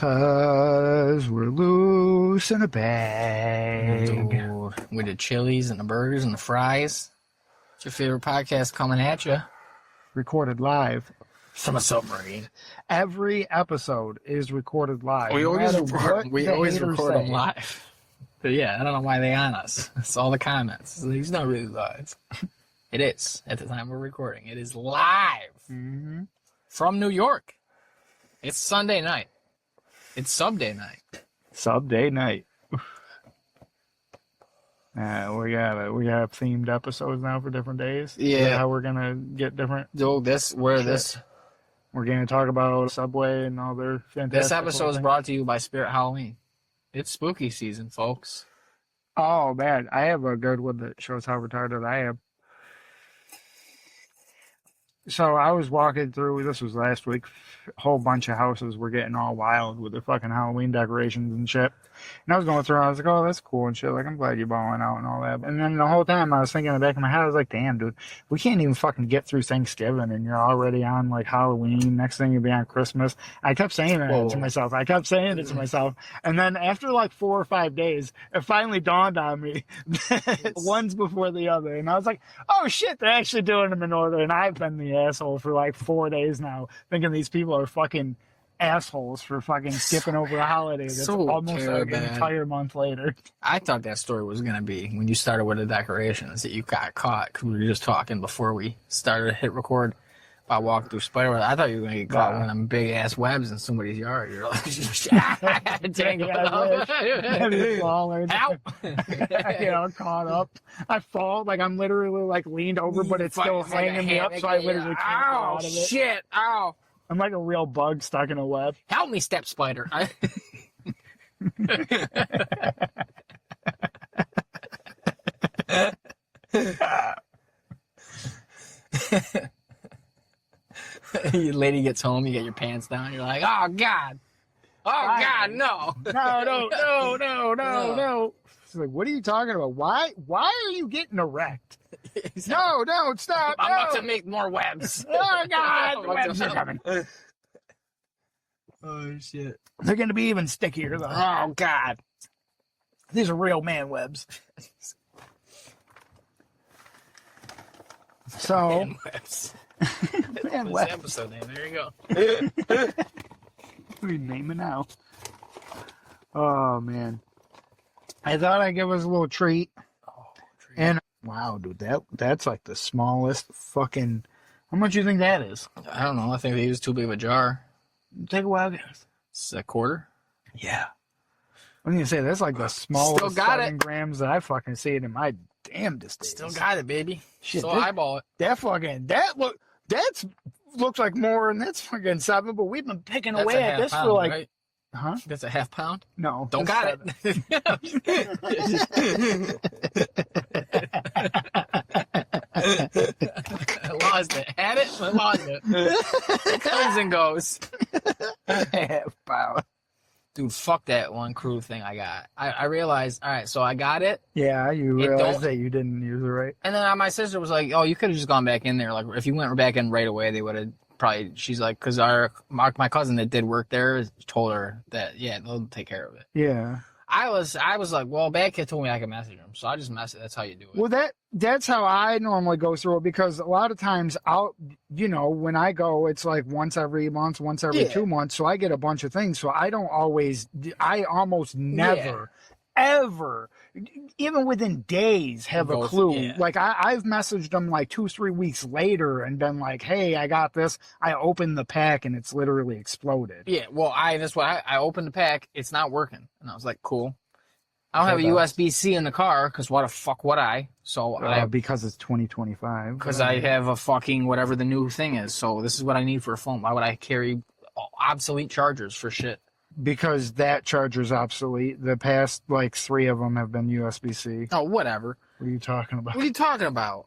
'Cause we're loose in a bag. Dude, with the chilies and the burgers and the fries. It's your favorite podcast coming at you Recorded live. from a submarine. Every episode is recorded live. We no always matter record, what we the always haters record them say. live. But yeah, I don't know why they on us. It's all the comments. He's not really live. It is at the time we're recording. It is live from New York. It's Sunday night. It's sub day night. Sub day night. We got themed episodes now for different days. Yeah. Is that how we're gonna get different? Dude, We're gonna talk about Subway and all their fantastic. this episode is things. brought to you by Spirit Halloween. It's spooky season, folks. Oh man, I have a good one that shows how retarded I am. So I was walking through, this was last week, a whole bunch of houses were getting all wild with their fucking Halloween decorations and shit. And I was going through, I was like, oh, that's cool and shit. Like, I'm glad you're balling out and all that. And then the whole time I was thinking in the back of my head, I was like, damn, dude, we can't even fucking get through Thanksgiving and you're already on, like, Halloween. Next thing you'll be on Christmas. I kept saying that to myself. And then after, like, 4 or 5 days, it finally dawned on me that one's before the other. And I was like, oh, shit, they're actually doing them in order. And I've been the asshole for, like, 4 days now, thinking these people are fucking assholes for fucking skipping over a holiday that's So almost like an entire month later. I thought that story was going to be when you started with the decorations that you got caught because we were just talking before we started to hit record about walking through Spider-Man. I thought you were going to get caught one of them big ass webs in somebody's yard. You're like, tangled up. Help! Caught up. I fall, like I'm literally like leaned over, but it's still hanging me up, so I literally can't get out of it. Shit! Ow! I'm like a real bug stuck in a web. Help me, step spider. Your lady gets home, you get your pants down, you're like, oh God. Oh God, no. No. She's like, what are you talking about? Why are you getting erect? No, don't stop. I'm about to make more webs. Oh God, the webs are coming. Oh shit. They're gonna be even stickier though. Oh God. These are real man webs. So Man webs. man What's webs. the episode name? There you go. We name it now. Oh man. I thought I'd give us a little treat. And wow, dude, that's like the smallest fucking. How much do you think that is? I don't know. I think they used too big of a jar. Take a wild guess. It's a quarter. Yeah. What do you say? That's like the smallest Still got 7 grams that I fucking see it in my damnedest days. Still got it, baby. Shit, So this- eyeball it. That looks like more, and that's fucking 7. But we've been picking That's away a at half this pound, for like, right? huh? That's a half pound. No, Don't that's got 7. I lost it. Had it, but lost it. It comes and goes. Half pound. Dude, fuck that one crew thing I got. I realized, all right, so I got it. Yeah, you It realize don't- that you didn't use it right. And then my sister was like, oh, you could have just gone back in there. Like, if you went back in right away, they would have probably, she's like, because my cousin that did work there told her that, yeah, they'll take care of it. Yeah. I was like, well, Bad Kid told me I could message him. So I just messaged. That's how you do it. Well, that's how I normally go through it, because a lot of times when I go, it's like once every month, once every 2 months. So I get a bunch of things. So I almost never, ever, even within days, have a clue. Yeah. Like I've messaged them like 2-3 weeks later and been like, hey, I got this. I opened the pack and it's literally exploded. Yeah, well, that's what I opened the pack. It's not working. And I was like, cool. I don't have a USB-C in the car because why the fuck would I? So because it's 2025. because I have a fucking whatever the new thing is. So this is what I need for a phone. Why would I carry obsolete chargers for shit? Because that charger's obsolete. The past, like, 3 of them have been USB-C. Oh, whatever. What are you talking about? What are you talking about?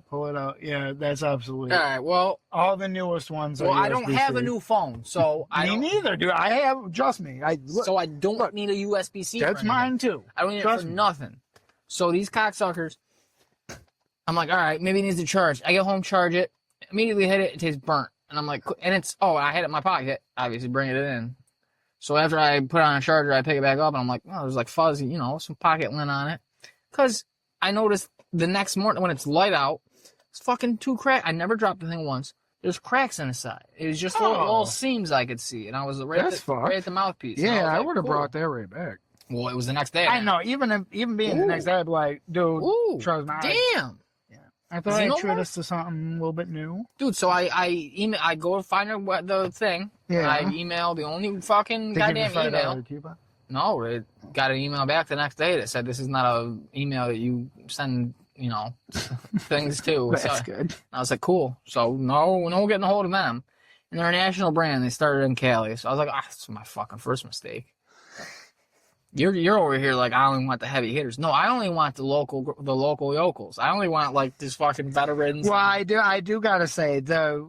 Pull it out. Yeah, that's obsolete. All right, well, All the newest ones are I don't have a USB-C. new phone, so Me neither, dude. I have, trust me. So I don't need a USB-C. That's for anything. mine, too. I don't need Trust it for me. nothing. So these cocksuckers, I'm like, all right, maybe it needs to charge. I get home, charge it, immediately hit it, it tastes burnt. And I'm like, and it's, I had it in my pocket, obviously bringing it in. So after I put it on a charger, I pick it back up, and I'm like, oh, there's like fuzzy, you know, some pocket lint on it. Because I noticed the next morning when it's light out, it's fucking two cracks. I never dropped the thing once. There's cracks in the side. It was just little seams I could see, and I was right at the mouthpiece. Yeah, I like, would have brought that right back. Well, it was the next day. I know. Even being the next day, I'd be like, dude, trust me. Damn. I thought I'd treat us to something a little bit new. Dude, so I go to find the thing. Yeah. I email the only fucking goddamn email. No, it got an email back the next day that said this is not an email that you send, you know, things to. That's good. I was like, cool. So no getting a hold of them. And they're a national brand. They started in Cali. So I was like, that's my fucking first mistake. You're over here like, I only want the heavy hitters. No, I only want the local yokels. I only want like these fucking veterans. Well, I do gotta say the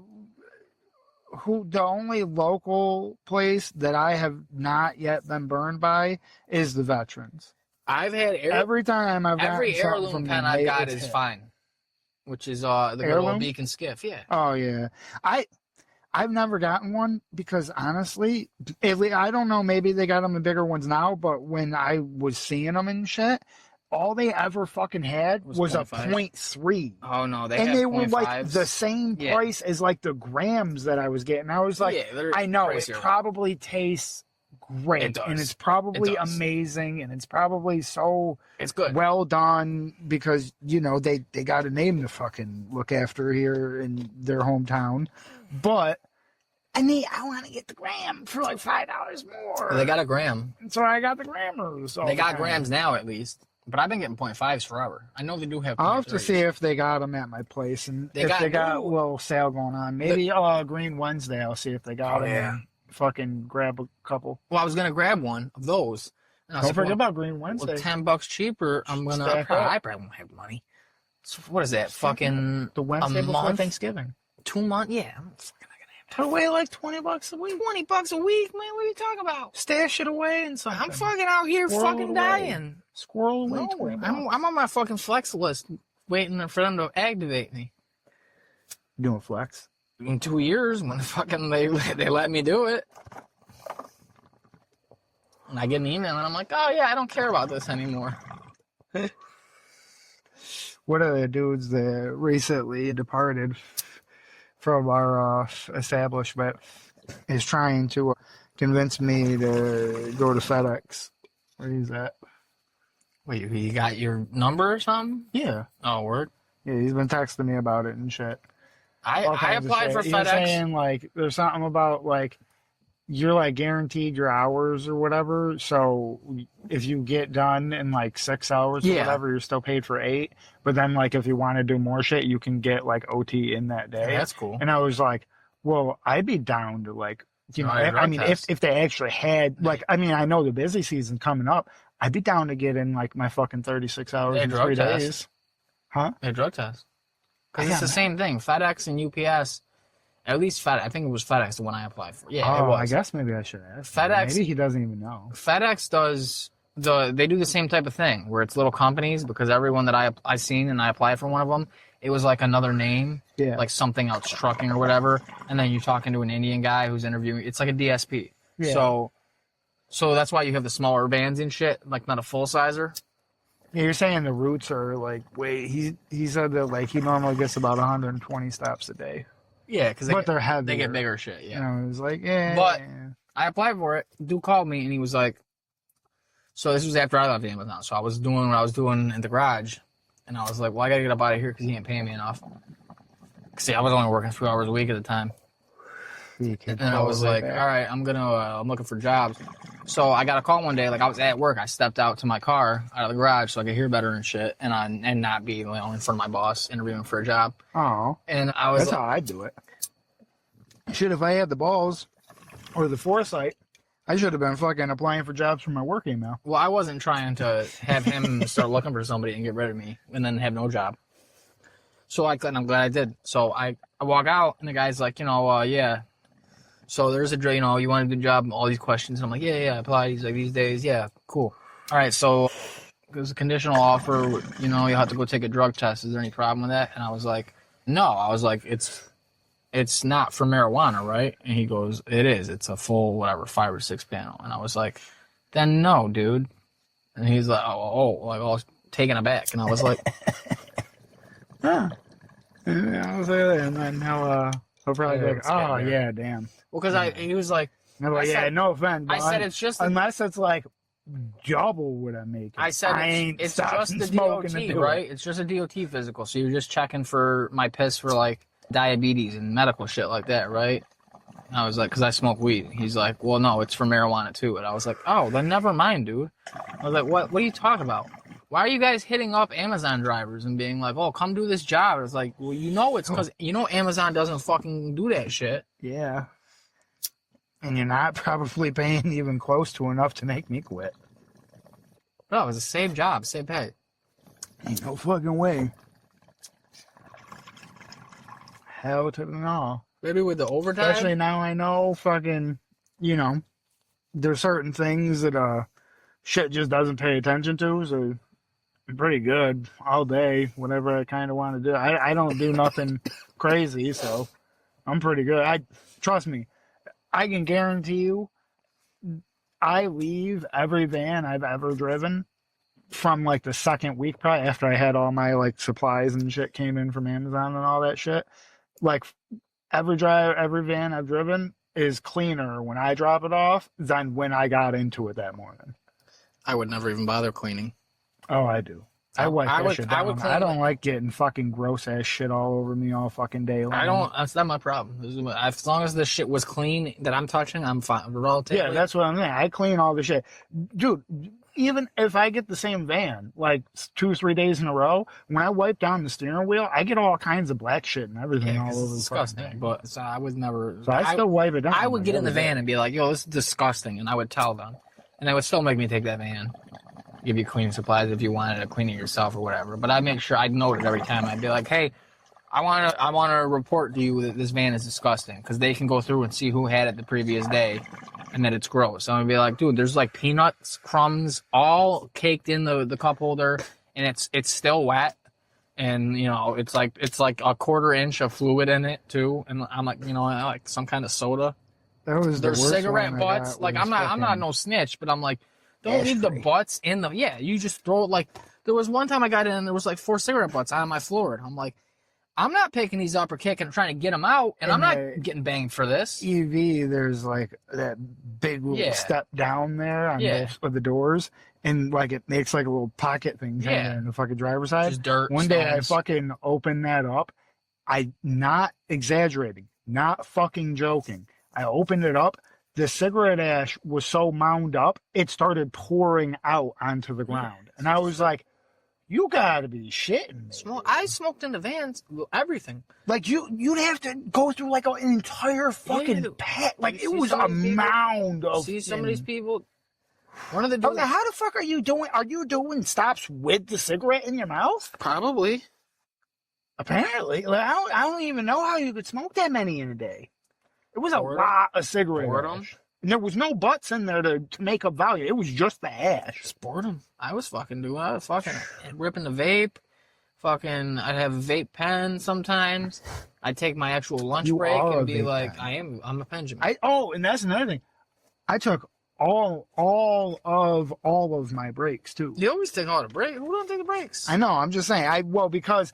only local place that I have not yet been burned by is the veterans. I've had every time I've every heirloom pen I've got is fine, which is the good old Beacon Skiff. Yeah. Oh yeah, I've never gotten one because honestly, I don't know, maybe they got them in bigger ones now, but when I was seeing them and shit, all they ever fucking had was a 0.3. Oh no, they were like the same price as like the grams that I was getting. I was like, I know it probably tastes great and it's probably amazing and it's probably it's good, well done because you know they got a name to fucking look after here in their hometown. But I want to get the gram for like $5 more. They got a gram. So I got the grammers. They got grams now at least. But I've been getting 0.5s forever. I know they do have 0.3s. I'll have to see if they got them at my place. And they got a little sale going on. Maybe Green Wednesday I'll see if they got them. Yeah. And fucking grab a couple. Well, I was going to grab one of those. Don't forget about Green Wednesday. Well, $10 cheaper. I'm going to... I probably won't have money. So what is that? Fucking the Wednesday before Thanksgiving. 2 months? Yeah. I'm fucking put away like $20 a week. $20 a week, man. What are you talking about? Stash it away and something. I'm fucking out here fucking dying. Squirrel away. No, I'm on my fucking flex list, waiting for them to activate me. Doing flex? In 2 years, when fucking they let me do it, and I get an email and I'm like, oh yeah, I don't care about this anymore. One of the dudes that recently departed from our establishment is trying to convince me to go to FedEx. Where is that? Wait, he got your number or something? Yeah. Oh, word? Yeah, he's been texting me about it and shit. I applied for FedEx. He's saying, like, there's something about, like, you're, like, guaranteed your hours or whatever. So if you get done in, like, 6 hours or whatever, you're still paid for 8. But then, like, if you want to do more shit, you can get, like, OT in that day. Yeah, that's cool. And I was like, well, I'd be down to, like, you know, I mean, if they actually had, like, I mean, I know the busy season coming up. I'd be down to get in, like, my fucking 36 hours in 3 days. Huh? A drug test. Because it's the same thing. FedEx and UPS, at least FedEx, I think it was FedEx the one I applied for. Yeah, it was. I guess maybe I should ask. FedEx. Maybe he doesn't even know. FedEx does, they do the same type of thing, where it's little companies, because everyone that I seen and I applied for one of them, it was like another name, like something else trucking or whatever, and then you're talking to an Indian guy who's interviewing, it's like a DSP. Yeah. So that's why you have the smaller vans and shit, like not a full-sizer. Yeah, you're saying the routes are like, wait, he said that like he normally gets about 120 stops a day. Yeah, because they're heavy. They get bigger shit, yeah. And I was like, yeah. But I applied for it. Dude called me and he was like, so this was after I left Amazon. So I was doing what I was doing in the garage. And I was like, well, I got to get up out of here because he ain't paying me enough. See, I was only working 2 hours a week at the time. And I was like, all right, I'm looking for jobs. So I got a call one day, like I was at work. I stepped out to my car out of the garage so I could hear better and shit, and not be in front of my boss interviewing for a job. Oh, and I was. That's how I do it. Shit, if I had the balls or the foresight, I should have been fucking applying for jobs from my work email. Well, I wasn't trying to have him start looking for somebody and get rid of me and then have no job. So I'm glad I did. So I walk out and the guy's like, yeah. So there's a, you want a good job, all these questions. And I'm like, yeah, I applied. He's like, these days, yeah, cool. All right, so there's a conditional offer. You'll have to go take a drug test. Is there any problem with that? And I was like, no. I was like, it's it's not for marijuana, right? And he goes, it is. It's a full, whatever, 5 or 6 panel. And I was like, then no, dude. And he's like, like all taken aback. And I was like, huh. And I was like, and then he'll probably be like, oh, yeah, damn. well, because he was like, And I'm like, yeah, no offense. I said it's just unless it's like double what I'm making. I said it's just the DOT, right? It's just a DOT physical. So you're just checking for my piss for like diabetes and medical shit like that, right? And I was like, because I smoke weed. He's like, well, no, it's for marijuana too. And I was like, oh, then never mind, dude. I was like, what are you talking about? Why are you guys hitting up Amazon drivers and being like, oh, come do this job? It's like, well, it's because Amazon doesn't fucking do that shit. Yeah. And you're not probably paying even close to enough to make me quit. No, it was the same job, same pay. Ain't no fucking way. Hell to the no. Maybe with the overtime? Especially now I know fucking, there's certain things that shit just doesn't pay attention to, so I'm pretty good all day, whatever I kind of want to do. I don't do nothing crazy, so I'm pretty good. Trust me, I can guarantee you, I leave every van I've ever driven from like the second week, probably after I had all my like supplies and shit came in from Amazon and all that shit. Like every van I've driven is cleaner when I drop it off than when I got into it that morning. I would never even bother cleaning. Oh, I do. I I don't like getting fucking gross ass shit all over me all fucking day long. That's not my problem. As long as the shit was clean that I'm touching, I'm fine. Relatively. Yeah, that's what I'm saying. I clean all the shit. Dude, even if I get the same van like 2 or 3 days in a row, when I wipe down the steering wheel, I get all kinds of black shit and everything all over the disgusting. thing. But so I would never. So I still wipe it down. I would get in the van and be like, "Yo, this is disgusting," and I would tell them, and they would still make me take that van. Give you cleaning supplies if you wanted to clean it yourself or whatever. But I'd make sure I'd note it every time. I'd be like, hey, I want to report to you that this van is disgusting, because they can go through and see who had it the previous day and that it's gross. So I'm gonna be like, dude, there's like peanuts, crumbs, all caked in the cup holder, and it's still wet, and it's like a 1/4 inch of fluid in it too. And I'm like, I like some kind of soda. That was there's cigarette butts. Like I'm not no snitch, but I'm like, don't leave the butts in the. Yeah, you just throw it. Like there was one time I got in and there was like 4 cigarette butts on my floor, and I'm like, I'm not picking these up or kicking, trying to get them out, and I'm not getting banged for this. EV, there's like that big little step down there on both of the doors, and like it makes like a little pocket thing in the fucking driver's side. Just dirt. One day I fucking opened that up. I not exaggerating, not fucking joking. I opened it up. The cigarette ash was so mound up, it started pouring out onto the ground. And I was like, you gotta be shitting me. I smoked in the vans, everything. Like, you'd have to go through like an entire fucking pack. Like, it was a mound of. See some of these people. One of the dudes. How the fuck are you doing? Are you doing stops with the cigarette in your mouth? Probably. Apparently. Like, I don't even know how you could smoke that many in a day. It was a lot of cigarette ash. And there was no butts in there to make up value. It was just the ash. Just boredom. I was fucking ripping the vape. I'd have a vape pen sometimes. I'd take my actual lunch break and be like, I'm a PenJamin. And that's another thing. I took all of my breaks too. You always take all the breaks. Who don't take the breaks? I know. I'm just saying. Because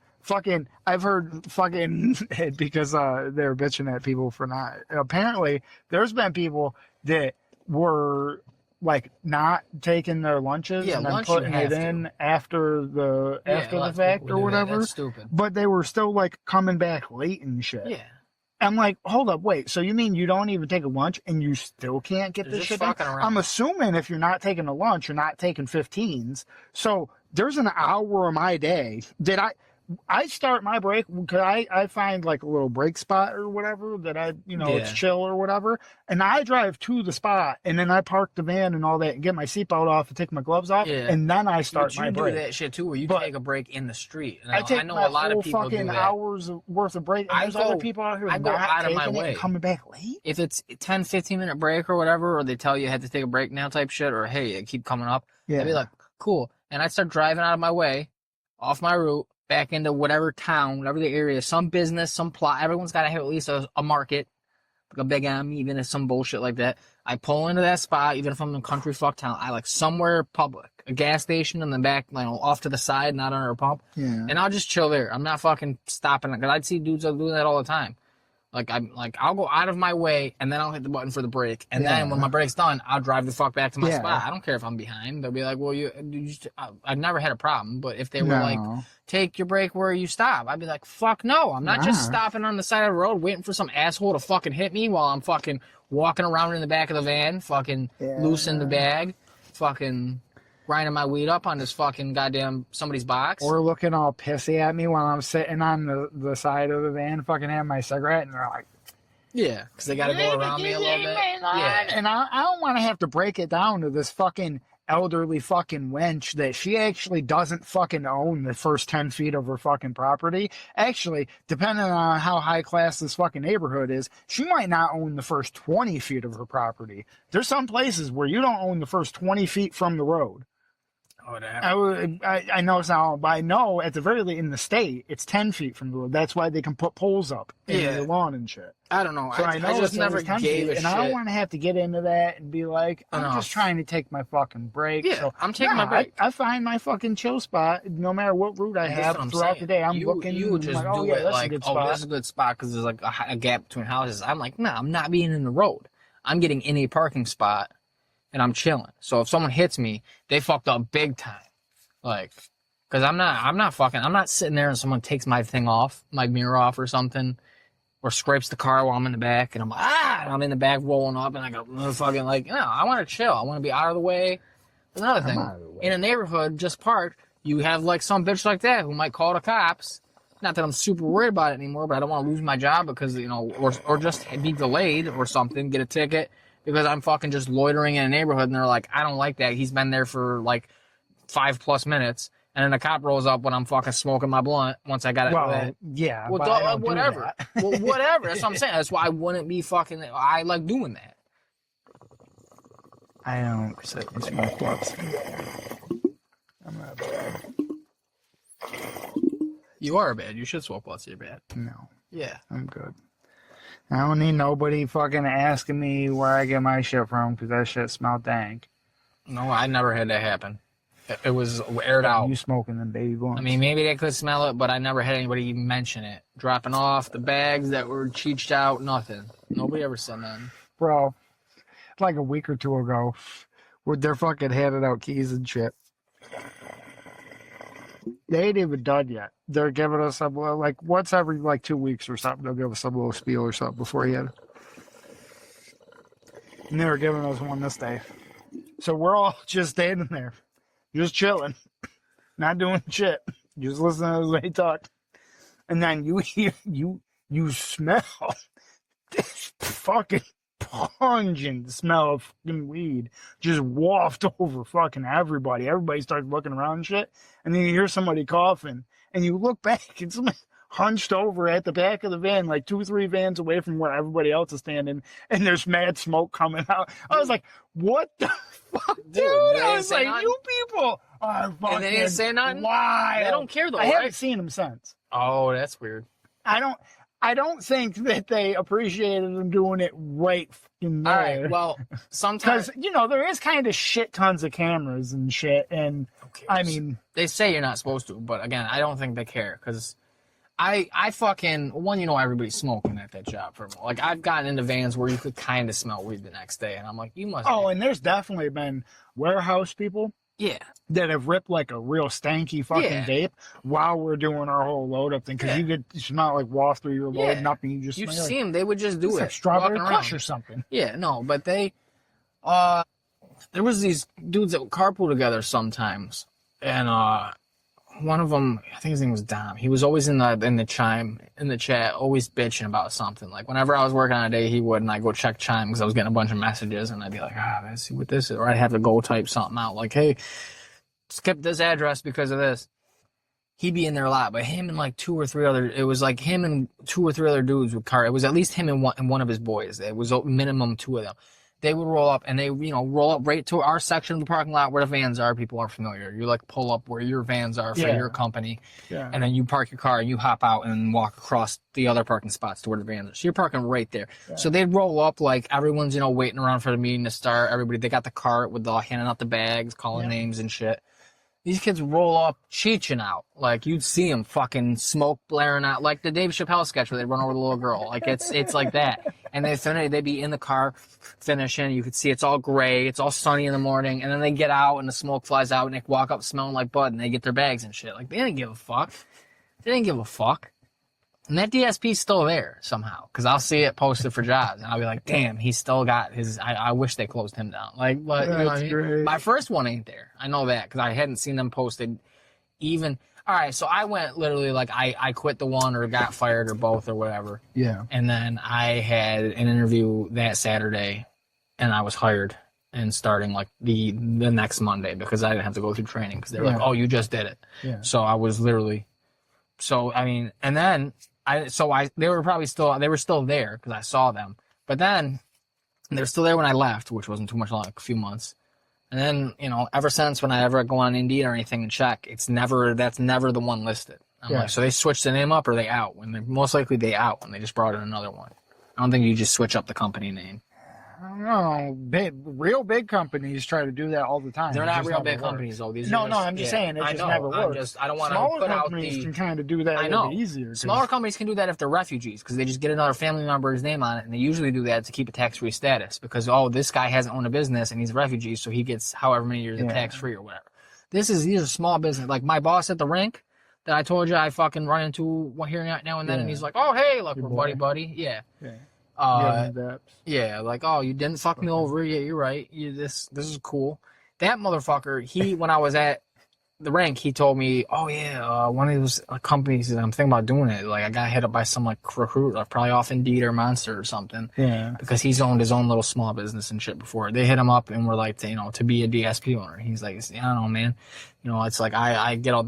I've heard because they're bitching at people for not. Apparently, there's been people that were like not taking their lunches and then putting it in after the fact or whatever. That's stupid. But they were still like coming back late and shit. Yeah. I'm like, hold up, wait. So you mean you don't even take a lunch and you still can't get this shit done? I'm assuming if you're not taking a lunch, you're not taking 15s. So there's an hour of my day that I start my break because I find like a little break spot or whatever that it's chill or whatever. And I drive to the spot and then I park the van and all that and get my seatbelt off and take my gloves off. Yeah. And then I start my break. You do that shit too where you take a break in the street. I take a lot of people fucking hours worth of break. And there's other people out here not taking it and coming back late. If it's a 10, 15-minute break or whatever, or they tell you have to take a break now type shit, or hey, it keep coming up. I'd be like, cool. And I start driving out of my way, off my route, back into whatever town, whatever the area, some business, some plot. Everyone's got to have at least a market, like a big M, even if some bullshit like that. I pull into that spot, even if I'm in a country fuck town. I like somewhere public, a gas station in the back, off to the side, not under a pump. Yeah. And I'll just chill there. I'm not fucking stopping, because I'd see dudes doing that all the time. I'll go out of my way, and then I'll hit the button for the brake, and then when my brake's done, I'll drive the fuck back to my spot. I don't care if I'm behind. They'll be like, well, I've never had a problem, but if they were like, take your brake where you stop, I'd be like, fuck no, I'm not just stopping on the side of the road waiting for some asshole to fucking hit me while I'm fucking walking around in the back of the van, fucking loose in the bag, fucking grinding my weed up on this fucking goddamn somebody's box. Or looking all pissy at me while I'm sitting on the side of the van, fucking having my cigarette, and they're like, yeah, because they got to go around me a little bit. Yeah. And I don't want to have to break it down to this fucking elderly fucking wench that she actually doesn't fucking own the first 10 feet of her fucking property. Actually, depending on how high class this fucking neighborhood is, she might not own the first 20 feet of her property. There's some places where you don't own the first 20 feet from the road. Oh, I know it's not, but I know at the very least in the state, it's 10 feet from the road. That's why they can put poles up in the lawn and shit. I don't know. So I know I just never gave gave a shit. And I don't want to have to get into that and be like, I'm just trying to take my fucking break. Yeah, so, I'm taking my break. I find my fucking chill spot no matter what route I have throughout the day. I'm looking. You would just do it like, this is a good spot because there's like a gap between houses. I'm like, no, I'm not being in the road. I'm getting in a parking spot and I'm chilling. So if someone hits me, they fucked up big time. Like, cause I'm not sitting there and someone takes my thing off, my mirror off or something, or scrapes the car while I'm in the back and I'm in the back rolling up and I go, fucking like, no, I want to chill. I want to be out of the way. Another thing, in a neighborhood just parked, you have like some bitch like that who might call the cops. Not that I'm super worried about it anymore, but I don't want to lose my job because, or just be delayed or something, get a ticket because I'm fucking just loitering in a neighborhood and they're like, I don't like that. He's been there for like 5+ minutes, and then the cop rolls up when I'm fucking smoking my blunt once I got it. Well, yeah, well, whatever. Well, whatever. That's what I'm saying. That's why I wouldn't be fucking. I like doing that. I don't smoke blunts. I'm not bad. You are bad. You should smoke blunts. You're bad. No. Yeah. I'm good. I don't need nobody fucking asking me where I get my shit from because that shit smelled dank. No, I never had that happen. It was aired out. You smoking them baby blunts. I mean, maybe they could smell it, but I never had anybody even mention it. Dropping off the bags that were cheeched out, nothing. Nobody ever said nothing. Bro, like a week or two ago, they're fucking handing out keys and shit. They ain't even done yet. They're giving us some, like, once every, 2 weeks or something, they'll give us some little spiel or something beforehand. And they were giving us one this day. So we're all just standing there. Just chilling, not doing shit, just listening to they talk, and then you hear you smell this fucking pungent smell of fucking weed just waft over fucking everybody. Everybody starts looking around and shit, and then you hear somebody coughing, and you look back and somebody hunched over at the back of the van, like 2-3 vans away from where everybody else is standing, and there's mad smoke coming out. I was like, what the fuck, dude? I was like, you people are fucking and they didn't say nothing? Wild. They don't care though, I right? haven't seen them since. Oh, that's weird. I don't think that they appreciated them doing it right fucking there. All right, well, sometimes... Because, there is kind of shit tons of cameras and shit, and, I mean... They say you're not supposed to, but again, I don't think they care, because... I fucking, everybody's smoking at that job. Like, I've gotten into vans where you could kind of smell weed the next day, and I'm like, you must. Oh, and there's definitely been warehouse people. Yeah. That have ripped like a real stanky fucking vape while we're doing our whole load up thing. Because you smell like waft through your load, nothing. You just You've smell seen them. They would just do it. Like strawberry crush or something. Yeah, no, but they, there was these dudes that would carpool together sometimes, and one of them, I think his name was Dom. He was always in the chat, always bitching about something. Like whenever I was working on a day, he would, and I go check Chime because I was getting a bunch of messages, and I'd be like, let's see what this is, or I'd have to go type something out like, hey, skip this address because of this. He'd be in there a lot, but him and like 2 or 3 other, it was like him and 2 or 3 other dudes with car. It was at least him and one of his boys. It was minimum 2 of them. they would roll up and they, roll up right to our section of the parking lot where the vans are. People are familiar. You like pull up where your vans are for your company. Yeah. And then you park your car and you hop out and walk across the other parking spots to where the vans are. So you're parking right there. Yeah. So they'd roll up like everyone's, waiting around for the meeting to start. Everybody, they got the cart with handing out the bags, calling names and shit. These kids roll up, cheeching out. Like, you'd see them fucking smoke blaring out. Like the Dave Chappelle sketch where they run over the little girl. Like, it's like that. And they'd be in the car finishing. You could see it's all gray. It's all sunny in the morning. And then they get out and the smoke flies out and they walk up smelling like bud and they get their bags and shit. Like, they didn't give a fuck. They didn't give a fuck. And that DSP's still there somehow. Because I'll see it posted for jobs. And I'll be like, damn, he's still got his... I wish they closed him down. Like, but you know what I mean? Great. My first one ain't there. I know that. Because I hadn't seen them posted even... All right, so I went literally like I quit the one or got fired or both or whatever. Yeah. And then I had an interview that Saturday and I was hired and starting like the next Monday because I didn't have to go through training because they were like, oh, you just did it. Yeah. So I was literally... So, I mean, and then... they were still there because I saw them. But then they were still there when I left, which wasn't too much long, like a few months. And then, ever since when I ever go on Indeed or anything and check, that's never the one listed. I'm like, so they switched the name up or they out? Most likely they out when they just brought in another one. I don't think you just switch up the company name. I don't know. Real big companies try to do that all the time. They're not real big companies, though. I'm just saying it just never works. I don't want to put out the... Smaller companies can kind of do that a little bit easier. Smaller companies can do that if they're refugees, because they just get another family member's name on it, and they usually do that to keep a tax-free status, because, this guy hasn't owned a business, and he's a refugee, so he gets however many years of tax-free or whatever. These are small business. Like, my boss at the rink that I told you I fucking run into here now and then, and he's like, oh, hey, look, we're buddy. Yeah. Like, oh, you didn't fuck me over. Yeah, you're right. This is cool. That motherfucker, when I was at the rank, he told me, oh yeah, one of those companies, I'm thinking about doing it. Like, I got hit up by some like recruiter, probably off Indeed or Monster or something. Yeah. Because he's owned his own little small business and shit before. They hit him up and were like, to be a DSP owner. He's like, I don't know, man. It's like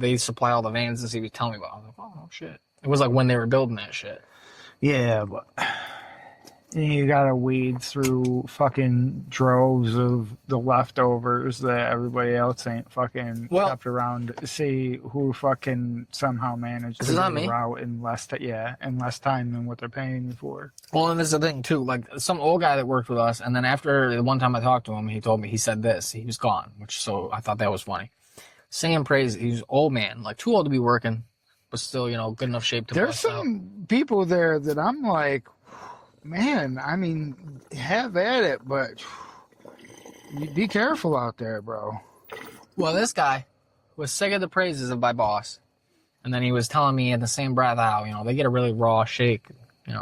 they supply all the vans and he was telling me about it. I was like, oh no shit. It was like when they were building that shit. Yeah, but you gotta weed through fucking droves of the leftovers that everybody else ain't fucking kept around to see who fucking somehow managed to do the route in less time than what they're paying you for. Well, and this is the thing too. Like some old guy that worked with us, and then after the one time I talked to him, he told me he said this. He was gone, so I thought that was funny. Singing praise. He's an old man, like too old to be working, but still, good enough shape to. There's some people there that I'm like, man, I mean, have at it, but be careful out there, bro. Well, this guy was sick of the praises of my boss. And then he was telling me in the same breath how, they get a really raw shake,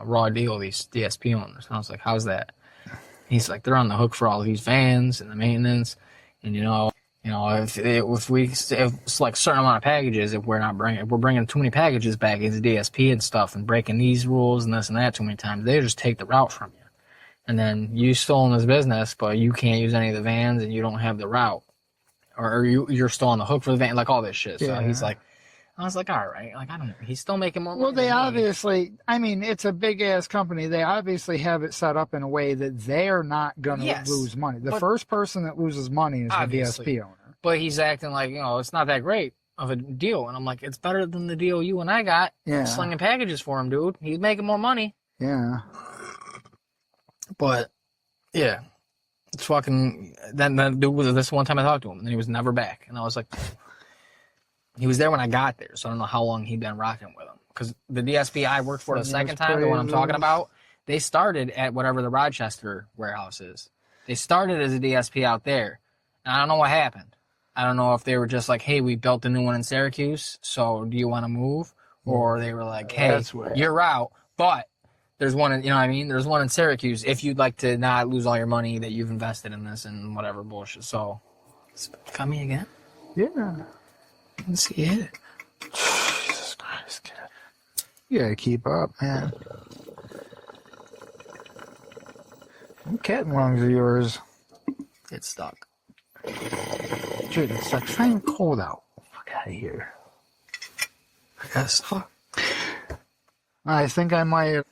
raw deal, these DSP owners. And I was like, how's that? He's like, they're on the hook for all these vans and the maintenance. And, if it's like a certain amount of packages, if we're bringing too many packages back into DSP and stuff and breaking these rules and this and that too many times, they just take the route from you. And then you still in this business, but you can't use any of the vans and you don't have the route. Or you're still on the hook for the van, like all this shit. So he's like, I was like, all right. Like, he's still making more money. Well, they obviously, it's a big ass company. They obviously have it set up in a way that they're not going to lose money. The first person that loses money is the DSP owner. But he's acting like, it's not that great of a deal. And I'm like, it's better than the deal you and I got. Yeah. Slinging packages for him, dude. He's making more money. Yeah. But, yeah. It's fucking, that dude was this one time I talked to him, and he was never back. And I was like, he was there when I got there, so I don't know how long he'd been rocking with him. Because the DSP I worked for the second time, the one I'm talking about, they started at whatever the Rochester warehouse is. They started as a DSP out there. And I don't know what happened. I don't know if they were just like, hey, we built a new one in Syracuse, so do you want to move? Or they were like, hey, you're out, but there's one in, there's one in Syracuse if you'd like to not lose all your money that you've invested in this and whatever bullshit. So, got me again? Yeah. Let's see it. Jesus Christ. You gotta keep up, man. What cat lungs are yours? It's stuck. Dude, it's like fucking cold out. Fuck out of here. I got stuck. I think I might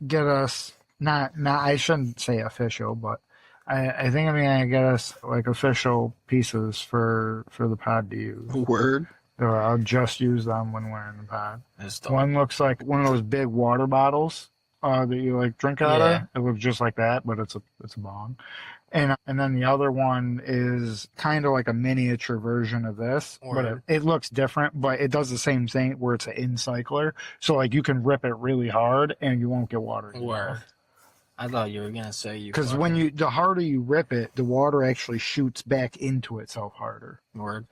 get us, not I shouldn't say official, but I think I'm gonna get us like official pieces for the pod to use. Word. Or I'll just use them when we're in the pod. That's dope. One looks like one of those big water bottles that you like drink out Yeah. of. It looks just like that, but it's a bong. And then the other one is kind of like a miniature version of this, but it looks different, but it does the same thing where it's an in-cycler. So like you can rip it really hard and you won't get water. Word. I thought you were gonna say you. Because when the harder you rip it, the water actually shoots back into itself harder. Word.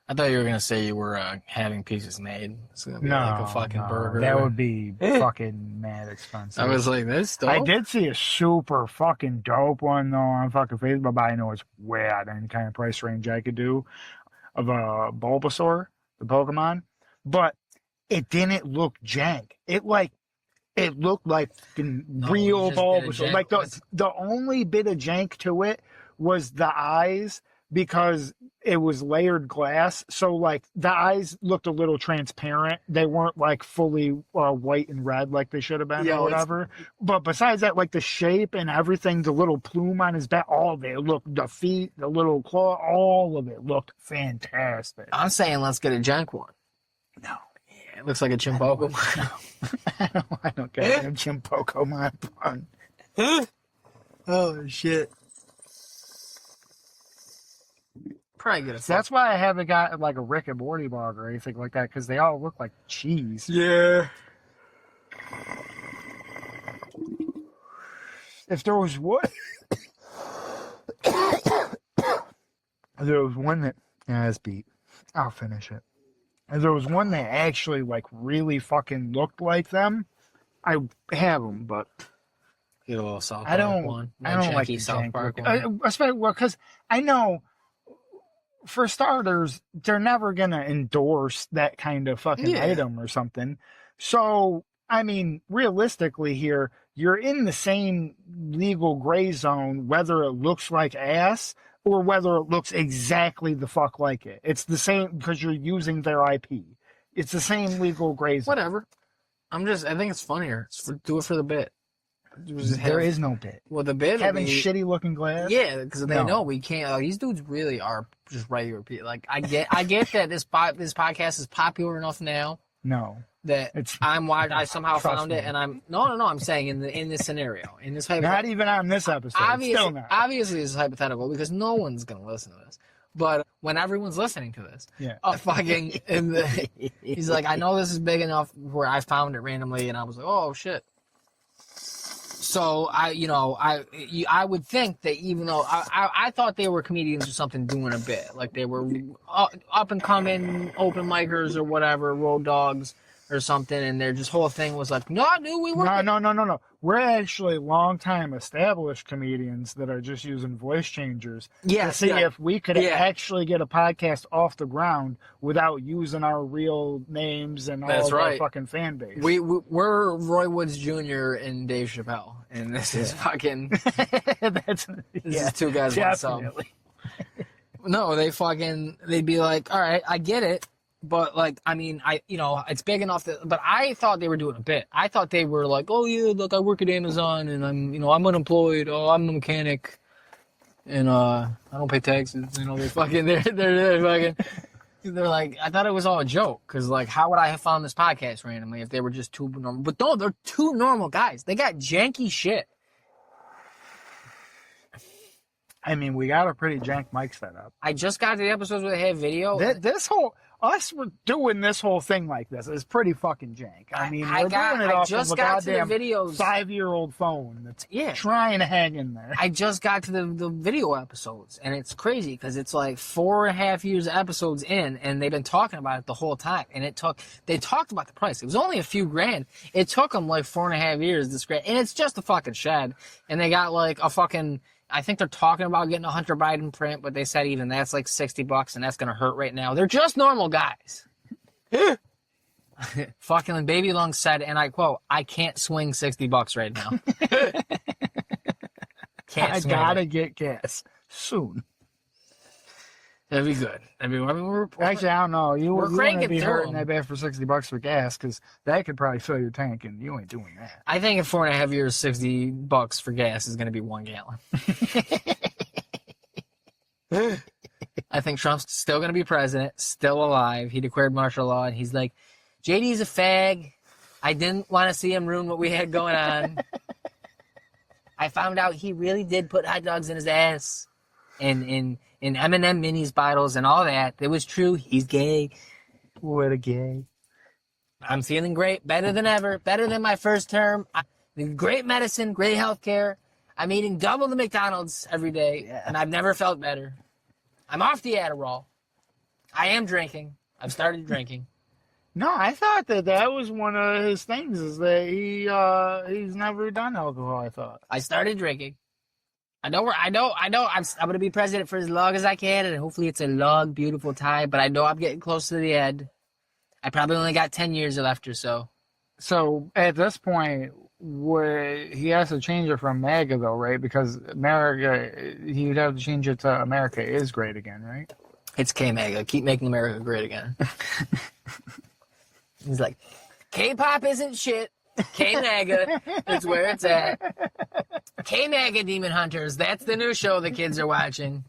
I thought you were gonna say you were having pieces made. It's gonna be like a fucking burger. That would be fucking mad expensive. I was like, this dope. I did see a super fucking dope one though on fucking Facebook, but I know it's way out of any kind of price range I could do of a Bulbasaur, the Pokemon, but it didn't look jank. It looked like real Bulbasaur. Like the only bit of jank to it was the eyes, because it was layered glass, so like the eyes looked a little transparent. They weren't like fully white and red like they should have been or whatever. But besides that, like the shape and everything, the little plume on his back, all of it looked, the feet, the little claw, all of it looked fantastic. I'm saying let's get a jank one. No. Yeah, it looks like a Chimpoko. I don't get a Chimpoko my pun. Oh shit. Probably get a That's why I haven't got like a Rick and Morty mug or anything like that, because they all look like cheese. Yeah. If there was one, there was one that it's beat. I'll finish it. If there was one that actually like really fucking looked like them, I have them, but get a little South I Park don't. one. I don't like the South Park one. one. Especially because I know. For starters, they're never going to endorse that kind of fucking item or something. So, I mean, realistically here, you're in the same legal gray zone, whether it looks like ass or whether it looks exactly the fuck like it. It's the same because you're using their IP. It's the same legal gray zone. Whatever. I think it's funnier. Do it for the bit. There is no bit. Well, the bit having shitty looking glass. Yeah, because they know we can't. These dudes really are just regular people. Like I get that this podcast is popular enough now. No, that I somehow found it, and I'm I'm saying in this scenario, in this not even on this episode. Still not. Obviously, this is hypothetical because no one's gonna listen to this. But when everyone's listening to this, he's like, I know this is big enough where I found it randomly, and I was like, oh shit. So I would think that even though I thought they were comedians or something doing a bit, like they were up and coming open micers or whatever, road dogs or something, and their just whole thing was like, no, dude, we were no. We're actually long-time established comedians that are just using voice changers to see if we could actually get a podcast off the ground without using our real names and all of our fucking fan base. We're Roy Woods Jr. and Dave Chappelle, and this is fucking. This is two guys one song. No, they'd be like, all right, I get it. But like, I mean, it's big enough that. But I thought they were doing a bit. I thought they were like, oh yeah, look, I work at Amazon and I'm unemployed. Oh, I'm a mechanic, and I don't pay taxes. They're fucking. They're like, I thought it was all a joke because like, how would I have found this podcast randomly if they were just two normal? But no, they're two normal guys. They got janky shit. I mean, we got a pretty jank mic set up. I just got to the episodes where they had video. Us doing this whole thing like this is pretty fucking jank. I mean, we're doing it off of a goddamn 5-year-old phone that's trying to hang in there. I just got to the video episodes, and it's crazy because it's like 4.5 years of episodes in, and they've been talking about it the whole time. And they talked about the price. It was only a few grand. It took them like 4.5 years to scratch, and it's just a fucking shed. And they got like a fucking. I think they're talking about getting a Hunter Biden print, but they said even that's like $60, and that's gonna hurt right now. They're just normal guys. Fucking Baby Lung said, and I quote, "I can't swing $60 right now." I gotta get gas soon. That'd be good. Actually, I don't know. You wouldn't be hurting them. that bad for $60 for gas because that could probably fill your tank, and you ain't doing that. I think in 4.5 years, $60 for gas is going to be 1 gallon. I think Trump's still going to be president, still alive. He declared martial law, and he's like, JD's a fag. I didn't want to see him ruin what we had going on. I found out he really did put hot dogs in his ass and in M&M minis bottles and all that. It was true. He's gay. What a gay. I'm feeling great. Better than ever. Better than my first term. Great medicine. Great health care. I'm eating double the McDonald's every day, and I've never felt better. I'm off the Adderall. I am drinking. I've started drinking. No, I thought that was one of his things, is that he's never done alcohol, I thought. I started drinking. I know I'm going to be president for as long as I can, and hopefully it's a long, beautiful time, but I know I'm getting close to the end. I probably only got 10 years left or so. So at this point, he has to change it from MAGA, though, right? Because America, he'd have to change it to America is great again, right? It's K-MAGA. Keep making America great again. He's like, K-pop isn't shit. K-MAGA is where it's at. K-MAGA Demon Hunters. That's the new show the kids are watching.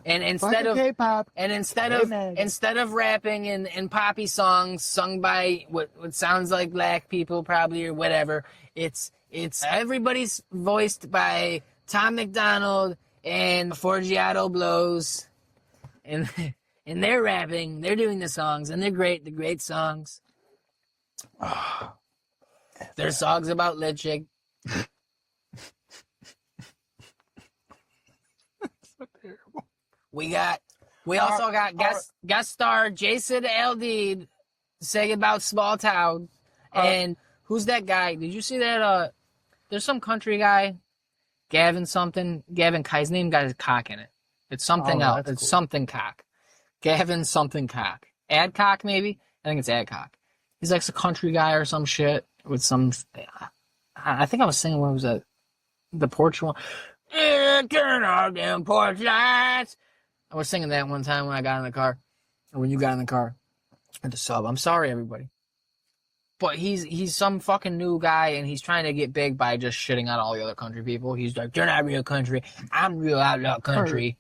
And instead of K-pop, instead of rapping and poppy songs sung by what sounds like black people probably or whatever, it's everybody's voiced by Tom McDonald and Forgiato Blows, and they're rapping, they're doing the songs, and they're great songs. There's songs about lynching. so terrible. We also got guest star Jason Aldean singing about Small Town. And who's that guy? Did you see that? There's some country guy, Gavin something. Gavin, his name got his cock in it. It's something else. It's cool. Something cock. Gavin something cock. Adcock maybe? I think it's Adcock. He's like a country guy or some shit with some. I think I was singing, what was that? The porch one. Yeah, turn off them porch lights. I was singing that one time when I got in the car, or when you got in the car at the sub. I'm sorry, everybody. But he's some fucking new guy, and he's trying to get big by just shitting on all the other country people. He's like, you're not real country. I'm real outlaw country.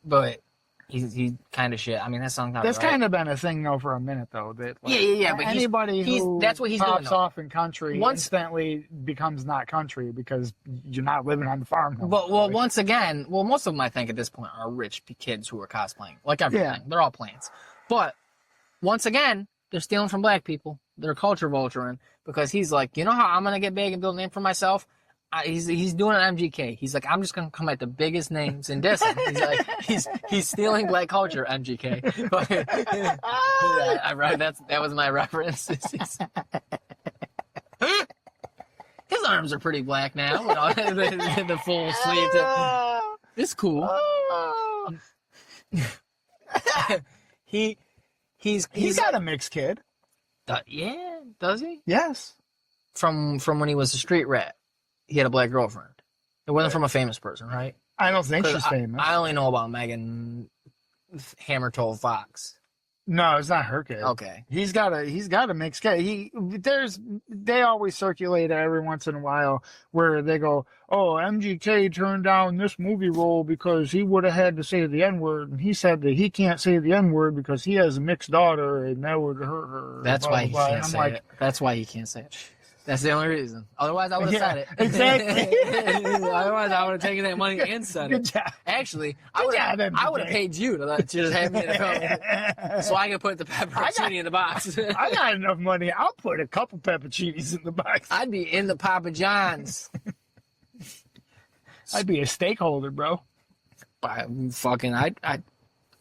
But he's kind of shit. I mean, that song's not That's right. kind of been a thing, though, for a minute, though. That, like, yeah. But anybody who that's what he's pops doing, off in country instantly becomes not country because you're not living on the farm. Well, once again, most of them I think at this point are rich kids who are cosplaying. Like everything. Yeah. They're all plants. But once again, they're stealing from black people. They're culture vulturing because he's like, you know how I'm going to get big and build a name for myself? He's doing an MGK. He's like, I'm just gonna come at the biggest names and diss him. He's like, he's stealing black culture, MGK. That was my reference. His arms are pretty black now with all the full sleeve. It's cool. He's got a mixed kid. Yeah, does he? Yes. From when he was a street rat. He had a black girlfriend. It wasn't from a famous person, right? I don't think she's famous. I only know about Megan Hammer-Toe Fox. No, it's not her kid. Okay. He's got a mixed kid. They always circulate every once in a while where they go, oh, MGK turned down this movie role because he would have had to say the N-word, and he said that he can't say the N-word because he has a mixed daughter and that would hurt her. That's why he can't say it. That's why he can't say it. That's the only reason. Otherwise, I would have said it. Exactly. Otherwise, I would have taken that money and said it. Good job. Actually, I would have paid you to just have me in the film so I could put the pepperoni in the box. I got enough money. I'll put a couple pepperoncinis in the box. I'd be in the Papa John's. I'd be a stakeholder, bro.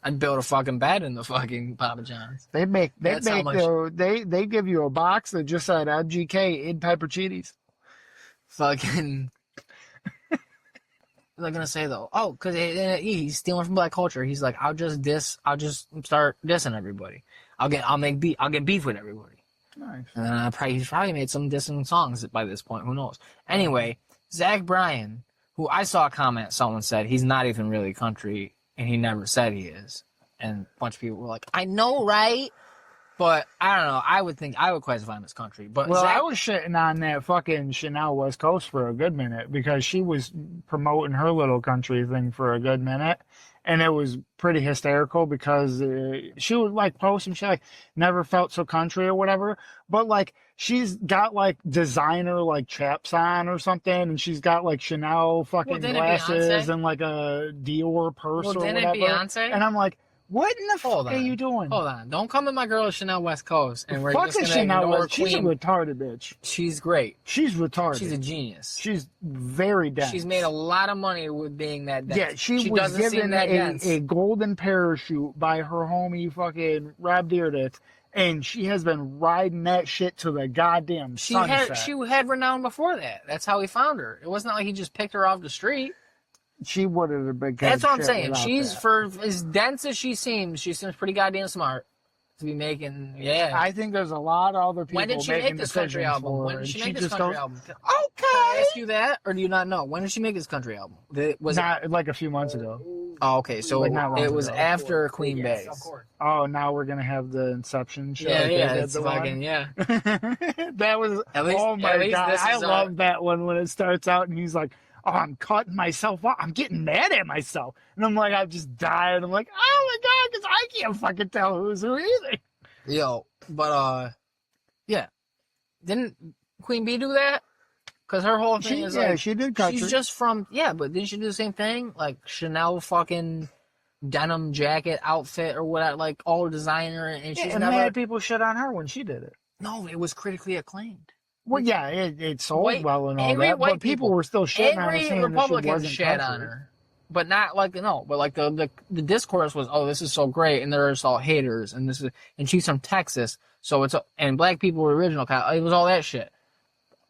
I'd build a fucking bed in the fucking Papa John's. They give you a box that just said MGK in pepperoncinis. Fucking. What was I gonna say though? Oh, because he's stealing from black culture. He's like, I'll just start dissing everybody. I'll get beef with everybody. Nice. And he's probably made some dissing songs by this point. Who knows? Anyway, Zach Bryan, who I saw a comment, someone said he's not even really country. And he never said he is. And a bunch of people were like, I know, right? But I don't know. I would classify him as country. But Well, Zach, I was shitting on that fucking Chanel West Coast for a good minute because she was promoting her little country thing for a good minute. And it was pretty hysterical because she would like post and she like never felt so country or whatever. But like she's got like designer like chaps on or something, and she's got like Chanel fucking didn't glasses Beyonce? and like a Dior purse Well, or didn't whatever. Beyonce? And I'm like, what in the Hold fuck are on. you doing? Hold on. Don't come at my girl Chanel West Coast and we're Fuck just is gonna Chanel ignore West. She's a Queen. retarded bitch. She's great. She's retarded. She's a genius. She's very dense. She's made a lot of money with being that dense. Yeah, she was doesn't seem given that dense. a golden parachute by her homie fucking Rob Dyrdek, and she has been riding that shit to the goddamn sunset. She had renown before that. That's how he found her. It wasn't like he just picked her off the street. She would have been. That's what I'm saying. She's for as dense as she seems pretty goddamn smart to be making. Yeah. I think there's a lot of other people. When did she make this country album? When did she make this country album? Can I ask you that, or do you not know? When did she make this country album? Was not like a few months ago. Oh, okay. So Like, not long it was ago. after Queen Bey. Oh, now we're gonna have the Inception show. Yeah, like they yeah. did It's the fucking one. yeah. That was. At least- oh at my least god! this I is, love that one when it starts out and he's like, "Oh, I'm cutting myself off. I'm getting mad at myself," and I'm like, "I'm just dying." I'm like, "Oh my god!" Because I can't fucking tell who's who either. Yo, but yeah. Didn't Queen Bee do that? Because her whole thing is like she did country. she's just from but didn't she do the same thing? Like Chanel fucking denim jacket outfit or whatever, like all designer, and she's and never. mad people shit on her when she did it. No, it was critically acclaimed. Well, yeah, it sold White- well and all angry that, white but people were still shitting on her, Angry saying that she Republicans wasn't shit country. on her, but not like but like the discourse was, oh, this is so great, and they're just all haters, and and she's from Texas, so and black people were original. It was all that shit.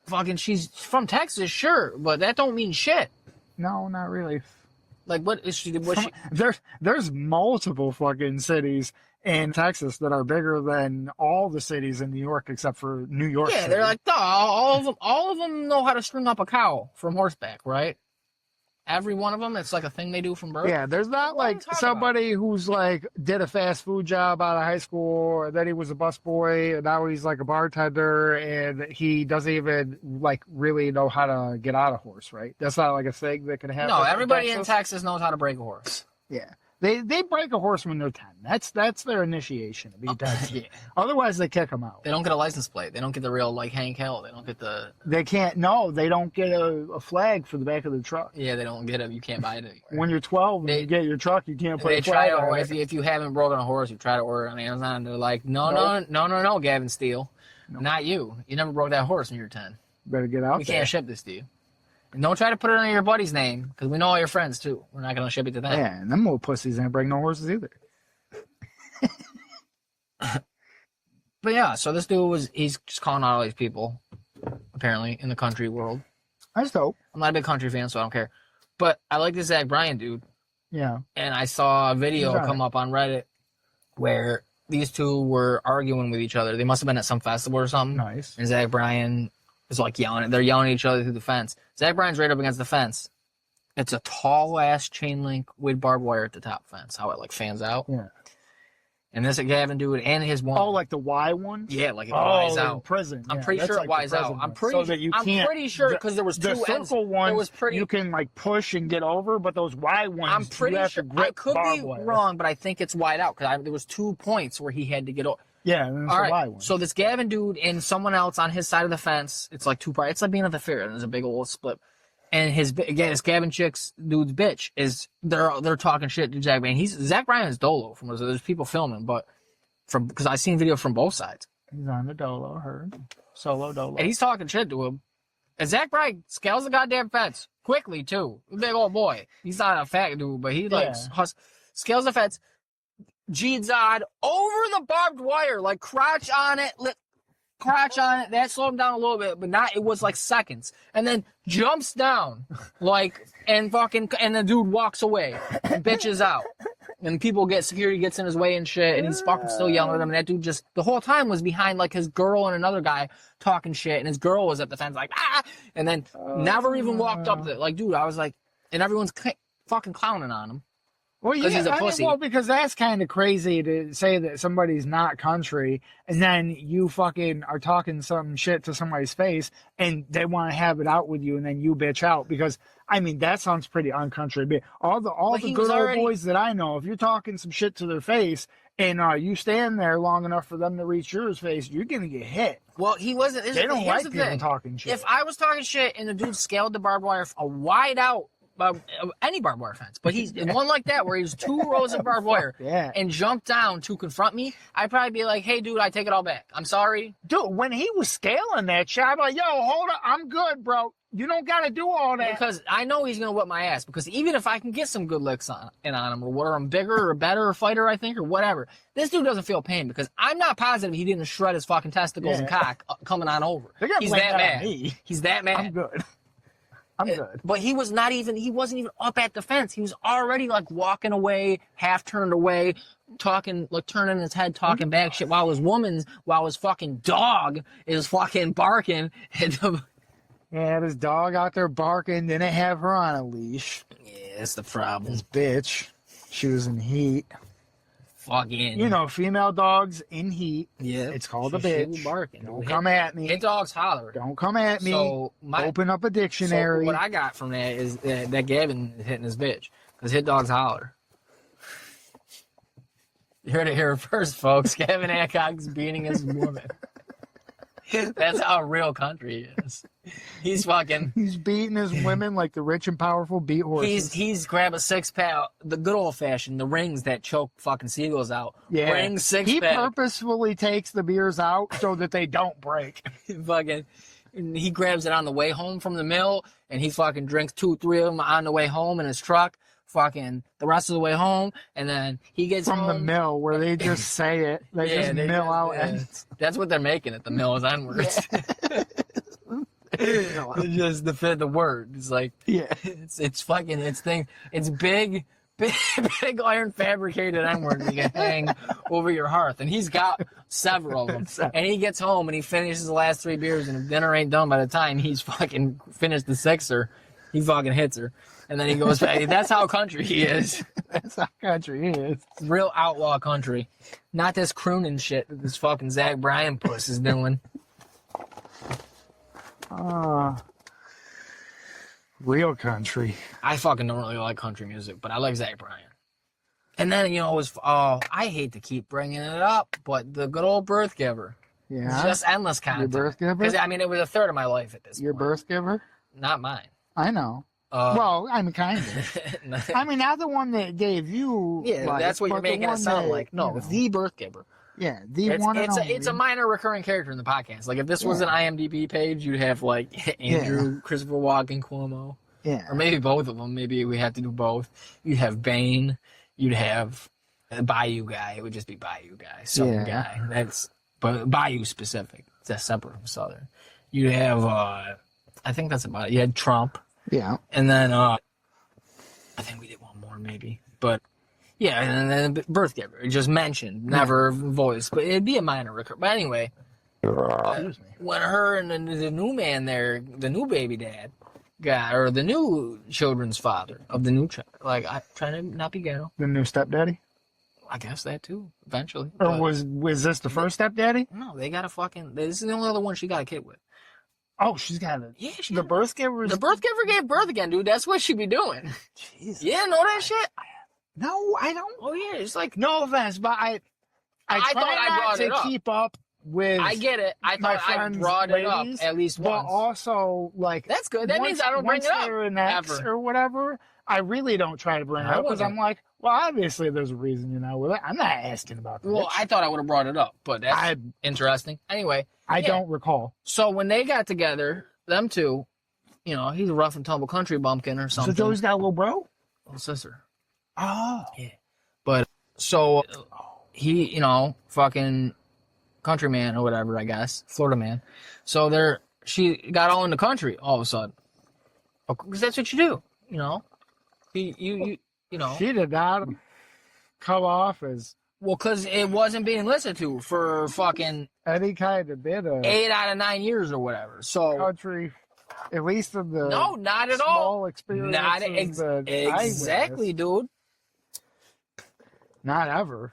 Fucking, she's from Texas, sure, but that don't mean shit. No, not really. Like, what is she? Was she? There's multiple fucking cities in Texas that are bigger than all the cities in New York except for New York. Yeah, City. they're like, all of them know how to string up a cow from horseback, right? Every one of them, it's like a thing they do from birth. Yeah, there's not What are you like talking somebody who's like did a fast food job out of high school, or then he was a busboy, and now he's like a bartender, and he doesn't even like really know how to get on a horse, right? That's not like a thing that can happen. No, everybody in Texas. Texas knows how to break a horse. Yeah. They break a horse when they're 10. That's their initiation to be 10. Yeah. Otherwise, they kick them out. They don't get a license plate. They don't get the real, like, Hank Hill. They don't get the... They can't, no, they don't get a flag for the back of the truck. Yeah, they don't get it. You can't buy it anywhere. When you're 12 and you get your truck, you can't put They a flag try to, on or it. if you haven't broken a horse, you try to order it on Amazon. They're like, no, Gavin Steele. No. Not you. You never broke that horse when you were 10. Better get out We there. can't ship this to you. And don't try to put it under your buddy's name, because we know all your friends, too. We're not going to ship it to them. Yeah, and them little pussies ain't break no horses either. But yeah, so this dude he's just calling out all these people, apparently, in the country world. That's dope. I'm not a big country fan, so I don't care. But I like this Zach Bryan dude. Yeah. And I saw a video He's all come up on Reddit where these two were arguing with each other. They must have been at some festival or something. Nice. And Zach Bryan is like yelling. They're yelling at each other through the fence. Zach Bryan's right up against the fence. It's a tall ass chain link with barbed wire at the top fence. How it like fans out. Yeah. And this Gavin dude and his one. Oh, like the Y one? Yeah, like it wise in out. prison. I'm Yeah, pretty that's sure like it the wise out. prison I'm one. pretty. So that you I'm can't, pretty sure because there was two the ends. circle ones, It was pretty. you can like push and get over, but those Y ones, I'm pretty you have sure. to grip I could barbed be wire. wrong, but I think it's wide out because there was 2 points where he had to get over. Yeah, and it's All the right. Y one. So this Gavin dude and someone else on his side of the fence. It's like two parts. It's like being at the fair. And there's a big old split. And this Gavin chick's dude's bitch is they're talking shit to Zach Bryan. Zach Bryan is dolo from there's people filming, but because I've seen video from both sides. He's on the dolo, heard. Solo dolo. And he's talking shit to him. And Zach Bryan scales the goddamn fence quickly too. Big old boy. He's not a fat dude, but he like scales the fence. G-Zod over the barbed wire, like crotch on it, that slowed him down a little bit, but not, it was like seconds. And then jumps down, like, and the dude walks away and bitches out. And security gets in his way and shit, and he's fucking still yelling at him. And that dude just, the whole time was behind like his girl and another guy talking shit, and his girl was at the fence like, ah! And then never even walked up there. Like, dude, I was like, and everyone's fucking clowning on him. Well, because he's a pussy. well, because that's kind of crazy to say that somebody's not country, and then you fucking are talking some shit to somebody's face, and they want to have it out with you, and then you bitch out because I mean that sounds pretty uncountry. But all the good old boys that I know, if you're talking some shit to their face, and you stand there long enough for them to reach yours face, you're gonna get hit. Well, he wasn't. They don't like people talking shit. If I was talking shit and the dude scaled the barbed wire a wide out. Any barbed wire fence, but he's one like that where he's 2 rows of barbed wire and jumped down to confront me. I'd probably be like, "Hey, dude, I take it all back. I'm sorry." Dude, when he was scaling that shit, I'm like, "Yo, hold up, I'm good, bro. You don't got to do all that." Because I know he's gonna whip my ass. Because even if I can get some good licks on him, or whether I'm bigger or better fighter, I think, or whatever, this dude doesn't feel pain because I'm not positive he didn't shred his fucking testicles and cock coming on over. He's that mad. He's that mad. I'm good. I'm good. But he wasn't even up at the fence. He was already like walking away, half turned away, talking, like turning his head, talking back shit while his fucking dog is fucking barking. Yeah, this dog out there barking, didn't have her on a leash. Yeah, that's the problem. This bitch, she was in heat. Fucking. You know, female dogs in heat. Yeah. It's called a bitch. Barking. Don't come at me. Hit dogs holler. Don't come at me. So open up a dictionary. So what I got from that is that Gavin is hitting his bitch. Because hit dogs holler. You heard it here first, folks. Gavin Hancock's beating his woman. That's how real country is. He's beating his women like the rich and powerful beat horses. He's grab a 6-pack, the good old fashioned, the rings that choke fucking seagulls out. Yeah. Ring 6-pack. He purposefully takes the beers out so that they don't break. He grabs it on the way home from the mill, and he fucking drinks 2-3 of them on the way home in his truck. Fucking the rest of the way home, and then he gets from home. The mill where they just say it. They just mill out ends. That's what they're making at the mill is N-words. Just to fit the word. It's like it's big iron fabricated N-words you can hang over your hearth, and he's got several of them. And he gets home and he finishes the last 3 beers, and if dinner ain't done by the time he's fucking finished the 6er, he fucking hits her. And then he goes back. That's how country he is. That's how country he is. Real outlaw country. Not this crooning shit that this fucking Zach Bryan puss is doing. Real country. I fucking don't really like country music, but I like Zach Bryan. And then, it was, I hate to keep bringing it up, but the good old birth giver. Yeah. It's just endless content. Your birth giver? Because, it was a third of my life at this point. Your birth giver? Not mine. I know. Well, kind of. Not the one that gave you. Yeah, life, that's what you're making it sound like. No, the birth giver. Yeah, one and only. It's a minor recurring character in the podcast. Like if this was an IMDb page, you'd have like Andrew, Christopher Walken, Cuomo. Yeah. Or maybe both of them. Maybe we have to do both. You'd have Bane. You'd have Bayou guy. It would just be Bayou guy. Southern guy. But Bayou specific. That's separate from Southern. You'd have I think that's about it. You had Trump. Yeah. And then I think we did one more maybe. But yeah, and then birth giver. Just mentioned, never voiced. But it'd be a minor recur. But anyway, when her and the new man there, the new baby dad guy, or the new children's father of the new child, like I trying to not be ghetto. The new stepdaddy? I guess that too, eventually. Or was this the first stepdaddy? No, they got a fucking. This is the only other one she got a kid with. Oh, she's got a. Yeah, the birth giver. The birth giver gave birth again, dude. That's what she be doing. Jesus. Yeah, know that shit? No, I don't. Oh yeah, it's like no offense, but I thought I brought it up. Keep up with. I get it. I thought I brought it up at least once. But also, like that's good. That means I don't bring it up an ex or whatever. I really don't try to bring it up because I'm like, well, obviously there's a reason you're not with it. I'm not asking about that. Well, I thought I would have brought it up, but that's interesting. Anyway, I don't recall. So when they got together, them two, he's a rough and tumble country bumpkin or something. So Joey's got a little bro? Little sister. Oh. Yeah. But so he, fucking countryman or whatever, I guess, Florida man. So she got all in the country all of a sudden. Because that's what you do, You know. She did not come off as. Well, because it wasn't being listened to for fucking. Any kind of bit of. 8 out of 9 years or whatever. So. Country. At least in the. No, not at small all. Experience. Not exactly, dude. Not ever.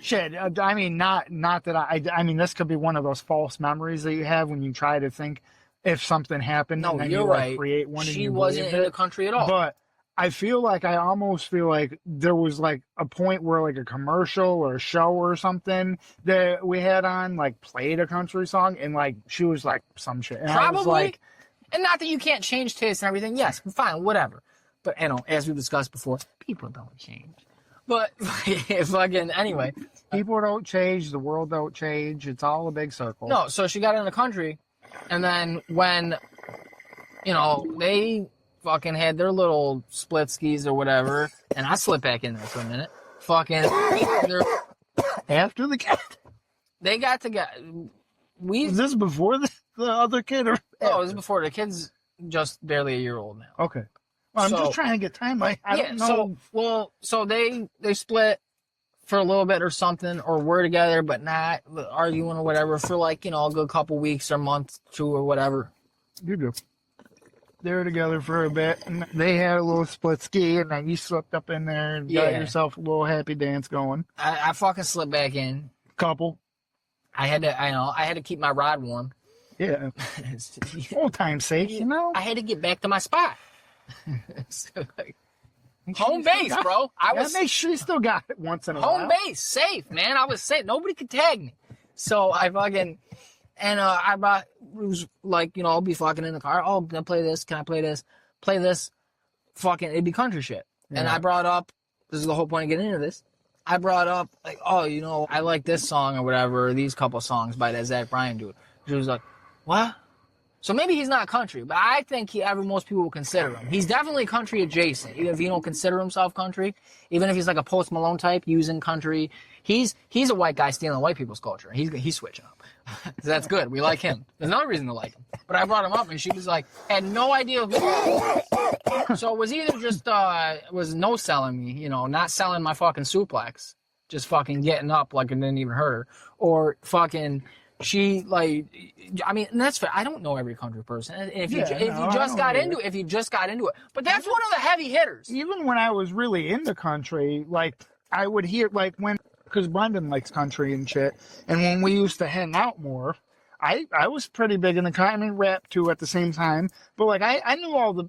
Shit, I mean, not that I mean, this could be one of those false memories that you have when you try to think if something happened. No, and then you're you, like, right. create one. She and you wasn't in it. the country at all. But I almost feel like there was like a point where like a commercial or a show or something that we had on like played a country song, and like she was like some shit. And I was Probably. like, And not that you can't change taste and everything. Yes, fine, whatever. But, as we discussed before, people don't change. But, fucking, anyway. people don't change, the world don't change. It's all a big circle. No, so she got in the country, and then when, they fucking had their little split skis or whatever, and I slipped back in there for a minute. Fucking, After the kid. they got together. Was this before the other kid? Or Oh, it was before. The kid's just barely a year old now. Okay. Well, I'm So- just trying to get time. I don't know. So they split for a little bit or something, or were together but not arguing or whatever for like a good couple weeks or month, 2 or whatever. You do. They were together for a bit, and they had a little split ski, and then you slipped up in there and got Yeah. yourself a little happy dance going. I fucking slipped back in. Couple. I had to keep my rod warm. Yeah. Old time's sake, I had to get back to my spot. So, like, Make sure home you still base, got- bro. make sure you still got it once in a Home while. base, safe, man. I was safe. Nobody could tag me. So I fucking, and I brought, it was like, I'll be fucking in the car. Oh, can I play this? Can I play this? Play this. Fucking, it'd be country shit. And Yeah. I brought up, this is the whole point of getting into this. I brought up, like, oh, I like this song or whatever, or these couple songs by that Zach Bryan dude. She was like, what? So maybe he's not country, but I think most people will consider him. He's definitely country adjacent, even if he don't consider himself country. Even if he's like a Post Malone type using country, he's a white guy stealing white people's culture. He's switching up. So that's good. We like him. There's another reason to like him. But I brought him up, and she was like, had no idea who. So it was either just was no selling me, not selling my fucking suplex, just fucking getting up like it didn't even hurt her, or fucking. She and that's fair. I don't know every country person. And if you just got into it, but that's one of the heavy hitters. Even when I was really into country, like I would hear because Brendan likes country and shit, and when we used to hang out more, I was pretty big in the country rap too at the same time. But like I knew all the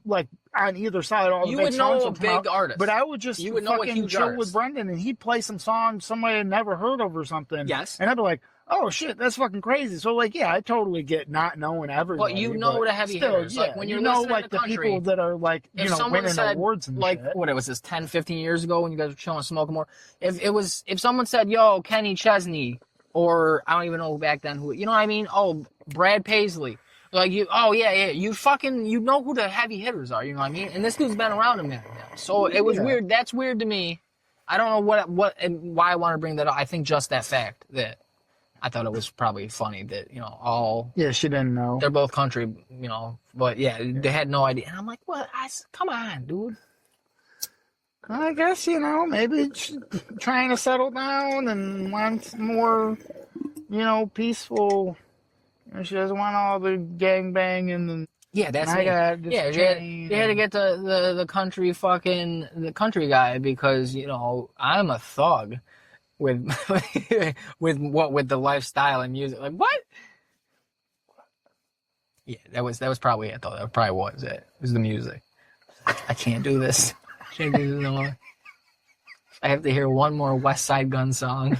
on either side all the big songs would come out, artist. but I would just You would know a fucking huge chill artist. with Brendan, and he'd play some songs somebody had never heard of or something. Yes. And I'd be like, oh shit, that's fucking crazy. So I totally get not knowing everybody. But you know the heavy still, hitters. Like when you're listening like to the country, people that are winning awards and like shit. what it was this 10, 15 years ago when you guys were chilling, smoking more. If someone said, "Yo, Kenny Chesney," or I don't even know back then who, you know what I mean? Oh, Brad Paisley. Like you, oh yeah, you know who the heavy hitters are. You know what I mean? And this dude's been around a minute now, so it was weird. That's weird to me. I don't know what and why I want to bring that up. I think just that fact that I thought it was probably funny that Yeah, she didn't know. they're both country, but yeah, they had no idea. And I'm like, what? Come on, dude. I guess maybe she's trying to settle down and wants more, peaceful. She doesn't want all the gangbang and Yeah, that's I me. got this Yeah, train you had to get the country the country guy because I'm a thug with with the lifestyle and music. Like what? Yeah, that was probably it though. That probably was it. It was the music. I can't do this. Can't do this no more. I have to hear one more West Side Gun song.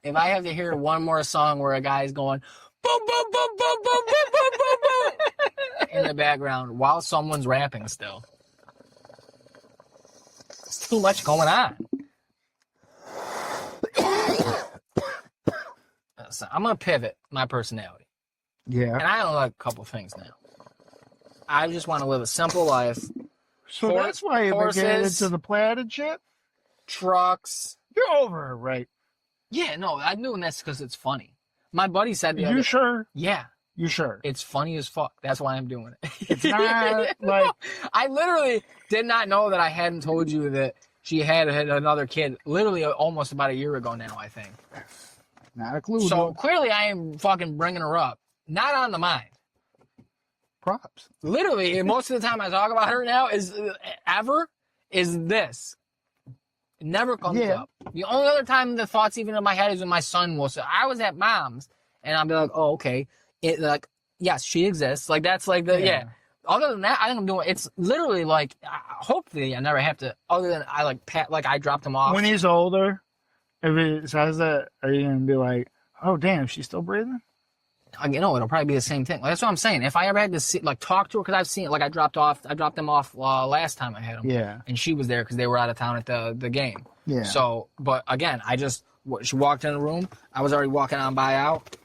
If I have to hear one more song where a guy's going boom, boom, boom, boom, boom, boom, boom, boom, boom, in the background while someone's rapping still. It's too much going on. So I'm going to pivot my personality. yeah. And I don't like a couple things now. I just want to live a simple life. So that's why you get horses. into the platted shit. Trucks. You're over it, right? Yeah, no, I'm doing this because it's funny. My buddy said the other You sure? Yeah, You sure? it's funny as fuck. That's why I'm doing it. It's not like I literally did not know that I hadn't told you that she had another kid literally almost about a year ago now, I think. not a clue. So clearly I am fucking bringing her up. Not on the mind. props. Literally, most of the time I talk about her now is this. It never comes up. The only other time the thought's even in my head is when my son will say, I was at mom's, and I'll be like, oh, okay. Like, yes, she exists. Like, that's like the, Other than that, I think I'm doing, it's literally like, hopefully I never have to, other than I like pat, like I dropped him off. When he's older, if it says that, are you going to be like, oh, damn, she's still breathing? You know, it'll probably be the same thing. Like, that's what I'm saying. If I ever had to see, like talk to her, because I've seen it, like I dropped them off last time I had them. Yeah. And she was there because they were out of town at the game. Yeah. So, but again, she walked in the room. I was already walking on by out.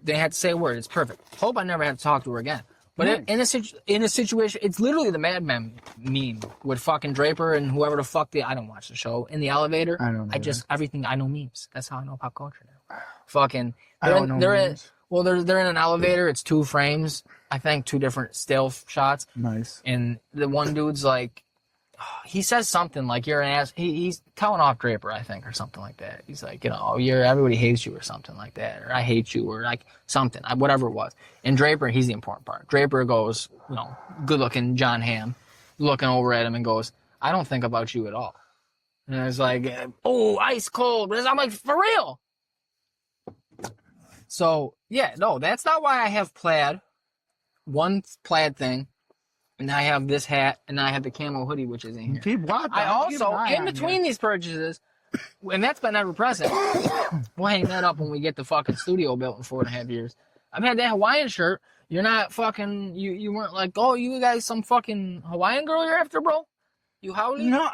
They had to say a word. It's perfect. Hope I never have to talk to her again. But in a situation, it's literally the Mad Men meme with fucking Draper and whoever the fuck I don't watch the show. In the elevator, I don't know. Everything, I know memes. That's how I know pop culture now. I don't know memes. They're in an elevator. It's 2 frames. I think 2 different still shots. Nice. And the one dude's like, he says something like, you're an ass. He's telling off Draper, I think, or something like that. He's like, you know, everybody hates you or something like that. Or I hate you or like something, whatever it was. And Draper, he's the important part. Draper goes, you know, good looking John Hamm, looking over at him and goes, I don't think about you at all. And it's like, oh, ice cold. I'm like, for real. So, yeah, no, that's not why I have plaid. One plaid thing. And I have this hat, and I have the camo hoodie, which is in here. Keep watching. I also, in between these purchases, and that's been ever present, we'll hang that up when we get the fucking studio built in 4.5 years. I've had that Hawaiian shirt. You're not fucking, you weren't like, oh, you guys some fucking Hawaiian girl you're after, bro? You howdy? No,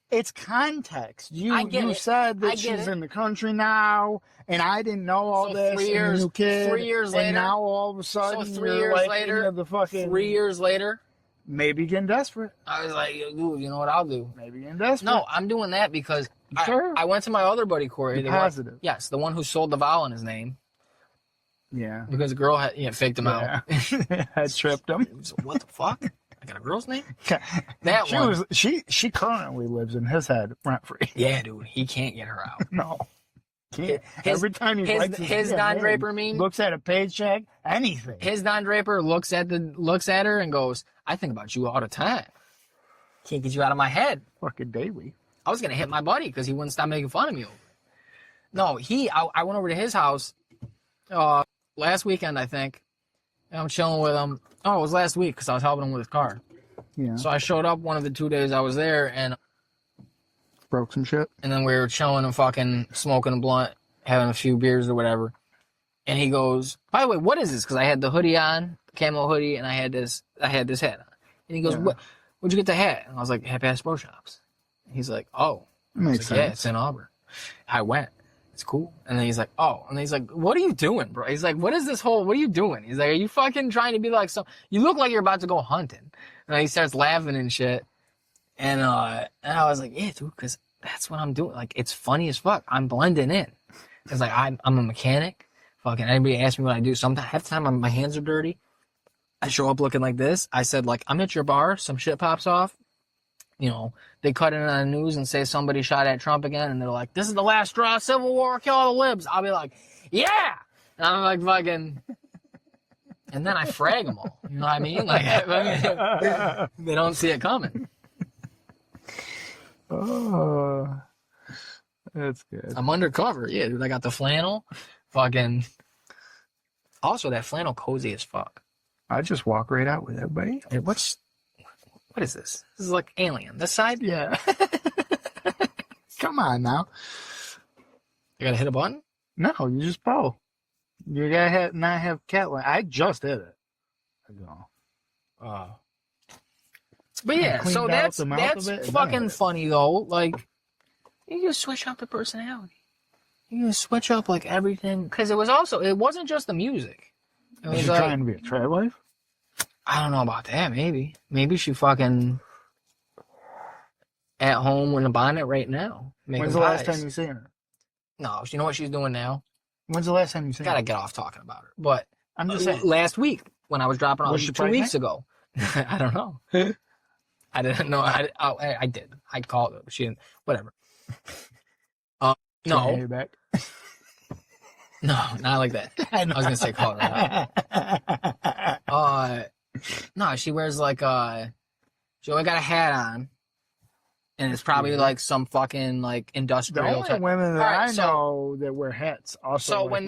it's context. You said that she's in the country now, and I didn't know all this. 3 years, new kid, 3 years later. And now all of a sudden, So 3 years later, the fucking 3 years later, maybe getting desperate. I was like, dude, you know what I'll do? Maybe getting desperate. No, I'm doing that because Sure. I went to my other buddy Corey. Be positive. Yes, the one who sold the vowel in his name. Yeah. Because the girl had faked him out. Had tripped him. So what the fuck? I got a girl's name? She currently lives in his head rent free. Yeah, dude. He can't get her out. No. Every time he writes his Don Draper meme, looks at a paycheck, anything. His Don Draper looks at her and goes, I think about you all the time. Can't get you out of my head. Fucking daily. I was gonna hit my buddy because he wouldn't stop making fun of me. No, I went over to his house last weekend, I think. And I'm chilling with him. Oh, it was last week because I was helping him with his car. Yeah. So I showed up one of the 2 days I was there and broke some shit. And then we were chilling and fucking smoking a blunt, having a few beers or whatever. And he goes, by the way, what is this? Because I had the hoodie on, the camo hoodie, and I had this hat on. And he goes, Where'd you get the hat? And I was like, Happy Ass Bro Shops. He's like, oh. Makes sense. Yeah, it's in Auburn. I went. It's cool. And then he's like, oh. And he's like, what are you doing, bro? He's like, what are you doing? He's like, are you fucking trying to be like you look like you're about to go hunting. And then he starts laughing and shit. And I was like, yeah, dude, because that's what I'm doing. Like, it's funny as fuck. I'm blending in. It's like, I'm a mechanic. Fucking anybody asks me what I do. Sometimes, half the time, my hands are dirty. I show up looking like this. I said, like, I'm at your bar. Some shit pops off. You know, they cut it on the news and say somebody shot at Trump again. And they're like, this is the last straw. Civil war. Kill all the libs. I'll be like, yeah. And I'm like, fucking. And then I frag them all. You know what I mean? Like, they don't see it coming. Oh, that's good. I'm undercover. Yeah, dude, I got the flannel. Fucking. Also, that flannel cozy as fuck. I just walk right out with it, buddy. Hey, what is this? This is like Alien. This side? Yeah. Come on now. You gotta hit a button? No, you just pull. You gotta not have cat line. I just hit it. I go. Oh. But yeah, so that's bit, fucking funny though. Like, you can switch up the personality. You can switch up like everything. Because it wasn't just the music. It was she like, trying to be a trad wife? I don't know about that. Maybe she fucking at home in a bonnet right now. When's the last time you seen her? No, you know what she's doing now? When's the last time you seen her? Gotta get off talking about her. But I'm just saying. Last week when I was dropping off 2 pregnant? weeks ago. I don't know. I didn't know. I did. I called her. But she didn't. Whatever. No. Back. No, not like that. I was gonna say call her out. No, she wears like she only got a hat on, and it's probably like some fucking like The industrial. only type. women that Alright, I know that wear hats also. So like when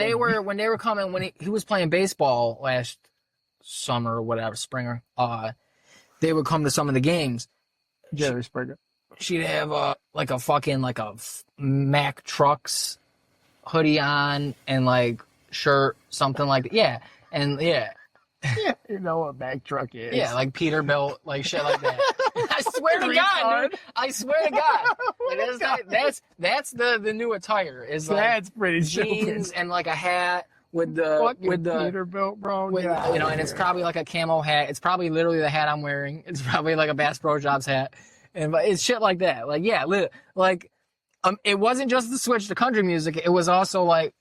they were coming, when he was playing baseball last summer or whatever, spring, they would come to some of the games. Jerry Springer. She'd have like a fucking like a Mack Trucks hoodie on and like shirt, something like that. Yeah, and yeah. Yeah, you know what Mack Truck is. Yeah, like Peterbilt, like shit like that. I swear to God, dude. I swear to God. Like, that's the new attire. Is like That's pretty jeans stupid. and like a hat with the Peterbilt, bro. with, you know, and it's probably like a camo hat. It's probably literally the hat I'm wearing. It's probably like a Bass Pro Shops hat, and it's shit like that. Like yeah, like it wasn't just the switch to country music. It was also like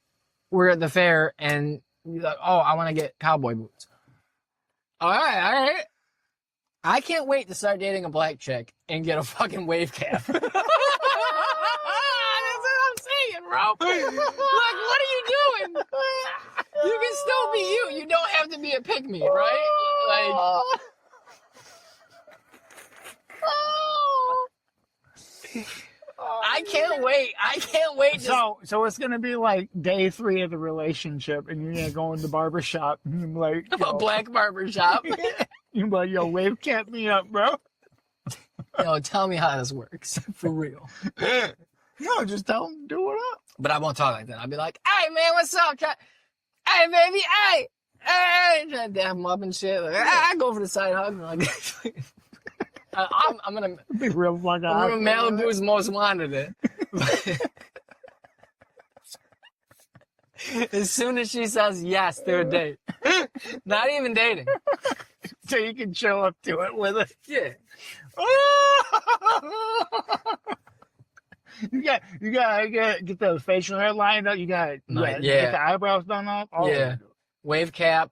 we're at the fair and you're like, oh, I want to get cowboy boots. All right. I can't wait to start dating a black chick and get a fucking wave cap. That's what I'm saying, bro. Like, what are you doing? You can still be you. You don't have to be a pygmy, right? Like, I can't wait. So it's gonna be like day 3 of the relationship, and you're gonna go in the barber shop and like A black barber shop. you're like, yo, wave cap me up, bro. Yo, tell me how this works. For real. No, just tell him to do it up. But I won't talk like that. I'll be like, hey, man, what's up? Hey, baby, hey. Trying to dap him up and shit. Like, I go for the side hug. Like, I'm gonna Be real fucking. I'm gonna Malibu's most wanted it. As soon as she says yes, they're a date. Not even dating. So you can chill up to it with it. Yeah. You gotta get the facial hair lined up. You gotta Yeah. get the eyebrows done up. Oh, Yeah. Wave cap,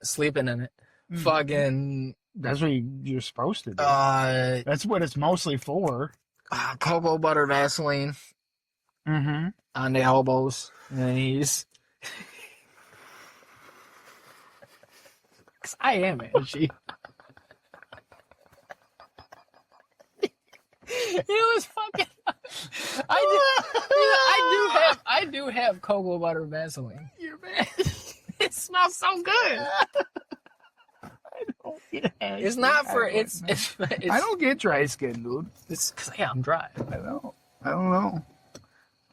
sleeping in it. Fucking That's what you're supposed to do. uh That's what it's mostly for. cocoa butter Vaseline Mm-hmm. on the elbows and the knees. 'Cause I am edgy. It was fucking. I do have cocoa butter Vaseline. You're bad. It smells so good. It's not for it's. I don't get dry skin, dude. It's because I'm dry. I don't know.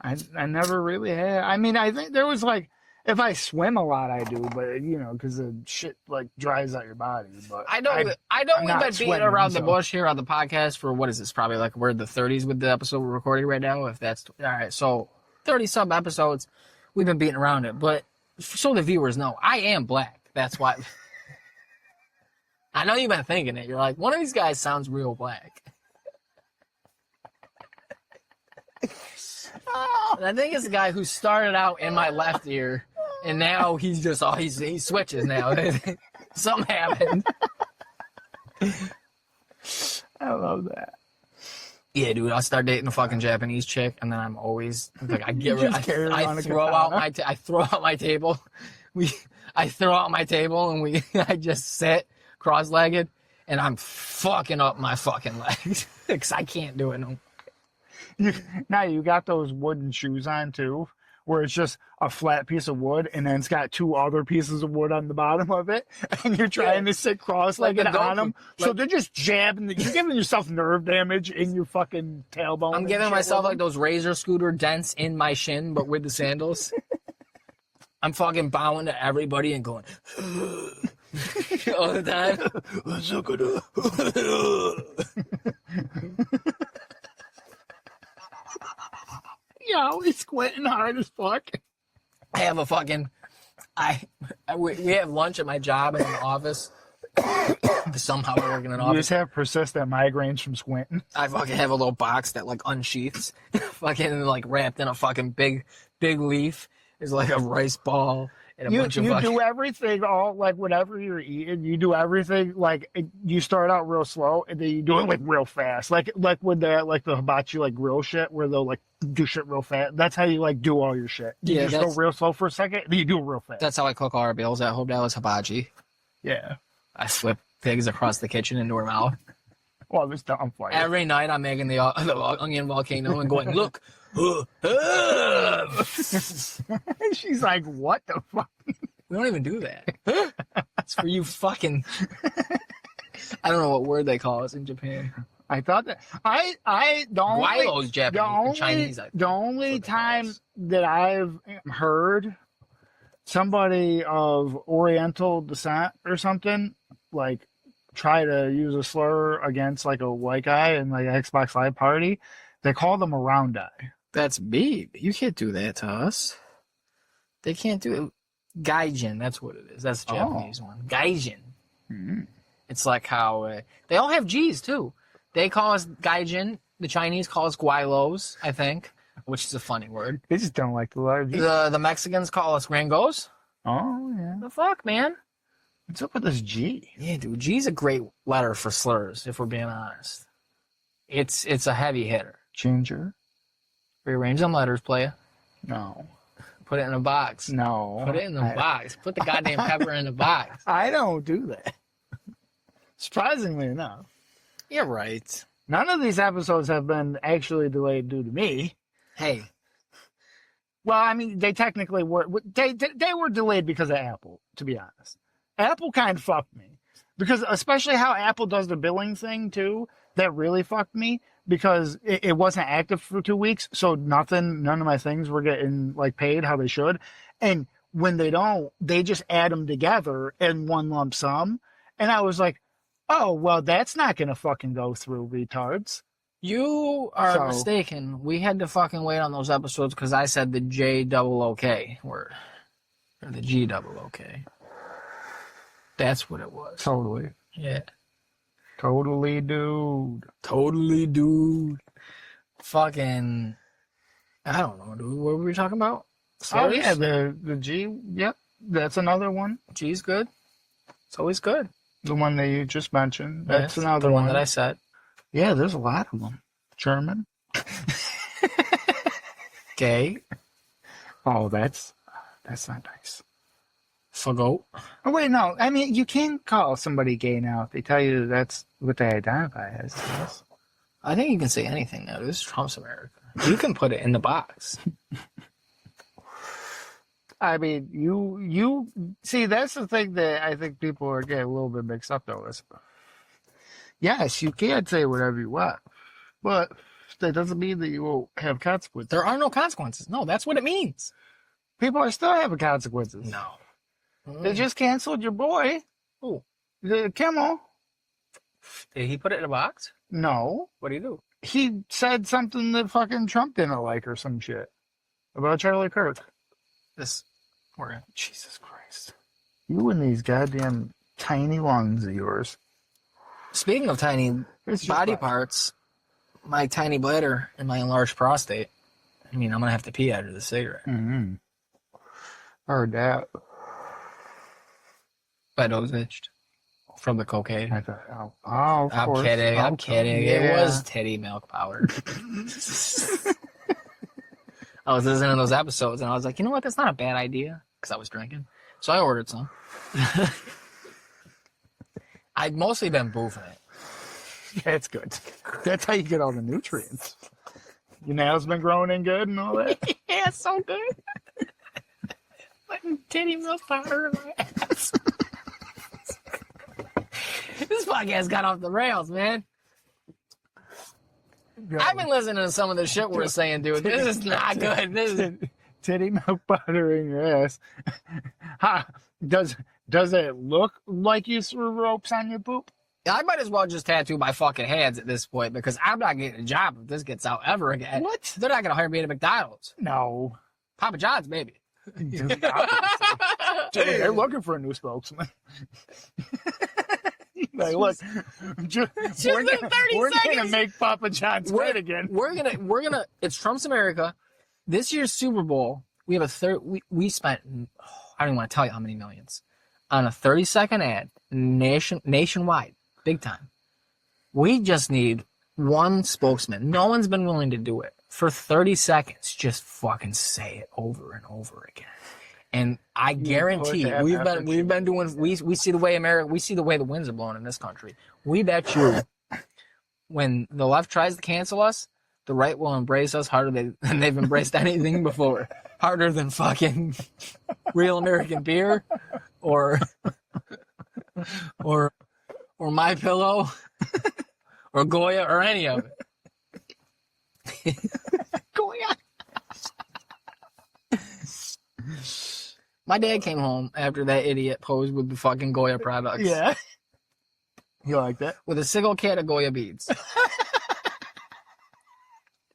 I never really had. I mean, I think there was like, if I swim a lot, I do, but you know, because the shit like dries out your body. But I know I'm we've not been beating sweating, around the so- bush here on the podcast for what is this? Probably like we're in the 30s with the episode we're recording right now. If that's all right, so 30 some episodes, we've been beating around it. But so the viewers know, I am black. That's why. I know you've been thinking it. You're like, one of these guys sounds real black. And I think it's a guy who started out in my left ear, and now he's just he switches now. Something happened. I love that. Yeah, dude, I'll start dating a fucking Japanese chick, and then I'm always like, I get rid. Just carry I around a throw out katana. I throw out my table. I throw out my table, and I just sit cross-legged, and I'm fucking up my fucking legs because I can't do it no more. Now you got those wooden shoes on too, where it's just a flat piece of wood, and then it's got 2 other pieces of wood on the bottom of it, and you're trying to sit cross-legged Like a on donkey. them. So they're just jabbing. You're giving yourself nerve damage in your fucking tailbone. I'm and giving shit myself with like those razor scooter dents in my shin, but with the sandals. I'm fucking bowing to everybody and going all the time. Yeah, always squinting hard as fuck. I have a fucking, we have lunch at my job in the office. Somehow I work in an You office. just have persistent migraines from squinting. I fucking have a little box that like unsheaths, fucking like wrapped in a fucking big leaf. Is like a rice ball and a You bunch of fucking. do everything all like whatever you're eating. You do everything like you start out real slow and then you do it like real fast. Like with the hibachi like grill shit where they'll like do shit real fast. That's how you like do all your shit. You Yeah, just go that's- real slow for a second, then you do it real fast. That's how I cook all our meals at Hope Dallas Hibachi. Yeah. I flip pigs across the kitchen into her mouth. Well, this dumb fire. Every night I'm making the onion volcano and going, look. She's like, what the fuck? We don't even do that. It's for you fucking. I don't know what word they call us in Japan. I thought that the only Guilo's Japanese, Chinese. The only time that I've heard somebody of Oriental descent or something like try to use a slur against like a white guy in like Xbox Live Party, they call them a round eye. That's me. You can't do that to us. They can't do it. Gaijin, that's what it is. That's the Japanese one. Gaijin. Mm-hmm. It's like how they all have G's too. They call us Gaijin. The Chinese call us Guilos, I think, which is a funny word. They just don't like the letter G. The Mexicans call us Gringos. Oh, yeah. The fuck, man? What's up with this G? Yeah, dude. G's a great letter for slurs, if we're being honest. It's a heavy hitter. Ginger? Rearrange them letters, playa. No. Put it in a box. No. Put it in the box. Put the goddamn pepper in the box. I don't do that. Surprisingly enough. You're right. None of these episodes have been actually delayed due to me. Hey. Well, I mean, they technically were. They were delayed because of Apple, to be honest. Apple kind of fucked me. Because especially how Apple does the billing thing, too, that really fucked me. Because it wasn't active for 2 weeks, so none of my things were getting like paid how they should. And when they don't, they just add them together in one lump sum. And I was like, oh, well, that's not going to fucking go through, retards. You are mistaken. We had to fucking wait on those episodes because I said the J-double-O-K word. Or the G-double-O-K. That's what it was. Totally. Yeah. Totally, dude. Totally, dude. Fucking, I don't know, dude. What were we talking about? Slurs? Oh, yeah, the G. Yep, that's another one. G's good. It's always good. The one that you just mentioned. That's another the one that I said. Yeah, there's a lot of them. German. Gay. Oh, that's not nice. Fagot. Oh, wait, no. I mean, you can call somebody gay now if they tell you that's what they identify as. Yes. I think you can say anything now. This is Trump's America. You can put it in the box. I mean, you see, that's the thing that I think people are getting a little bit mixed up, though. Is, yes, you can say whatever you want, but that doesn't mean that you won't have consequences. There are no consequences. No, that's what it means. People are still having consequences. No. They just canceled your boy. Who? The Kimmel. Did he put it in a box? No. What do you do? He said something that fucking Trump didn't like or some shit about Charlie Kirk. Jesus Christ. You and these goddamn tiny lungs of yours. Speaking of tiny body parts, my tiny bladder and my enlarged prostate. I mean, I'm going to have to pee after the cigarette. Mm-hmm. Heard that. My nose itched from the cocaine. I thought, of I'm course. kidding. I'm kidding. Yeah. It was titty milk powder. I was listening to those episodes and I was like, you know what? That's not a bad idea because I was drinking. So I ordered some. I've mostly been boofing it. That's good. That's how you get all the nutrients. Your nails been growing in good and all that? Yeah, it's so good. Putting titty milk powder in my ass. This podcast got off the rails, man. I've been listening to some of the shit we're saying, dude. This is not good. This is titty milk butter in your ass. Does it look like you threw ropes on your poop? I might as well just tattoo my fucking hands at this point because I'm not getting a job if this gets out ever again. What? They're not going to hire me at McDonald's. No. Papa John's, maybe. They're looking for a new spokesman. Like, look, we're gonna make Papa John's great again. We're gonna. It's Trump's America. This year's Super Bowl, we have we spent. I don't even want to tell you how many millions on a 30-second ad nationwide, big time. We just need one spokesman. No one's been willing to do it for 30 seconds. Just fucking say it over and over again. And I guarantee put that effort we've been doing we see the way the winds are blowing in this country. We bet you when the left tries to cancel us, the right will embrace us harder than they've embraced anything before. Harder than fucking Real American Beer or My Pillow or Goya or any of it. Goya. My dad came home after that idiot posed with the fucking Goya products. Yeah. You like that? With a single can of Goya beads.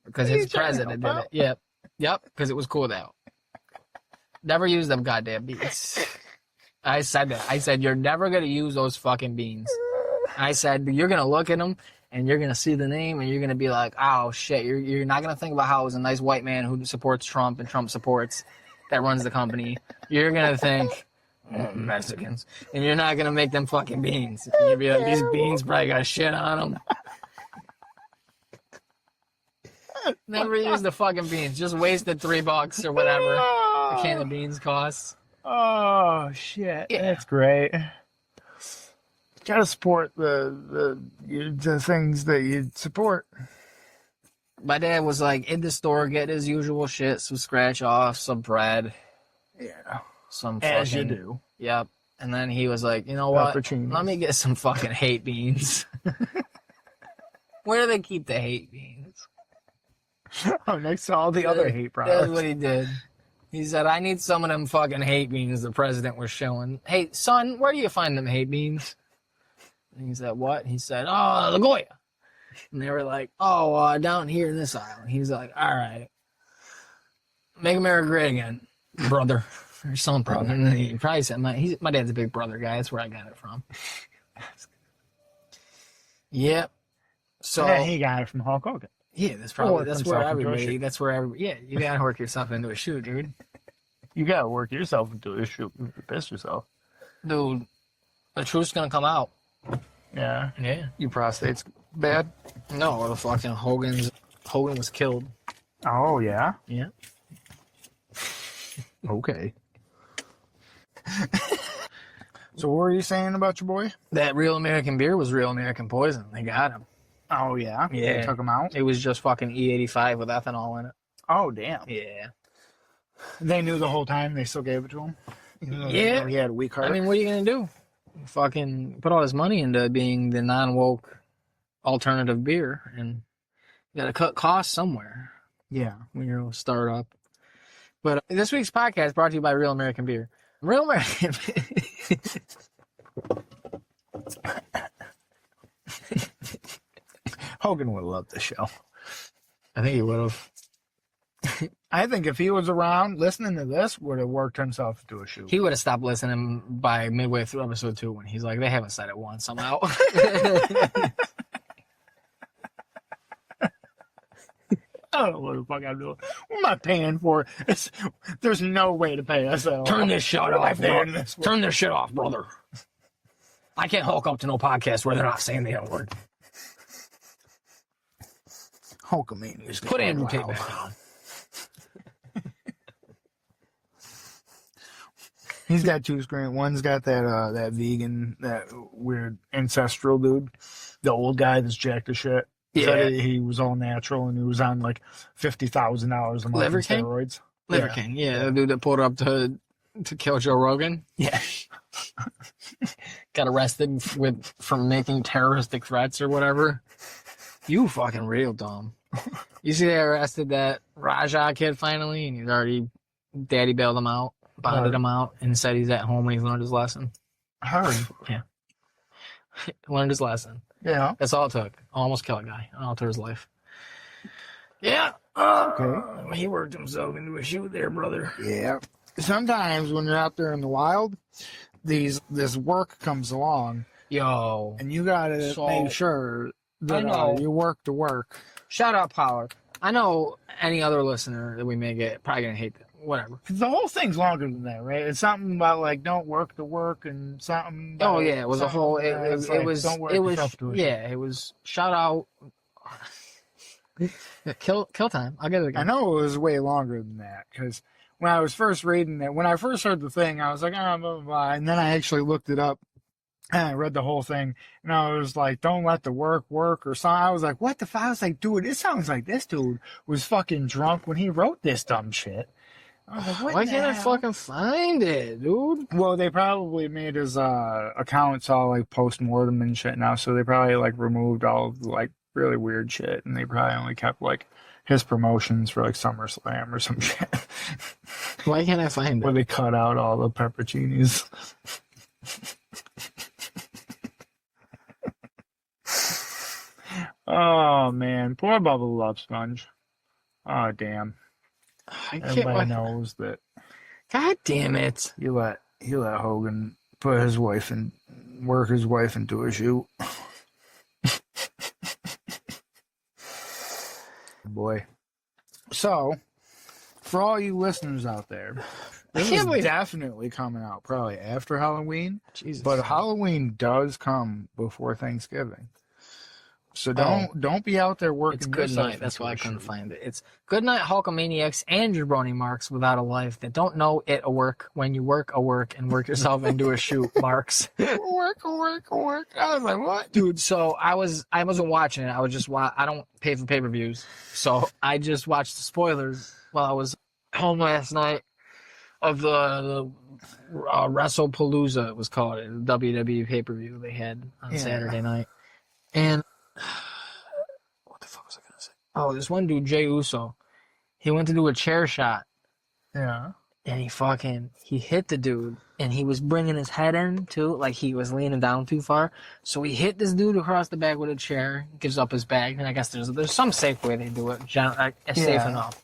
Because his president did it. Yep. Yep. Because it was cool out. Never use them goddamn beans. I said that. I said, you're never going to use those fucking beans. I said, you're going to look at them and you're going to see the name and you're going to be like, oh shit. You're not going to think about how it was a nice white man who supports Trump and Trump supports that runs the company. You're going to think, Mexicans. And you're not going to make them fucking beans. And you'll be like, these beans probably got shit on them. Never use the fucking beans. Just wasted $3 or whatever a can of beans costs. Oh shit! Yeah. That's great. Gotta support the things that you support. My dad was like in the store getting his usual shit, some scratch off, some bread. Yeah. Some As fucking, you do. Yep. And then he was like, you know what? Pepperoncinis. Let me get some fucking hate beans. Where do they keep the hate beans? Oh, next to all the other hate products. That's what he did. He said, I need some of them fucking hate beans the president was showing. Hey, son, where do you find them hate beans? And he said, what? He said, oh, the Goya. And they were like, oh, down here in this aisle. He was like, all right. Make America great again, brother. Or some brother. And then he probably said, my dad's a big brother guy. That's where I got it from. Yep. So Yeah, he got it from Hulk Hogan. yeah, that's where everybody, yeah, you gotta work yourself into a shoe, dude. You gotta work yourself into a shoot and piss yourself. Dude, the truth's gonna come out. Yeah. Yeah. Your prostate's bad? No, the fucking Hogan was killed. Oh, yeah? Yeah. Okay. So what were you saying about your boy? That Real American Beer was Real American Poison. They got him. Oh, yeah? Yeah. They took him out? It was just fucking E85 with ethanol in it. Oh, damn. Yeah. They knew the whole time they still gave it to him? Even though Yeah. they know he had a weak heart? I mean, what are you gonna do? Fucking put all this money into being the non-woke alternative beer, and you gotta cut costs somewhere yeah. when you're a startup. But this week's podcast is brought to you by Real American Beer. Real American Hogan would have loved the show. I think he would have. I think if he was around listening to this, would have worked himself into a shoe. He would have stopped listening by midway through episode 2 when he's like, they haven't said it once somehow. I don't know what the fuck I'm doing. What am I paying for? There's no way to pay us at all. Turn this shit off, there bro. Turn this shit off, brother. I can't hulk up to no podcast where they're not saying the N word. Hulkamania's Put going Andrew Tate wild. back on. He's got two screens. One's got that vegan, that weird ancestral dude. The old guy that's jacked to shit. Yeah. Said he was all natural and he was on like $50,000 a month Liver in King? steroids. Liver Yeah. King, yeah, the dude that pulled up to kill Joe Rogan. Yeah. Got arrested for making terroristic threats or whatever. You fucking real dumb. You see they arrested that Raja kid finally, and he's already daddy bailed him out, bonded him out, and said he's at home when he's learned his lesson. Heard. Yeah. Learned his lesson. Yeah. That's all it took. Almost kill a guy. Alter his life. Yeah. Okay. He worked himself into a shoe there, brother. Yeah. Sometimes when you're out there in the wild, this work comes along, Yo. and you gotta make sure that I know. you work to work. Shout out Power. I know any other listener that we may get probably gonna hate that. Whatever. The whole thing's longer than that, right? It's something about like don't work to work, and something. About Oh yeah, it was a whole. It was. don't work It was. yourself to a Yeah, it was. Shout out. Yeah, kill time. I'll get it I again. know it was way longer than that because when I was first reading it, when I first heard the thing, I was like, oh, blah, blah, blah. And then I actually looked it up and I read the whole thing. And I was like, don't let the work or something. I was like, what the fuck? I was like, dude, it sounds like this dude was fucking drunk when he wrote this dumb shit. I was like, what Why the can't I hell? fucking find it, dude? Well, they probably made his accounts all like post-mortem and shit now, so they probably like removed all of the like really weird shit, and they probably only kept like his promotions for like SummerSlam or some shit. Why can't I find Where it? they cut out all the pepperoncinis. Oh man, poor Bubble Love Sponge. Oh damn. I can't. Everybody knows that God damn it. he let Hogan put his wife and work his wife into a shoot. Boy. So, for all you listeners out there, this can't is believe- definitely coming out probably after Halloween, Jesus. but Halloween does come before Thanksgiving. So don't be out there working. It's Good yourself Night. That's into why I a couldn't shoot. find it. It's Good Night Hulkamaniacs and Jabroni Marks without a life that don't know it a work when you work a work and work yourself into a shoot, Marks. Work. I was like, what? Dude, so I wasn't watching it. I was just I don't pay for pay-per-views. So I just watched the spoilers while I was home last night of the WrestlePalooza, it was called, the WWE pay-per-view they had on Saturday night. And what the fuck was I gonna say? Oh, this one dude, Jey Uso, he went to do a chair shot Yeah. and he hit the dude and he was bringing his head in too, like he was leaning down too far. So he hit this dude across the back with a chair, gives up his bag, and I guess there's some safe way they do it, safe enough.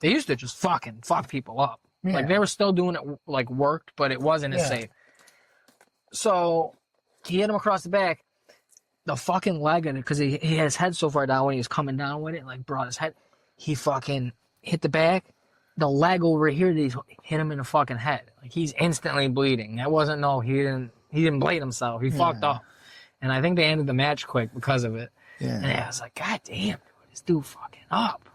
They used to just fucking fuck people up. Yeah. Like they were still doing it like worked, but it wasn't as safe. So he hit him across the back. The fucking leg in it, because he had his head so far down when he was coming down with it, like brought his head. He fucking hit the back. The leg over here hit him in the fucking head. Like he's instantly bleeding. That wasn't he didn't blade himself. He fucked up. And I think they ended the match quick because of it. Yeah. And I was like, God damn, this dude fucking up.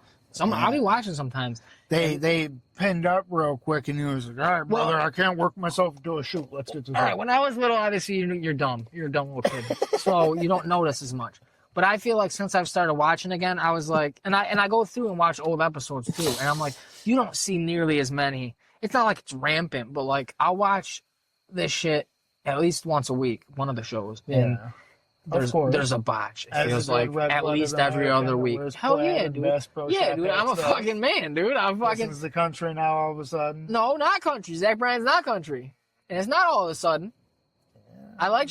I'll be watching sometimes. They pinned up real quick, and he was like, all right, brother, I can't work myself into a shoot. Let's get this. All right, when I was little, obviously you're dumb. You're a dumb little kid, so you don't notice as much. But I feel like since I've started watching again, I was like, and I go through and watch old episodes too, and I'm like, you don't see nearly as many. It's not like it's rampant, but like I'll watch this shit at least once a week, one of the shows, and there's a botch. It feels like at least every other week. Hell yeah, dude. Yeah, dude, I'm a fucking man, dude. I'm fucking. This is the country now all of a sudden. No, not country. Zach Bryan's not country, and it's not all of a sudden. I like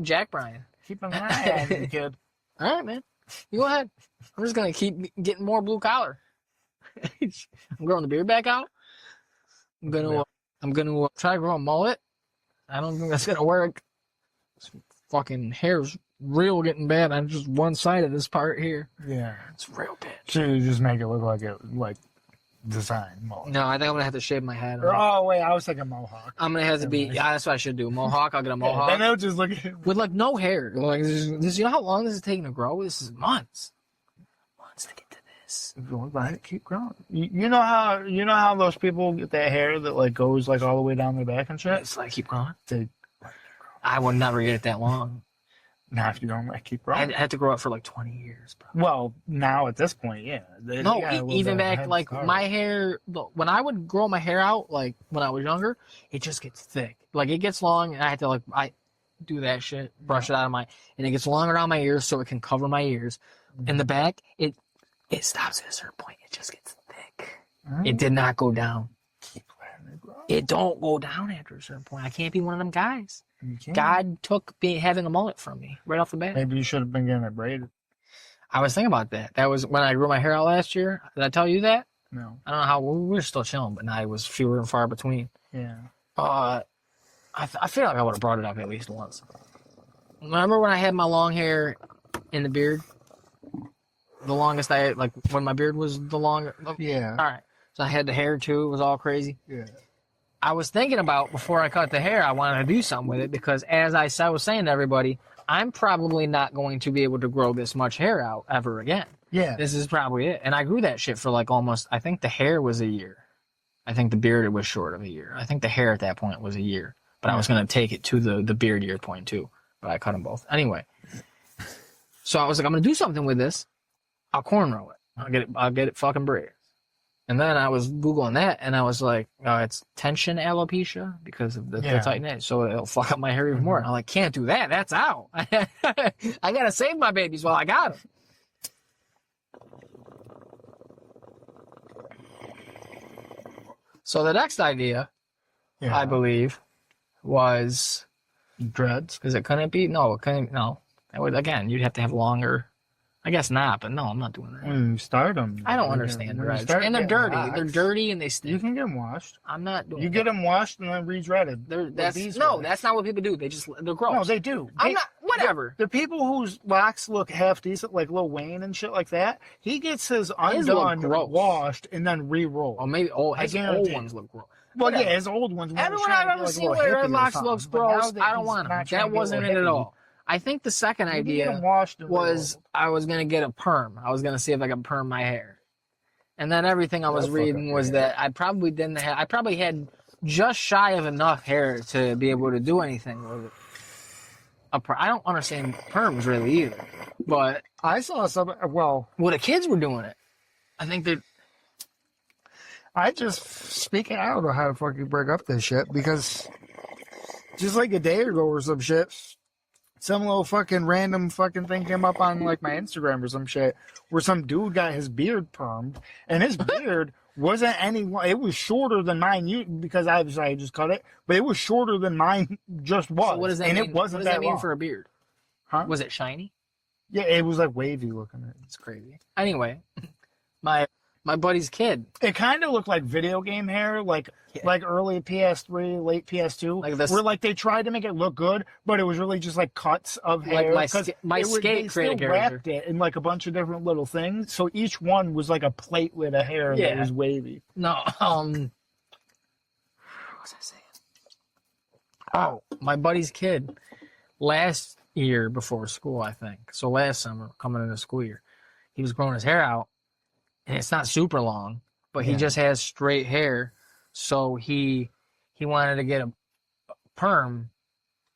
Jack Bryan. Keep an eye on you, kid. All right, man. You go ahead. I'm just gonna keep getting more blue collar. I'm growing the beard back out. I'm gonna try to grow a mullet. I don't think that's gonna work. Fucking hair's real getting bad on just one side of this part here. Yeah. It's real bad. So you just make it look like it, like design mullet. No, I think I'm gonna have to shave my head. Oh wait, I was thinking mohawk. I'm gonna have to be. Yeah, that's what I should do. Mohawk. I'll get a mohawk. Then they'll just look at it. With like no hair. Like this, you know how long this is taking to grow? This is months. Months to get to this. Let it keep growing. You know how those people get that hair that like goes like all the way down their back and shit. It's like keep growing. They, I would never get it that long. now if you don't like keep growing. I had to grow up for like 20 years, bro. Well, now at this point, yeah. They No, got a little even bit back head like start. my hair. When I would grow my hair out, like when I was younger, it just gets thick. Like it gets long, and I had to I do that shit, brush it out of and it gets long around my ears so it can cover my ears. In the back, it stops at a certain point. It just gets thick. It did not go down. Keep letting it grow. It don't go down after a certain point. I can't be one of them guys. You can't. God took having a mullet from me right off the bat. Maybe you should have been getting it braided. I was thinking about that. That was when I grew my hair out last year. Did I tell you that? No. I don't know how we were still chilling, but now it was fewer and far between. Yeah. I feel like I would have brought it up at least once. Remember when I had my long hair in the beard? The longest when my beard was the longest. Yeah. All right. So I had the hair too. It was all crazy. Yeah. I was thinking about before I cut the hair, I wanted to do something with it because as I was saying to everybody, I'm probably not going to be able to grow this much hair out ever again. Yeah. This is probably it. And I grew that shit for like almost, I think the hair was a year. I think the beard was short of a year. I think the hair at that point was a year. But I was going to take it to the beard year point too. But I cut them both. Anyway. So I was like, I'm going to do something with this. I'll cornrow it. I'll get it fucking braids. And then I was Googling that, and I was like, oh, it's tension alopecia because of the tight edge. So it'll fuck up my hair even more. And I'm like, can't do that. That's out. I got to save my babies while I got them. So the next idea, I believe, was dreads. Because it couldn't be. No, it couldn't. No. Again, you'd have to have longer. I guess not, but no, I'm not doing that. When you start them, I don't understand dreads. And they're dirty. They're dirty and they stink. You can get them washed. I'm not doing. You get them washed and then re-dreaded. That's not what people do. They're gross. No, they do. I'm not. Whatever. The people whose locks look half decent, like Lil Wayne and shit like that, he gets his undone, washed, and then re-rolled. Oh, maybe his old ones look gross. Well, whatever. Yeah, his old ones. Everyone I've ever seen with their locks looks gross. I don't want them. That wasn't it at all. I think the second idea was I was going to get a perm. I was going to see if I could perm my hair. And then everything I was reading was that I probably had just shy of enough hair to be able to do anything with it. I don't understand perms really either. But I saw some, well, the kids were doing it. I think that. I don't know how to fucking break up this shit because just like a day ago or some shit, some little fucking random fucking thing came up on like my Instagram or some shit where some dude got his beard permed and his beard wasn't it was shorter than mine because I just cut it, but it was shorter than mine just was. So what does that mean? It wasn't what does that mean long. for a beard? Huh? Was it shiny? Yeah, it was like wavy looking. It's crazy. Anyway, my buddy's kid. It kind of looked like video game hair, like early PS3, late PS2, like this, where like they tried to make it look good, but it was really just like cuts of hair. Like my skate created character. Wrapped it in like a bunch of different little things, so each one was like a platelet of hair that was wavy. No, what was I saying? Oh, my buddy's kid. Last year before school, I think. So last summer, coming into school year, he was growing his hair out. And it's not super long, but he just has straight hair. So he wanted to get a perm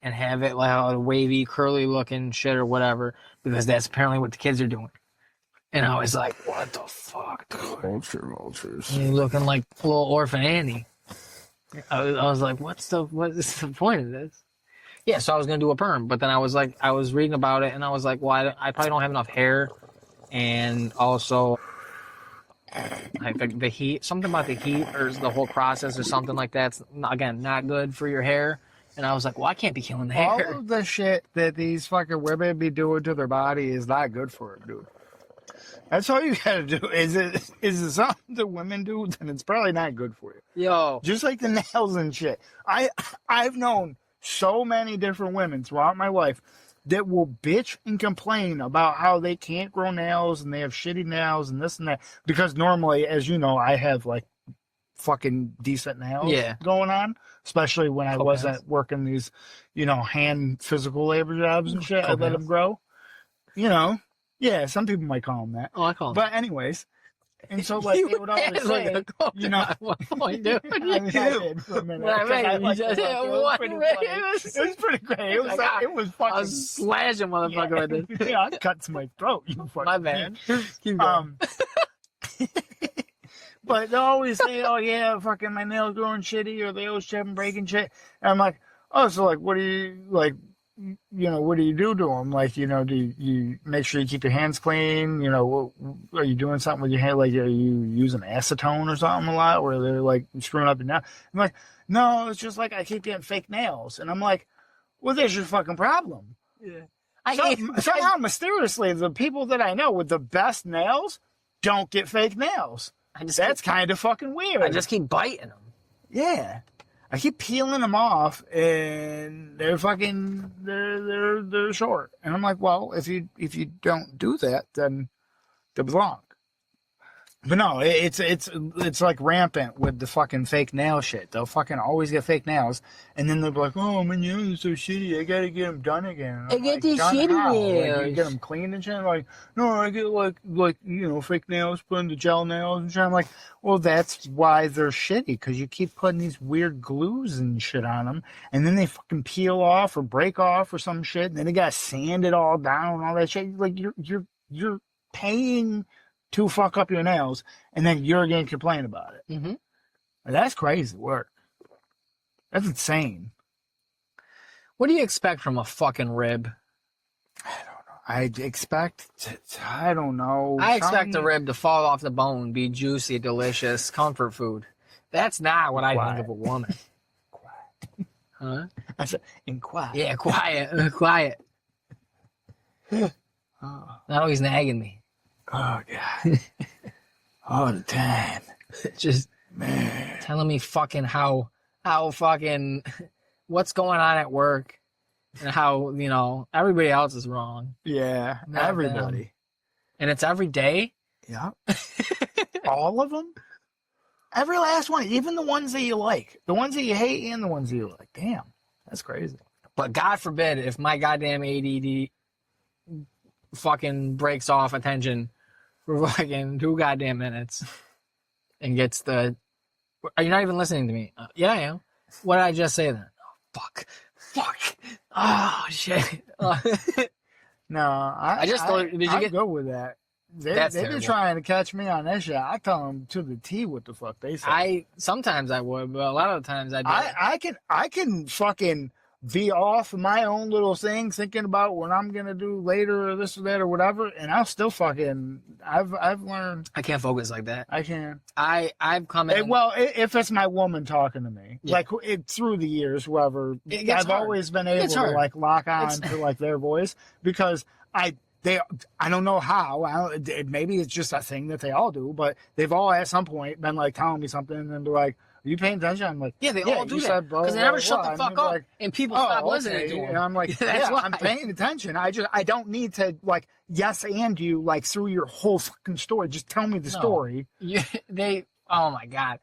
and have it like a wavy, curly looking shit or whatever, because that's apparently what the kids are doing. And I was like, what the fuck? Vultures. You're looking like little orphan Annie. I was like, what is the point of this? Yeah, so I was going to do a perm, but then I was reading about it and I was like, well, I probably don't have enough hair. And also, I think the heat, something about the heat or the whole process or something like that's, again, not good for your hair. And I was like, well, I can't be killing the hair. All of the shit that these fucking women be doing to their body is not good for it, dude. That's all you gotta do. Is it something that women do? Then it's probably not good for you. Yo. Just like the nails and shit. I've known so many different women throughout my life that will bitch and complain about how they can't grow nails and they have shitty nails and this and that. Because normally, as you know, I have like fucking decent nails going on. Especially when I wasn't working these, hand physical labor jobs and shit. I let them grow. Yeah, some people might call them that. Oh, I call them. But anyways, and so like they would always say, what point, dude? I did for a minute. It was pretty great. It was fucking. I was slashing motherfucker with this. Yeah, I cut to my throat. You fucking. My bad. Keep going. But they always say, "Oh yeah, fucking my nails growing shitty," or they always keep breaking shit. And I'm like, "Oh, so like, what do you like?" What do you do to them? Like, do you make sure you keep your hands clean? Are you doing something with your hand? Like, are you using acetone or something a lot where they're like screwing up your nails? I'm like, no, it's just like I keep getting fake nails. And I'm like, well, there's your fucking problem. Yeah. Somehow, mysteriously, the people that I know with the best nails don't get fake nails. That's kind of fucking weird. I just keep biting them. Yeah. I keep peeling them off, and they're fucking they're short. And I'm like, well, if you don't do that, then it was wrong. But no, it's like rampant with the fucking fake nail shit. They'll fucking always get fake nails, and then they'll be like, "Oh, my nails are so shitty. I gotta get them done again." I get these shitty nails. Like, you get them cleaned and shit. Like, no, I get like fake nails, putting the gel nails and shit. I'm like, well, that's why they're shitty, because you keep putting these weird glues and shit on them, and then they fucking peel off or break off or some shit, and then they gotta sand it all down and all that shit. Like you're paying to fuck up your nails, and then you're going to complain about it. Mm-hmm. That's crazy work. That's insane. What do you expect from a fucking rib? I don't know. I don't know. I expect a rib to fall off the bone, be juicy, delicious, comfort food. That's not what I think of a woman. Quiet. Huh? I said, in quiet. Yeah, quiet. Quiet. Oh. Not always nagging me. Oh, God. All the time. Just Man. telling me fucking how fucking what's going on at work and how, everybody else is wrong. Yeah, Not everybody. them. And it's every day? Yeah. All of them? Every last one. Even the ones that you like. The ones that you hate and the ones that you like. Damn. That's crazy. But God forbid if my goddamn ADD fucking breaks off attention for fucking 2 goddamn minutes and gets the... Are you not even listening to me? Yeah, I am. What did I just say then? Oh, fuck. Oh, shit. No, I just thought... Did you I'm get... good with that. They've been terrible. trying to catch me on that shit. I tell them to the T what the fuck they say. Sometimes I would, but a lot of the times I'd be I can fucking be off my own little thing, thinking about what I'm gonna do later or this or that or whatever, and I'll still fucking. I've learned. I can't focus like that. I can. I've come in. Well, if it's my woman talking to me, Yeah. like through the years, whoever, gets I've hard. always been able to hard. like lock on to like their voice because I don't know how. Maybe it's just a thing that they all do, but they've all at some point been like telling me something and they're like, "Are you paying attention?" I'm like, Yeah, they all do you that said blah, because they blah, never shut blah. the fuck And they're up, like, and people stop listening to them. And I'm like, That's why. I'm paying attention. I don't need to like yes and you like through your whole fucking story. Just tell me the story. Oh my god,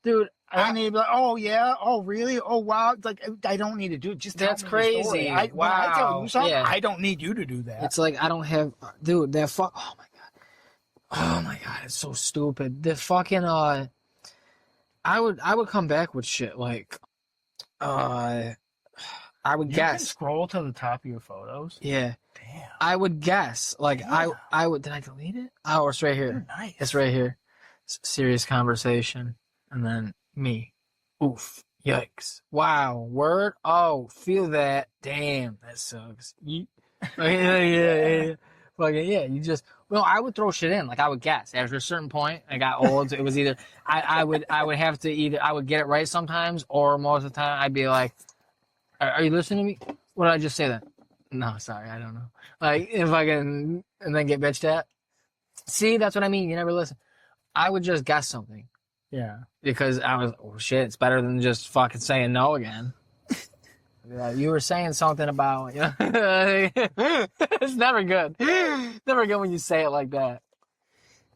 dude. I need to be like, oh yeah, oh really, oh wow. Like I don't need to do it. Just tell That's me the story. crazy. When I tell you something, Yeah. I don't need you to do that. It's like I don't have, dude. That fuck. Oh my god, it's so stupid. The fucking I would come back with shit like, I would You guess. can scroll to the top of your photos. Yeah, Damn. I would guess. Like Yeah. I would. Did I delete it? Oh, it's right here. You're nice. It's right here. Serious conversation, and then me. Oof. Yikes. Wow. Word. Oh, feel that. Damn, that sucks. Yeah. Fucking yeah. You just. Well, I would throw shit in. Like I would guess. After a certain point, I got old. It was either I would have to either I would get it right sometimes, or most of the time I'd be like, "Are you listening to me? What did I just say then?" No, sorry, I don't know. Like if I can, and then get bitched at. See, that's what I mean. You never listen. I would just guess something Yeah. because I was, oh shit, it's better than just fucking saying no again. Yeah, you were saying something about, it's never good. Never good when you say it like that.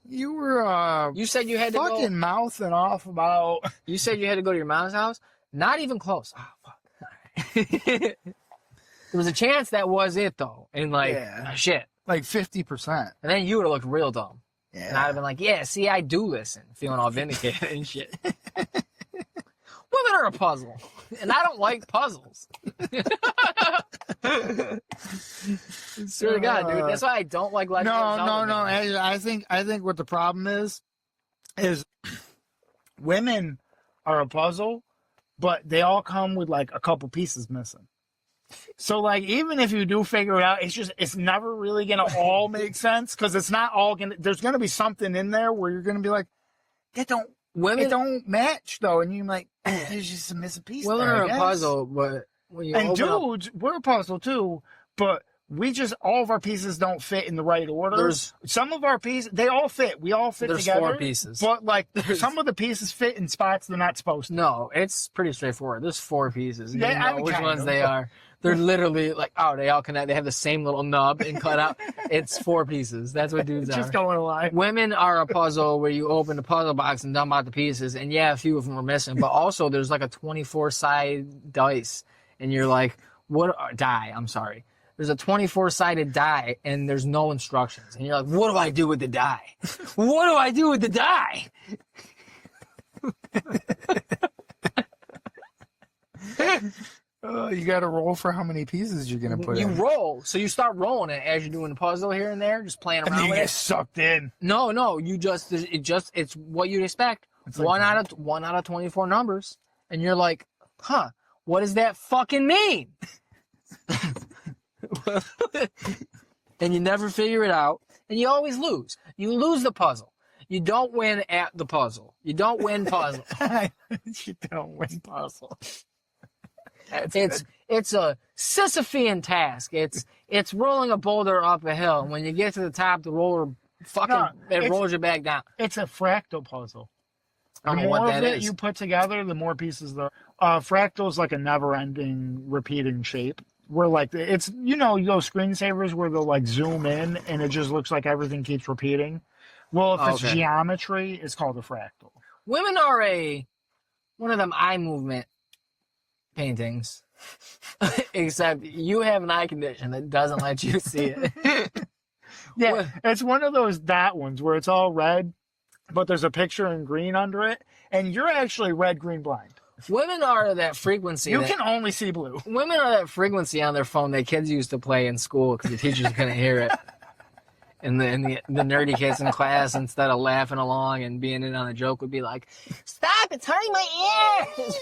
You were You said you had to fucking go. mouthing off about. You said you had to go to your mom's house. Not even close. Oh fuck. There was a chance that was it though, and like Yeah. shit. Like 50%. And then you would have looked real dumb. Yeah. And I'd have been like, yeah, see, I do listen, feeling all vindicated and shit. Women are a puzzle, and I don't like puzzles. Swear to God, dude. That's why I don't like Legend of Zelda. No. I think what the problem is women are a puzzle, but they all come with like a couple pieces missing. So like even if you do figure it out, it's never really gonna all make sense because it's not all gonna. There's gonna be something in there where you're gonna be like, it don't match though, and you're like, there's just a missing piece. Women there, are I a guess. puzzle, but when you And open up, dudes, we're a puzzle too, but all of our pieces don't fit in the right order. There's- some of our pieces, they all fit. We all fit There's together. 4 pieces. But like some of the pieces fit in spots they're not supposed to. no, it's pretty straightforward. There's 4 pieces. And Yeah, you know I mean, which kind ones of. they are. They're literally like, oh, they all connect. They have the same little nub and cut out. It's 4 pieces. That's what dudes Just are. going alive. Women are a puzzle where you open the puzzle box and dump out the pieces. And yeah, a few of them are missing. But also there's like a 24-sided dice. And you're like, what? Die. I'm sorry. There's a 24-sided die and there's no instructions. And you're like, what do I do with the die? What do I do with the die? You got to roll for how many pieces you're gonna put You in. roll. So you start rolling it as you're doing the puzzle here and there, just playing And around then you with get it. sucked in. No, it's what you'd expect. It's like one out of 24 numbers. And you're like, huh, what does that fucking mean? And you never figure it out. And you always lose. You lose the puzzle. You don't win at the puzzle. You don't win puzzle. You don't win puzzle. It's a Sisyphean task. It's rolling a boulder up a hill. And when you get to the top, the roller rolls you back down. It's a fractal puzzle. I The don't know what more that of it is. you put together, the more pieces there. Fractal is like a never-ending, repeating shape. Where like it's those screensavers where they'll like zoom in and it just looks like everything keeps repeating. Well, if it's Okay. geometry, it's called a fractal. Women are one of them eye movement paintings. Except you have an eye condition that doesn't let you see it. Yeah, What? it's one of those dot ones where it's all red, but there's a picture in green under it, and you're actually red, green, blind. Women are that frequency. You can only see blue. Women are that frequency on their phone that kids used to play in school because the teachers couldn't hear it. And the nerdy kids in class, instead of laughing along and being in on a joke, would be like, "Stop! It's hurting my ears."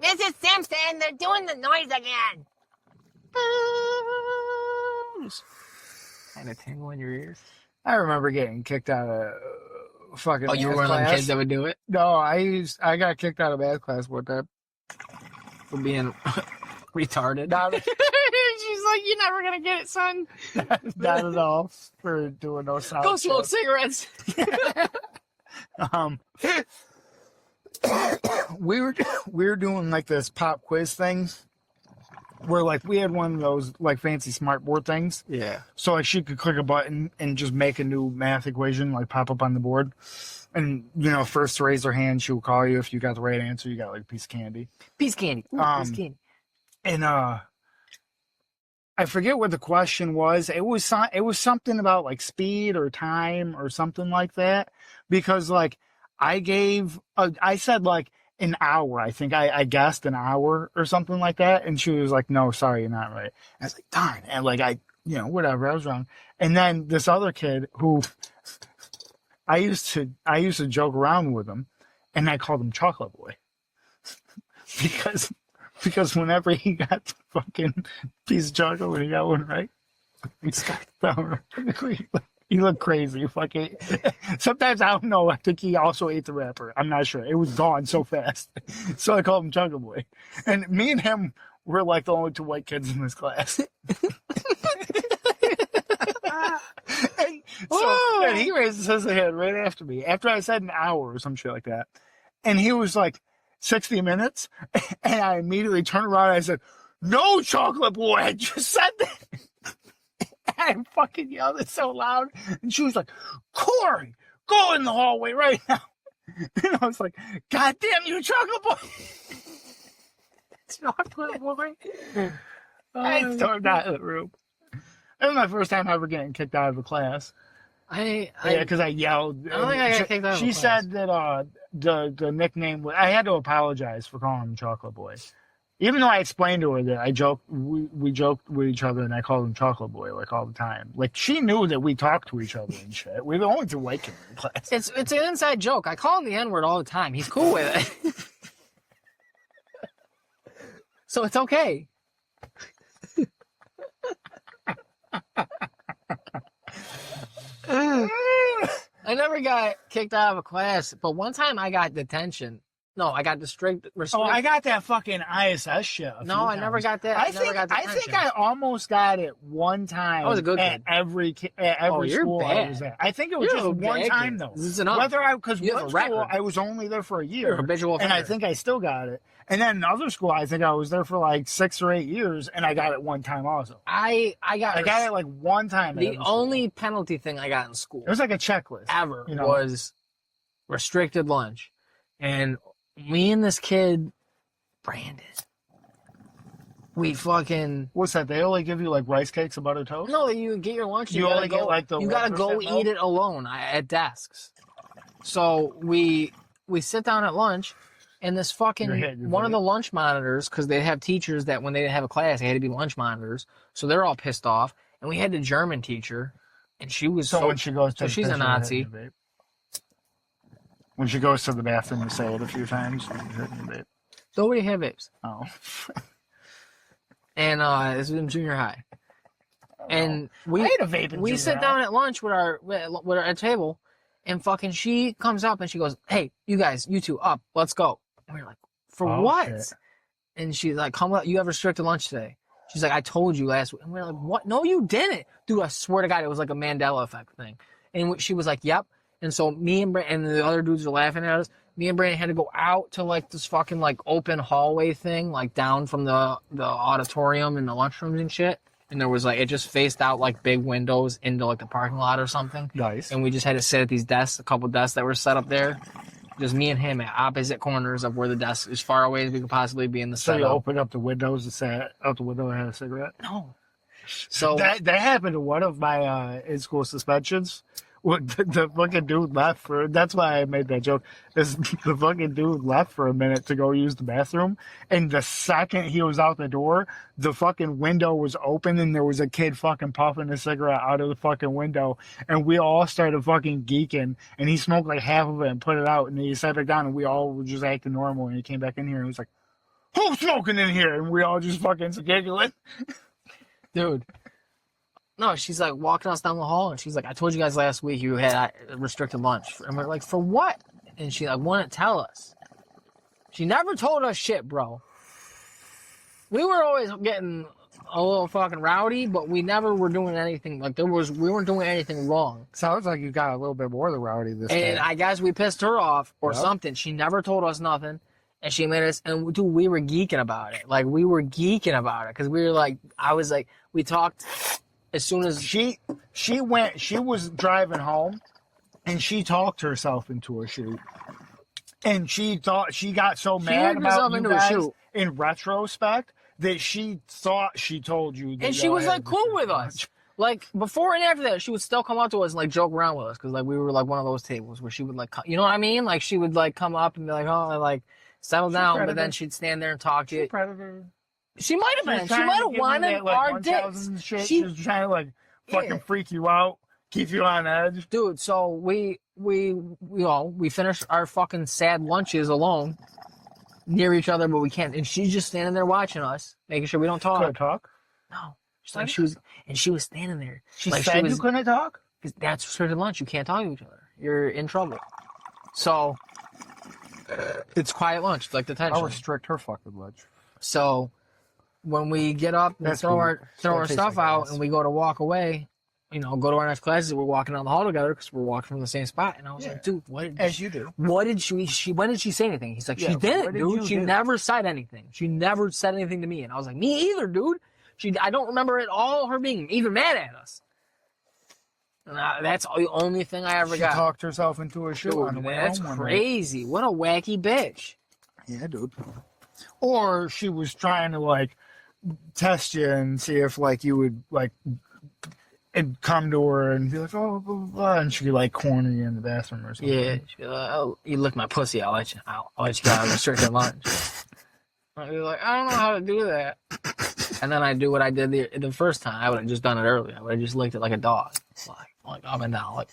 Mrs. Simpson, they're doing the noise again. Kind of tingle in your ears. I remember getting kicked out of fucking. Oh, you were math one of them class. kids that would do it No, I got kicked out of math class one time. for being retarded. Not, She's like, "You're never gonna get it, son. not at all for doing no sound. Go smoke shit. cigarettes." We were doing like this pop quiz thing where like we had one of those like fancy smart board things. Yeah. So like she could click a button and just make a new math equation like pop up on the board. And first to raise her hand, she will call you. If you got the right answer, you got like a piece of candy. Piece of candy. Ooh, piece of candy. And I forget what the question was. It was something about like speed or time or something like that. Because like I said like an hour. I think I guessed an hour or something like that. And she was like, "No, sorry, you're not right." I was like, "Darn!" And like whatever, I was wrong. And then this other kid who I used to joke around with him, and I called him Chocolate Boy because whenever he got the fucking piece of chocolate when he got one right, he looked crazy. Fucking. Sometimes I don't know. I think he also ate the wrapper. I'm not sure. It was gone so fast, so I called him Chocolate Boy. And me and him were like the only 2 white kids in this class. And he raises his hand right after me, after I said an hour or some shit like that. And he was like, 60 minutes? And I immediately turned around and I said, "No, Chocolate Boy, I just said that." And I fucking yelled it so loud. And she was like, "Corey, go in the hallway right now." And I was like, "God damn you, Chocolate Boy." Chocolate Boy. I stormed out of the room. That was my first time ever getting kicked out of a class. Because I yelled. I don't think I got kicked out of She a class. said that the nickname was, I had to apologize for calling him Chocolate Boy. Even though I explained to her that we joked with each other and I called him Chocolate Boy like all the time. Like she knew that we talked to each other and shit. We're the only 2 white kids in class. It's an inside joke. I call him the N-word all the time. He's cool with it. So it's okay. I never got kicked out of a class, but one time I got detention. No, I got the strict Oh, restrict. I got that fucking ISS shit. No, I never got that. I never got the think I almost got it one time. I was a good at kid. every you're school I bad. was at. I think it was You're just a one bad time kid. though. This is enough. Because You have one a school record. I was only there for a year. You're a habitual and I offender. think I still got it. And then another school, I think I was there for like 6 or 8 years, and I got it one time also. I got it like one time. at the every school. only penalty thing I got in school It was like a checklist ever you know? was restricted lunch, and me and this kid, Brandon, we fucking What's that? They only give you like rice cakes and buttered toast. no. You get your lunch. You gotta only get, go, like, the you gotta go 1% milk? eat it alone at desks. So we sit down at lunch, and this You're fucking hitting one of vape. the lunch monitors, because they have teachers that when they didn't have a class, they had to be lunch monitors. So they're all pissed off, and we had the German teacher, and she was So when she goes to so the she's a kitchen, Nazi. you're hitting your vape. When she goes to the bathroom, you say it a few times. You're hitting your vape. Nobody had vapes. Oh. And this was in junior high. And we I ate a vape in we junior sit high. down at lunch with our table, and fucking she comes up and she goes, "Hey, you guys, you two, up, let's go." And we're like, "For Oh, what?" shit. And she's like, "Come up, you have restricted lunch today." She's like, "I told you last week." And we're like, "What? No, you didn't, dude. I swear to God, it was like a Mandela effect thing." And she was like, "Yep." And so me and and the other dudes are laughing at us. Me and Brandon had to go out to like this fucking like open hallway thing, like down from the auditorium and the lunchrooms and shit. And there was like, it just faced out like big windows into like the parking lot or something. Nice. And we just had to sit at these desks, a couple desks that were set up there. Just me and him at opposite corners of where the desk, as far away as we could possibly be in the So you setup. opened up the windows and sat out the window and had a cigarette? No. So That happened to one of my in-school suspensions. The fucking dude left for, that's why I made that joke, is the fucking dude left for a minute to go use the bathroom, and the second he was out the door, the fucking window was open and there was a kid fucking puffing a cigarette out of the fucking window, and we all started fucking geeking, and he smoked like half of it and put it out, and he sat back down, and we all were just acting normal, and he came back in here and he was like, "Who's smoking in here?" And we all just fucking giggling. dude. No, she's like walking us down the hall, and she's like, "I told you guys last week you had restricted lunch." And we're like, "For what?" And she like wouldn't tell us. She never told us shit, bro. We were always getting a little fucking rowdy, but we never were doing anything like we weren't doing anything wrong. Sounds like you got a little bit more than rowdy this And time. I guess we pissed her off or Yep. something. She never told us nothing. And she made us, and dude, we were geeking about it. Like, we were geeking about it. Because we were like, we talked as soon as. She was driving home and she talked herself into a shoot. And she thought she got so mad worked herself about you into a guys shoot. in retrospect that she thought she told you. That And she y'all was had like cool with us. Like, before and after that, she would still come up to us and like joke around with us. Because like, we were like one of those tables where she would like, you know what I mean? Like, she would like come up and be like, "Oh, like, settle down." predator. But then she'd stand there and talk to you. Predator. She might have been. She might have wanted our dicks. She was trying to like fucking Yeah. freak you out, keep you on edge. Dude, so we finished our fucking sad lunches alone near each other, but we can't. And she's just standing there watching us, making sure we don't talk. Couldn't talk. No, she's like she was standing there. She like said you couldn't talk. 'Cause that's restricted lunch. You can't talk to each other. You're in trouble. So it's quiet lunch. It's like detention. I'll restrict her fucking lunch. So when we get up and That's throw cool. our That tastes stuff like out ass. and we go to walk away, go to our next classes, we're walking down the hall together because we're walking from the same spot. And I was like, "Dude, As you do. what did she when did she say anything?" He's like, Yeah, "She didn't, what did dude. you She do?" never said anything. She never said anything to me." And I was like, "Me either, dude. I don't remember at all her being even mad at us." And that's the only thing I ever She got. talked herself into a shoe on the Dude, way that's home one night. crazy. What a wacky bitch. Yeah, dude. Or she was trying to like test you and see if like you would like and come to her and be like, "Oh, blah, blah, blah," and she'd like corner you in the bathroom or something. Yeah, she'd be like, "Oh, you lick my pussy, I'll let you go on restricted lunch." I'd be like, "I don't know how to do that." And then I do what I did the first time. I would have just done it earlier. I would have just licked it like a dog, like up and down, like.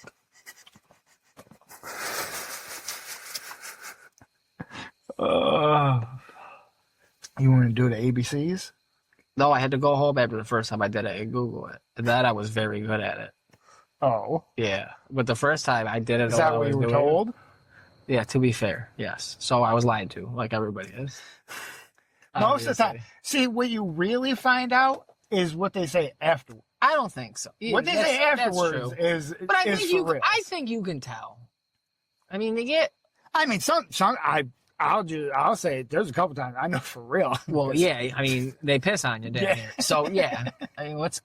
You want to do the ABCs? No, I had to go home after the first time I did it and Google it. And that I was very good at it. Oh, Yeah, but the first time I did it. is that what you were told? Yeah, to be fair, yes. So I was lied to, like everybody is. Most of the time. Obviously. See, what you really find out is what they say afterwards. I don't think so. What they say afterwards is But I is think for you. real. I think you can tell. I mean, they get. I mean, I'll say there's a couple times I know for real. Well, yeah. I mean, they piss on you, Yeah. So yeah. I mean, let's.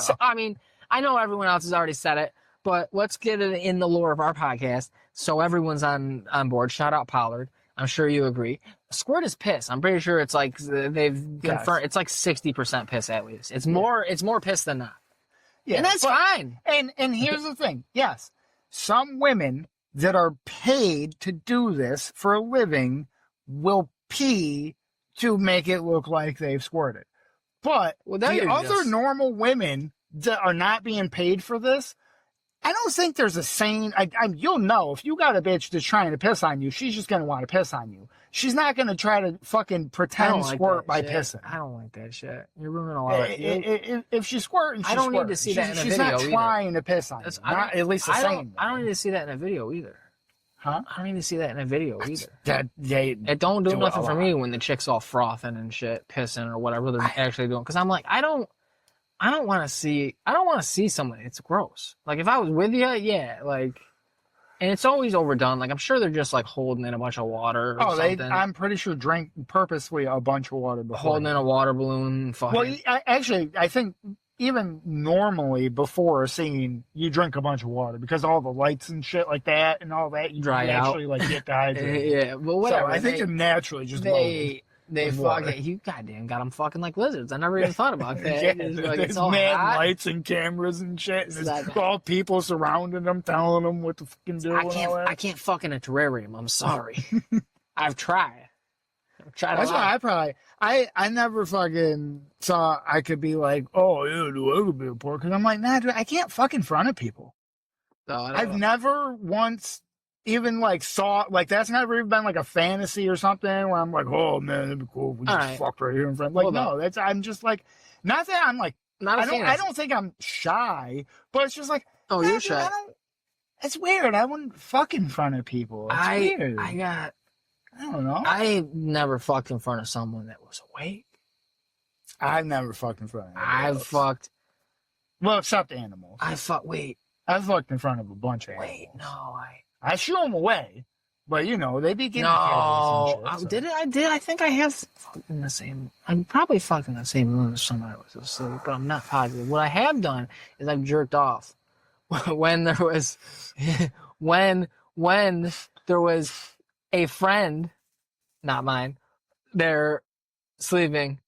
So. I mean, I know everyone else has already said it, but let's get it in the lore of our podcast so everyone's on board. Shout out Pollard. I'm sure you agree. Squirt is piss. I'm pretty sure it's like they've confirmed. It's like 60% piss at least. It's more. It's more piss than not. Yeah, And that's fine. And here's the thing. Yes, some women that are paid to do this for a living will pee to make it look like they've squirted. But Well, the other normal women that are not being paid for this, I don't think there's a sane. You'll know if you got a bitch that's trying to piss on you, she's just gonna want to piss on you. She's not gonna try to fucking pretend squirt by pissing. I don't like that shit. You're ruining a lot of. If she's squirting, I don't need to see that in a she's video not either. trying to piss on you. Not at least the same. I don't need to see that in a video either. Huh? I don't need to see that in a video either. It don't do nothing for lot. me when the chick's all frothing and shit, pissing or whatever they're actually doing. Because I'm like, I don't want to see someone. It's gross. Like if I was with you, yeah, like, and it's always overdone. Like I'm sure they're just like holding in a bunch of water. Or something. I'm pretty sure drank purposely a bunch of water before. Holding in a water balloon. Fucking. Well, I think even normally before a scene, you drink a bunch of water because all the lights and shit like that and all that, you Dry out. actually like get dehydrated. Yeah, but whatever. So I think they're naturally just loaded. They with fucking water. you goddamn got them fucking like lizards. I never even thought about that. Yeah, It's like, there's it's all mad hot. lights and cameras and shit. It's There's like- all people surrounding them, telling them what to fucking do. And all that. I can't fucking a terrarium. I'm sorry. I've tried. That's a why lot. I never fucking saw I could be like, oh, yeah, do I could be a pork? Because I'm like, nah, dude, I can't fuck in front of people. No, I don't I've know. never once even like saw, like, that's never even been like a fantasy or something where I'm like, oh man, that'd be cool if we All just right. fucked right here in front. Like, Hold no, I'm just like, not that I'm like, Not a I fantasy. don't think I'm shy, but it's just like, Oh, nah, you're dude, shy. it's weird. I wouldn't fuck in front of people. It's weird. I don't know. I never fucked in front of someone that was awake. I've never fucked in front of anybody I've else. fucked. Well, except animals. Wait. I've fucked in front of a bunch of animals. Wait. No. I shoo them away, but you know they be getting No. careless and shit, so. Did it? I did. I think I have fucked in the same. I'm probably fucked in the same room as somebody was asleep, but I'm not positive. What I have done is I've jerked off when there was when there was a friend, not mine, there sleeping,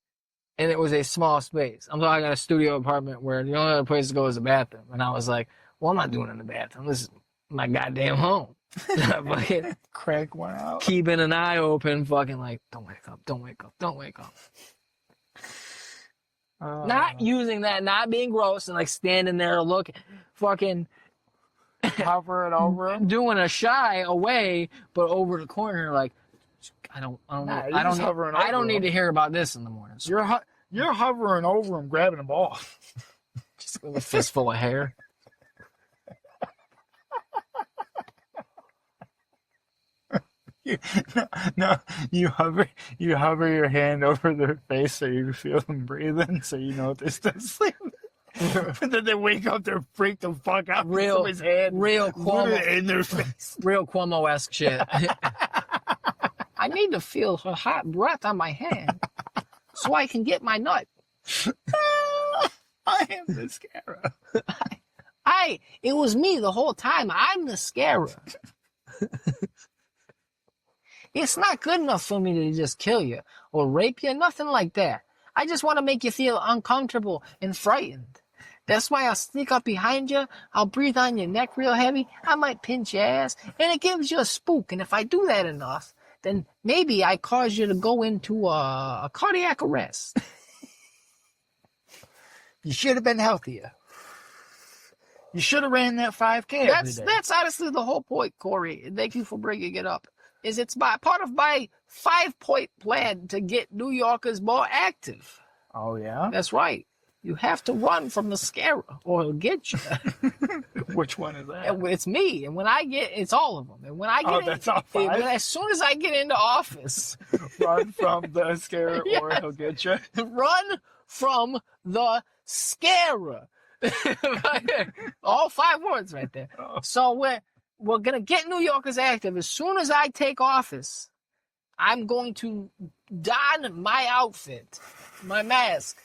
and it was a small space. I'm talking a studio apartment where the only other place to go is the bathroom, and I was like, well, I'm not doing it in the bathroom. This is my goddamn home. Fucking Crack one out. keeping an eye open, fucking like, don't wake up, don't wake up, don't wake up. Not using that, not being gross and like standing there looking, fucking Cover it over him. doing a shy away, but over the corner, like, I don't need to hear about this in the morning. So You're hovering over him, grabbing a ball. just with a fistful of hair. No, you hover your hand over their face so you feel them breathing, so you know they're still sleeping. But then they wake up, they're freaked the fuck out. Real Somebody's hand Cuomo, in their face. real Cuomo-esque shit. I need to feel her hot breath on my hand so I can get my nut. I am the scarab. It was me the whole time. I'm the scarab. It's not good enough for me to just kill you or rape you, nothing like that. I just want to make you feel uncomfortable and frightened. That's why I'll sneak up behind you, I'll breathe on your neck real heavy, I might pinch your ass, and it gives you a spook. And if I do that enough, then maybe I cause you to go into a cardiac arrest. You should have been healthier. You should have ran that 5K every day. That's honestly the whole point, Corey. And thank you for bringing it up. It's part of my 5-point plan to get New Yorkers more active. Oh, yeah? That's right. You have to run from the scarer, or he'll get you. Which one is that? It's me, and when I get, it's all of them. And when I get, that's all five? as soon as I get into office, Run from the scare, or Yes. he'll get you. run from the scarer. All 5 words right there. Oh. So we're gonna get New Yorkers active. As soon as I take office, I'm going to don my outfit, my mask,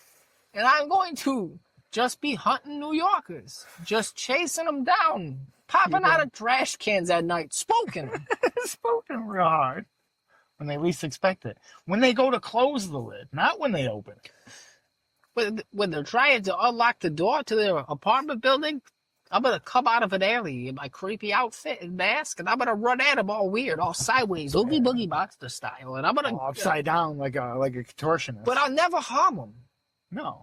and I'm going to just be hunting New Yorkers, just chasing them down, popping out of trash cans at night, spoking them. Spoken real hard when they least expect it. When they go to close the lid, not when they open it. When they're trying to unlock the door to their apartment building, I'm gonna come out of an alley in my creepy outfit and mask, and I'm gonna run at them all weird, all sideways, Oogie Boogie Monster style, and I'm gonna Upside down like a contortionist. But I'll never harm them. no.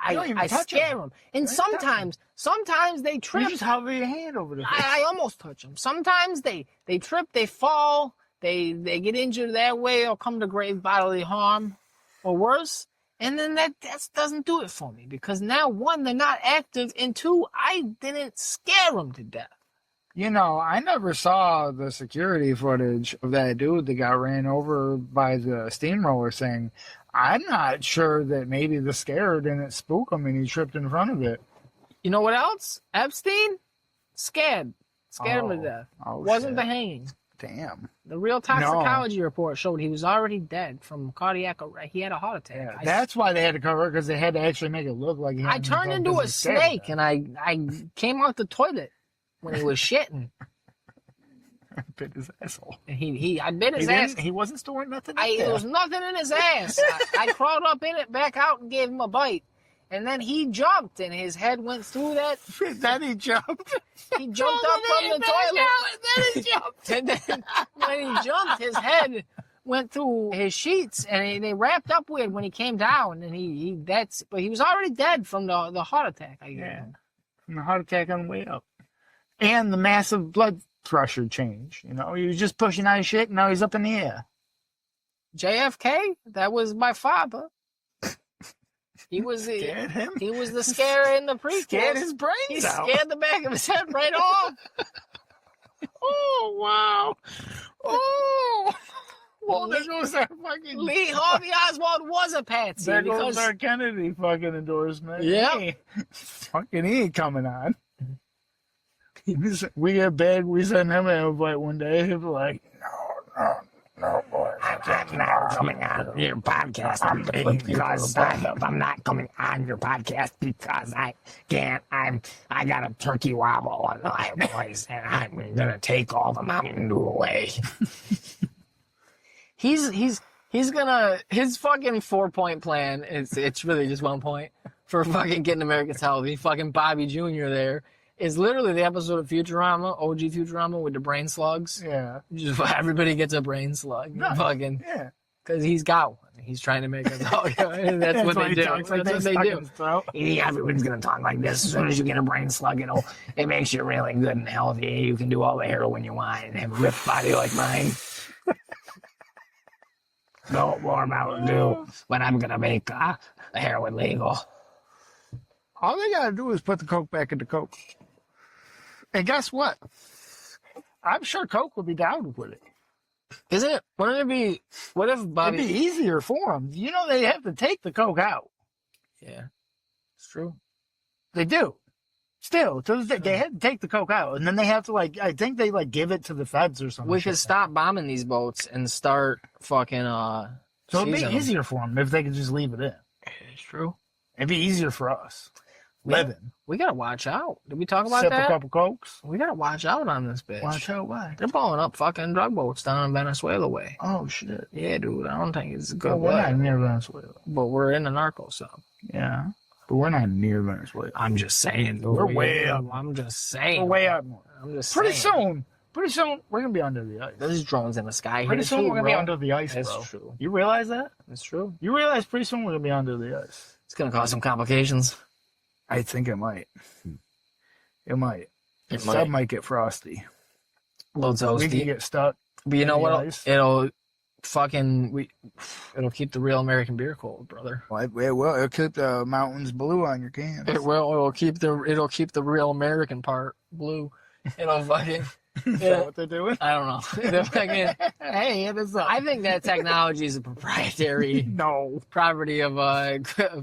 I don't even I touch scare 'em. them, and sometimes they trip. You just hover your hand over the I almost touch them. Sometimes they trip, they fall, they get injured that way, or come to grave bodily harm, or worse. And then that doesn't do it for me, because now, 1, they're not active, and 2, I didn't scare them to death. You know, I never saw the security footage of that dude that got ran over by the steamroller thing. I'm not sure that maybe the scare didn't spook him and he tripped in front of it. You know what else? Epstein? Scared him to death. Wasn't the shit. hanging. Damn. The real toxicology report showed he was already dead from cardiac arrest. He had a heart attack. Yeah, that's why they had to cover it, because they had to actually make it look like he I hadn't turned been into a scared of snake, that. and I came out the toilet when he was shitting. Bit his asshole. And I bit his ass. He wasn't storing nothing. There was nothing in his ass. I crawled up in it, back out, and gave him a bite. And then he jumped, and his head went through that. Then he jumped. He jumped up from the toilet. Then he jumped. And then when he jumped, his head went through his sheets, and they wrapped up weird when he came down. And but he was already dead from the heart attack. Yeah, from the heart attack on the way up, and the massive blood pressure change. You know, he was just pushing out his shit, and now he's up in the air. JFK, that was my father. He was Scared him? He was the scare in the prequel. Scared his brains He out. scared the back of his head right off. Oh wow! Oh, well, there goes our fucking Lee Harvey Oswald was a patsy. There goes because our Kennedy fucking endorsement. Yeah. Fucking he ain't coming on. We get bad, we send him an invite one day. He'll be like, no, boys. I'm not coming on your podcast because I'm not coming on your podcast because I can't. I got a turkey wobble on my voice, and I'm gonna take all the Mountain Dew away. he's gonna his fucking 4-point plan. It's really just 1 point for fucking getting Americans healthy. Fucking Bobby Jr. there is literally the episode of Futurama, OG Futurama, with the brain slugs. Yeah. Just everybody gets a brain slug. Nice. Fucking, Yeah. because he's got one. He's trying to make us all. That's what they he do. talks That's like what this, they stuck in do. his throat. Everyone's gonna talk like this. As soon as you get a brain slug, it makes you really good and healthy. You can do all the heroin you want and have a ripped body like mine. No more Mountain Dew, but I'm gonna make the heroin legal. All they gotta do is put the Coke back into Coke. And guess what? I'm sure Coke would be down with it. Isn't it? Wouldn't it be? What if Bobby? It'd be easier for them. You know, they have to take the Coke out. Yeah, it's true. They do. Still, to this day, they had to take the Coke out, and then they have to I think they give it to the feds or something. We could stop bombing these boats and start fucking. So it'd be seizing them. easier for them if they could just leave it in. It's true. It'd be easier for us. Living. We gotta watch out. Did we talk about Sip that? a couple Cokes. We gotta watch out on this bitch. Watch out, why? They're blowing up fucking drug boats down in Venezuela way. Oh, shit. Yeah, dude. I don't think it's a good Well, we're way. not near Venezuela. But we're in the narco zone. Yeah. But we're not near Venezuela. I'm just saying. Dude. We're way up. I'm just saying. We're way up north. I'm just Pretty saying. soon, we're going to be under the ice. There's drones in the sky. Pretty here soon, too, we're going to be bro. under the ice, That's bro. true. You realize that? That's true. You realize pretty soon we're going to be under the ice. It's gonna cause some complications. I think it might. It might. The It sub might. might get frosty. A little We toasty. can get stuck. But you know in the what? ice. It'll it'll keep the real American beer cold, brother. Well, it will. It'll keep the mountains blue on your cans. It'll keep the real American part blue. It'll fucking. Is that what they're doing? I don't know. It'll fucking, Hey, it is up. I think that technology is a proprietary No. property of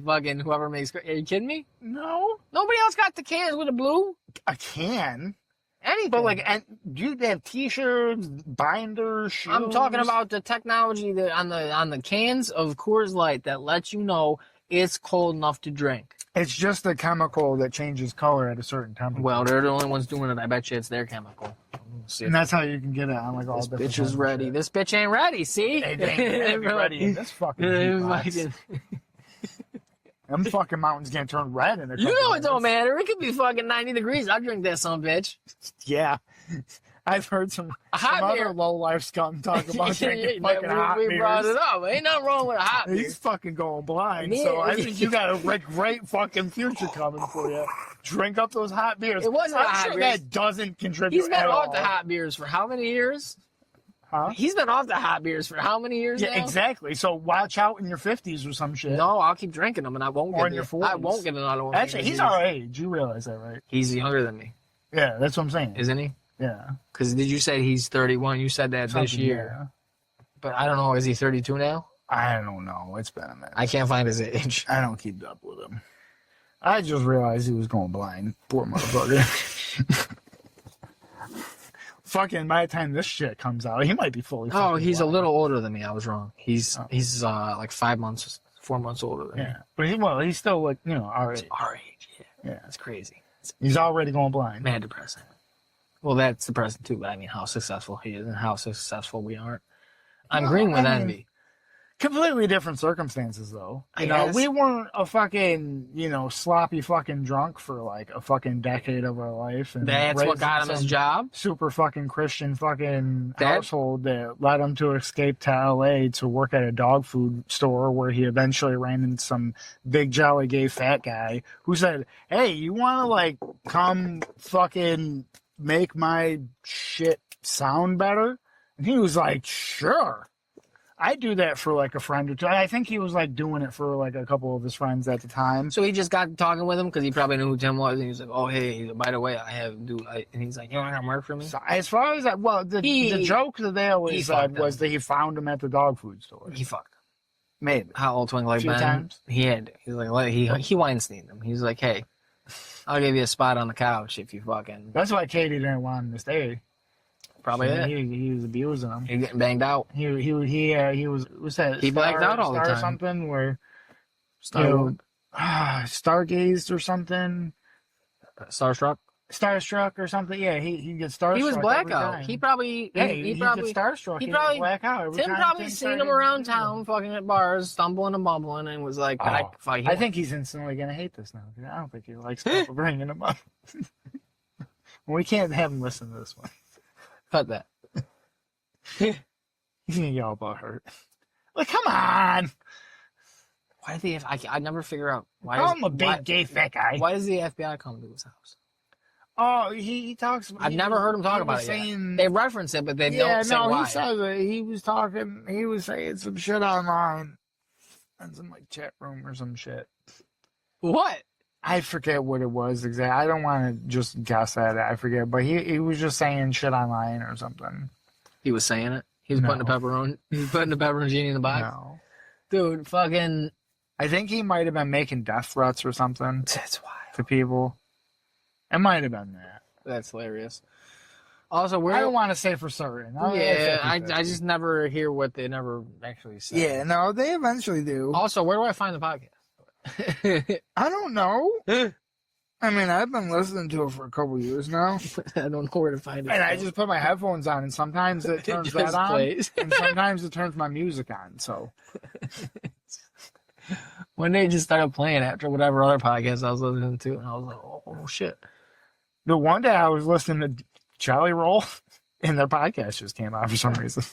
fucking whoever makes. Are you kidding me? No. Nobody else got the cans with the blue. A can. Anything. But like, and you have T-shirts, binders, shoes. I'm talking about the technology that on the cans of Coors Light that lets you know it's cold enough to drink. It's just a chemical that changes color at a certain temperature. Well, they're the only ones doing it. I bet you it's their chemical. See and that's how you can get it on like all this different. bitch is ready. shit. This bitch ain't ready. See? It ain't gonna be ready in this fucking heat box. Them fucking mountains gonna turn red in a couple You know it minutes. don't matter. It could be fucking 90 degrees. I'll drink that son bitch. Yeah. I've heard some hot beer. other low-life scum talk about drinking fucking hot we beers. brought it up. Ain't nothing wrong with a hot beer. He's fucking going blind, Me- so I think you got a great fucking future coming for you. Drink up those hot beers. It wasn't I'm hot sure beers. that doesn't contribute He's been at off all. the hot beers for how many years? Huh? He's been off the hot beers for how many years Yeah, now? exactly. So watch out in your 50s or some shit. No, I'll keep drinking them and I won't Or get in your it. 40s. I won't get another one. Actually, he's our age. You realize that, right? He's younger than me, Yeah, that's what I'm saying. isn't he? Yeah. Because did you say he's 31? You said that this Something, year. yeah. But I don't know. Is he 32 now? I don't know. It's been a minute. I can't find his age. I don't keep up with him. I just realized he was going blind. Poor motherfucker. Fucking by the time this shit comes out, he might be fully. Oh, fucking he's a blind. little older than me. I was wrong. He's like 4 months older than me. Yeah, but he's still like our age. Our age, yeah. Yeah, That's crazy. It's he's already going blind. mad depressing. Well, that's depressing too, but I mean how successful he is and how successful we aren't. I'm Well, green with I mean, envy. Completely different circumstances, though. I guess. We weren't a fucking sloppy fucking drunk for like a fucking decade of our life. And That's what raised got in him his some job. Super fucking Christian fucking That- household that led him to escape to LA to work at a dog food store where he eventually ran into some big jolly gay fat guy who said, "Hey, you want to like come fucking make my shit sound better?" And he was like, "Sure. I do that for like a friend or two." I think he was like doing it for like a couple of his friends at the time. So he just got talking with him because he probably knew who Tim was, and he was like, "Oh, hey, by the way, and he's like, "You want to come work for me?" So as far as that, well, the joke that they he always said fucked was him. that he found him at the dog food store. He fucked him. Maybe. How old Twinkle like Few Ben? times. He's like, he Weinsteined him. He's like, "Hey, I'll give you a spot on the couch if you fucking." That's why Katie didn't want him to stay. Probably it. He was abusing him. He's getting banged out. He was that He blacked out all the Star time. something where Starstruck. stargazed or something. Starstruck or something. Yeah, he gets starstruck. He was every blackout. time. He probably. Yeah, he he probably. gets starstruck. he He probably- black out every Tim time probably things seen him started around to do. town, fucking at bars, stumbling and bumbling, and was like, Oh, "I I think he's instantly gonna hate this now. I don't think he likes people bringing him up. We can't have him listen to this one. cut that." He's gonna yell about her. Like, come on! Why did the I never figure out why. Call him a big gay fat guy. Why does the FBI come to his house? Oh, he talks. I've never heard him talk about it. Yet. They reference it, but they don't say why. he says it. He was talking. He was saying some shit online, in some like chat room or some shit. What? I forget what it was exactly. I don't want to just guess at it. I forget, but he was just saying shit online or something. He was saying it. He was No. putting the pepperoni. He was putting the pepperoni in the box. No, Dude, fucking. I think he might have been making death threats or something That's wild. to people. It might have been that. That's hilarious. Also, I where? don't want to say for certain. Yeah, I just never hear what they never actually say. Yeah, no, they eventually do. Also, where do I find the podcast? I don't know. I mean, I've been listening to it for a couple years now, I don't know where to find it. and I just put my headphones on, and sometimes it turns just that on, plays. and sometimes it turns my music on. So When they just started playing after whatever other podcast I was listening to, and I was like, oh shit. the one day I was listening to Charlie Roll, and their podcast just came out for some reason.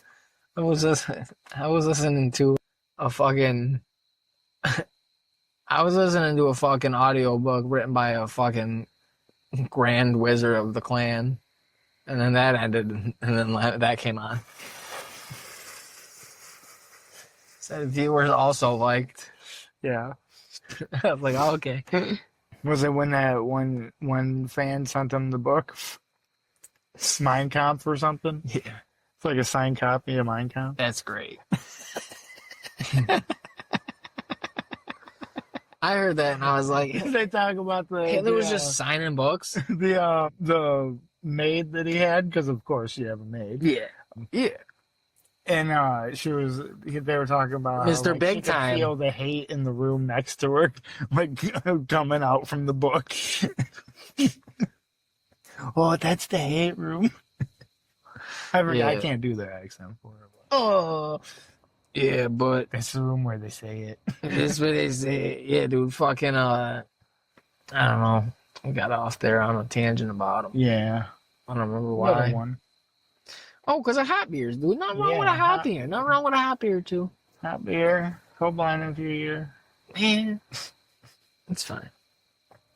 I was listening to a fucking audiobook written by a fucking grand wizard of the clan. And then that ended, and then that came on. Said viewers also liked. Yeah. I was like, oh, okay. Was it when that one fan sent him the book, Mein Kampf or something? Yeah, It's like a signed copy of Mein Kampf. that's great. I heard that and I was like, They talk about Hitler was just signing books. the maid that he had, because of course you have a maid. Yeah. Yeah. And they were talking about Mr. How, like, Big she could Time. feel the hate in the room next to her, like coming out from the book. Oh, that's the hate room. I can't do the accent for it. Oh. Yeah, but It's the room where they say it. that's what they say. Yeah, dude, fucking, I don't know. We got off there on a tangent about him. Yeah. I don't remember What why. one? Oh, because of hot beers, dude. Nothing wrong with a hot beer. Nothing wrong with a hot beer, too. Hot beer. Cold blind in a few years. Man, it's fine.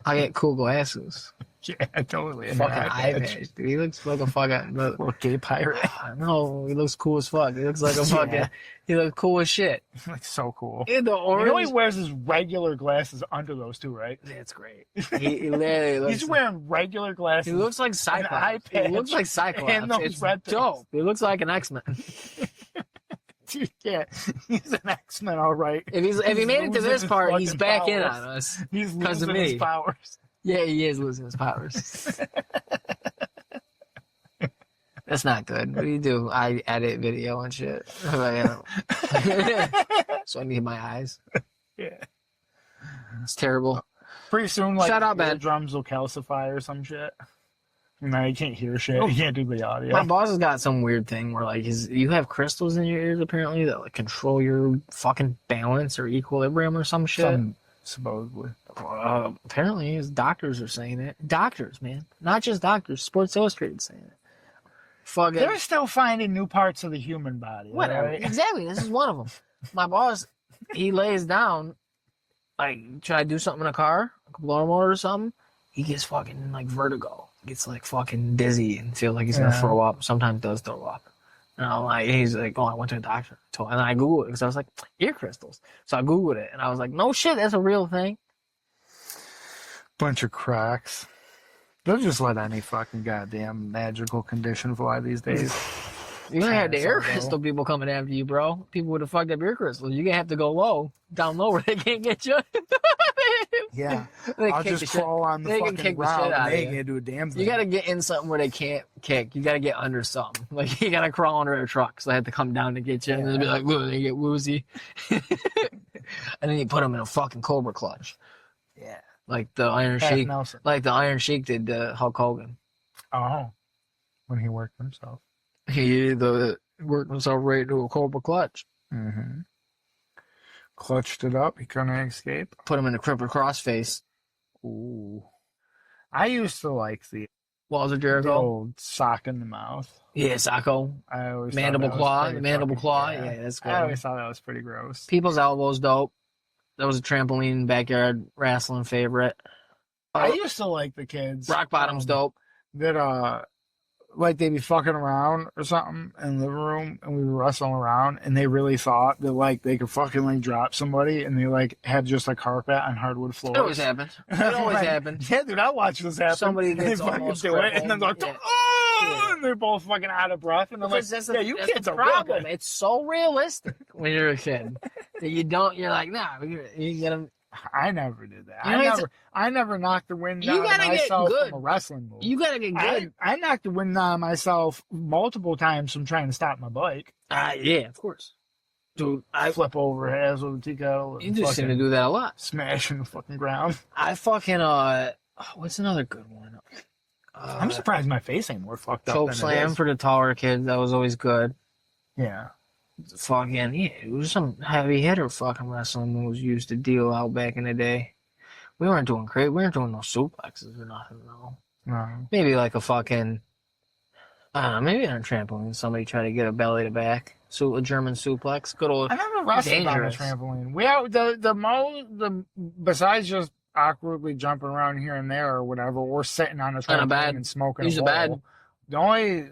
I get cool glasses. Yeah, totally. Fucking eye patch, dude. He looks like a fucking Little gay pirate. no. He looks cool as fuck. He looks like a fucking. Yeah. He looks cool as shit. Looks so cool. In the You orange. know he wears his regular glasses under those two, right? That's great. He literally looks. He's wearing regular glasses. He looks like Cyclops. eye He looks patch like Cyclops. and those It's red things. dope. He looks like an X-Men. Yeah, he's an X-Men, all right. If he made it to losing this his part, he's fucking back in powers. on us. He's 'Cause of losing his me. powers. Yeah, he is losing his powers. That's not good. What do you do? I edit video and shit. So I need my eyes. Yeah. It's terrible. Pretty soon, like, Shut up, Ben. drums will calcify or some shit. No, you can't hear shit. You can't do the audio. My boss has got some weird thing where like you have crystals in your ears apparently that like control your fucking balance or equilibrium or some shit. Supposedly. Apparently, his doctors are saying it. Doctors, man, not just doctors. Sports Illustrated saying it. Fucking They're still finding new parts of the human body. whatever. Right? Exactly. This is one of them. My boss, he lays down, like try to do something in a car, like a blower or something. He gets fucking like vertigo. Gets like fucking dizzy and feels like he's gonna throw up. Sometimes does throw up. And I'm like, he's like, oh, I went to a doctor. And I Googled it because I was like, ear crystals. So I Googled it and I was like, no shit, that's a real thing. Bunch of cracks. They'll just let any fucking goddamn magical condition fly these days. You ain't had the ear Asshole. crystal people coming after you, bro. People would have fucked up ear crystals. You're gonna have to go down low where they can't get you. Yeah. They I'll kick the just shit- crawl on the they can fucking kick the ground shit out and of they you. can't do a damn thing. You gotta get in something where they can't kick. You gotta get under something. Like you gotta crawl under a truck, so they have to come down to get you, and they'll be like, "Whoa!" They get woozy, and then you put them in a fucking cobra clutch, Yeah. like the Iron Pat Sheik, Nelson. like the Iron Sheik did Hulk Hogan. Oh. When he worked himself. He worked himself right into a cobra clutch. Mm-hmm. Clutched it up. He couldn't escape. Put him in a crippled crossface. Ooh. I used to like the Walls of Jericho. old sock in the mouth. Yeah, Sacco. I always thought Mandible that was claw. pretty Mandible fucking- claw. Yeah, that's good. I always thought that was pretty gross. People's elbows dope. That was a trampoline backyard wrestling favorite. I used to like the kids. Rock bottom's dope. That like they'd be fucking around or something in the living room and we were wrestling around and they really thought that like they could fucking like drop somebody and they like had just a carpet on hardwood floors. It always happens. It always happens. Yeah, dude, I watch this happen. Somebody and they gets fucking almost do it and then they're like, crippled. oh, Yeah. and they're both fucking out of breath and they're like, Because yeah, you that's kids the are real problem. good. It's so realistic when you're a kid that you don't. You're like, nah. You get them. I never did that. You know, I never knocked the wind You out of gotta get myself good. from a wrestling move. You gotta get good. I knocked the wind out of myself multiple times from trying to stop my bike. Yeah, of course, dude. I flip over heads with a tea kettle. You just seem to do that a lot. Smashing the fucking ground. I fucking what's another good one? I'm surprised my face ain't more fucked up Choke than it slam is. for the taller kids. That was always good. Yeah. Fucking yeah, it was some heavy hitter fucking wrestling moves used to deal out back in the day. We weren't doing great. We weren't doing no suplexes or nothing. No, No. maybe like a fucking. I don't know. Maybe on a trampoline, somebody try to get a belly to back. A German suplex. Good old. I never wrestled Dangerous. on a trampoline. We out the besides just awkwardly jumping around here and there or whatever, or sitting on a trampoline bed. and smoking Use a a bowl. bed. The only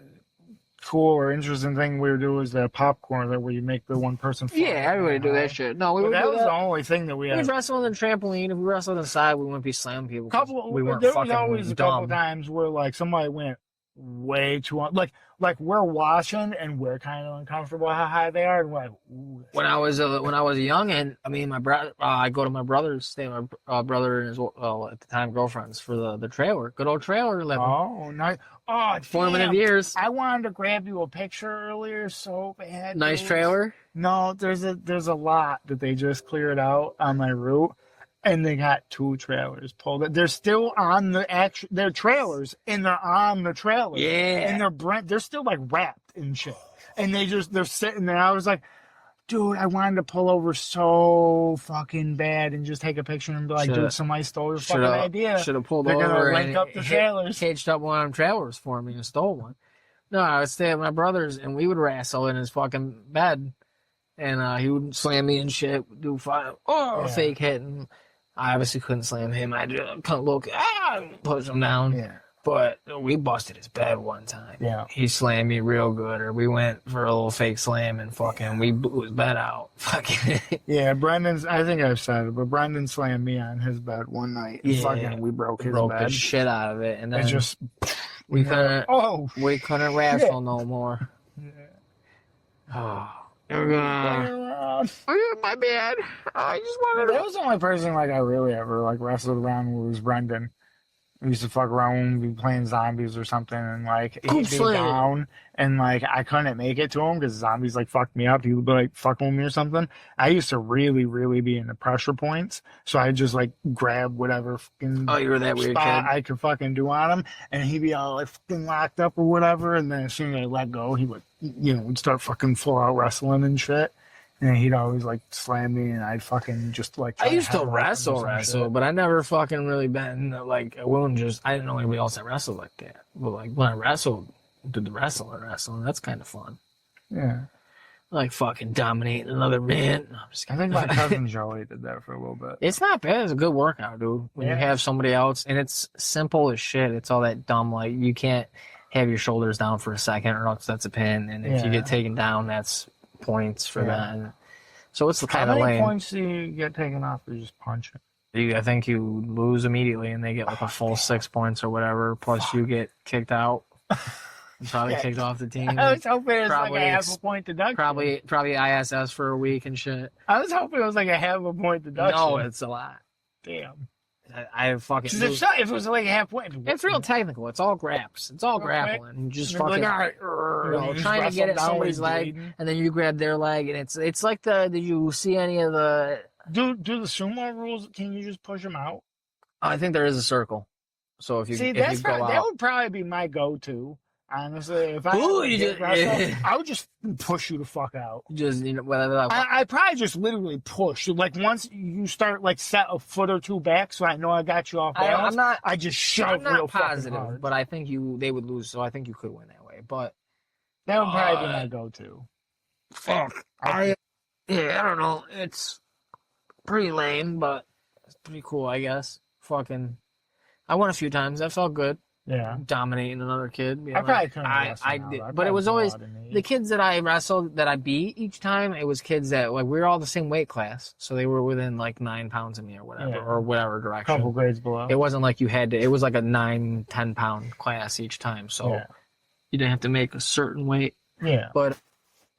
cool or interesting thing we would do is the popcorn that where you make the one person. Yeah, everybody do that shit. No, we would that do was the only thing that we We had. would wrestle on the trampoline. If we wrestled inside, we wouldn't be slamming people. We weren't there was fucking always a dumb. couple times where like somebody went way too like we're watching and we're kind of uncomfortable how high they are and we're like, ooh, When I was a young and I mean my brother, I go to my brother's, stay with my brother and his at the time girlfriends for the trailer, good old trailer living. oh nice. Oh, Formative damn. years. I wanted to grab you a picture earlier so bad. Nice dude. trailer. No, there's a lot that they just cleared out on my route, and they got 2 trailers pulled. They're still on they're trailers, and they're on the trailer. Yeah. And they're still like wrapped and shit. And they're sitting there. I was like, dude, I wanted to pull over so fucking bad and just take a picture and be like, dude, somebody stole your fucking idea. Should have pulled They're over gonna and link up the trailers. caged up one of them trailers for me and stole one. No, I would stay at my brother's and we would wrestle in his fucking bed. And he would slam me and shit, do fake hit. And I obviously couldn't slam him. I just couldn't look, push him down. Yeah. But we busted his bed one time. Yeah. He slammed me real good, or we went for a little fake slam and fucking we blew his bed out. Fucking Yeah, I think I've said it, but Brendan slammed me on his bed one night. And fucking we broke his broke bed. the shit out of it, and then It just we couldn't shit. wrestle no more. Oh, you're gonna. Oh, my bad. I just wanted. That was the only person like I really ever like wrestled around with was Brendan. We used to fuck around when we'd be playing zombies or something, and like he'd be down, and like I couldn't make it to him because zombies like fucked me up. He would be like fucking with me or something. I used to really, really be in the pressure points, so I just like grab whatever fucking Oh, you were that weird spot kid. I could fucking do on him, and he'd be all like fucking locked up or whatever. And then as soon as I let go, he would, we'd start fucking full out wrestling and shit. And he'd always like slam me, and I'd fucking just like. I used to wrestle, but I never fucking really been like a wound. I didn't know anybody else that wrestled like that. But like when I wrestled, did the wrestling, that's kind of fun. Yeah. Like fucking dominating another man. No, I'm just I kidding. think my cousin Joey did that for a little bit. It's not bad. It's a good workout, dude. When you have somebody else, and it's simple as shit. It's all that dumb. Like you can't have your shoulders down for a second, or else that's a pin. And if you get taken down, that's points for that. And so it's the kind of lame. How many points do you get taken off for just punching? I think you lose immediately, and they get like a full 6 points or whatever. Plus, you get kicked out. Probably kicked off the team. I was hoping it was like a half a point deduction. Probably ISS for a week and shit. I was hoping it was like a half a point deduction. No, it's a lot. Damn. I fucking. If it was like a half point, it's real technical. It's all graps. It's all grappling. You just fucking like, trying to get at somebody's leg, and then you grab their leg, and it's like the. Did you see any of the? Do the sumo rules? Can you just push them out? I think there is a circle. So if you that would probably be my go-to. Honestly, if I I would just push you the fuck out. Just whatever. I probably just literally push. Like once you start like set a foot or two back, so I know I got you off balance. I just shove I'm not real positive, hard. but I think they would lose. So I think you could win that way. But that would probably be my go-to. Fuck. I don't know. It's pretty lame, but it's pretty cool, I guess. Fucking, I won a few times. That felt good. Yeah, dominating another kid. I probably couldn't. I did, but it was always the kids that I wrestled that I beat each time. It was kids that like we were all the same weight class, so they were within like 9 pounds of me or whatever direction. Couple grades below. It wasn't like you had to. It was like a 9-10 pound class each time, so you didn't have to make a certain weight. Yeah, but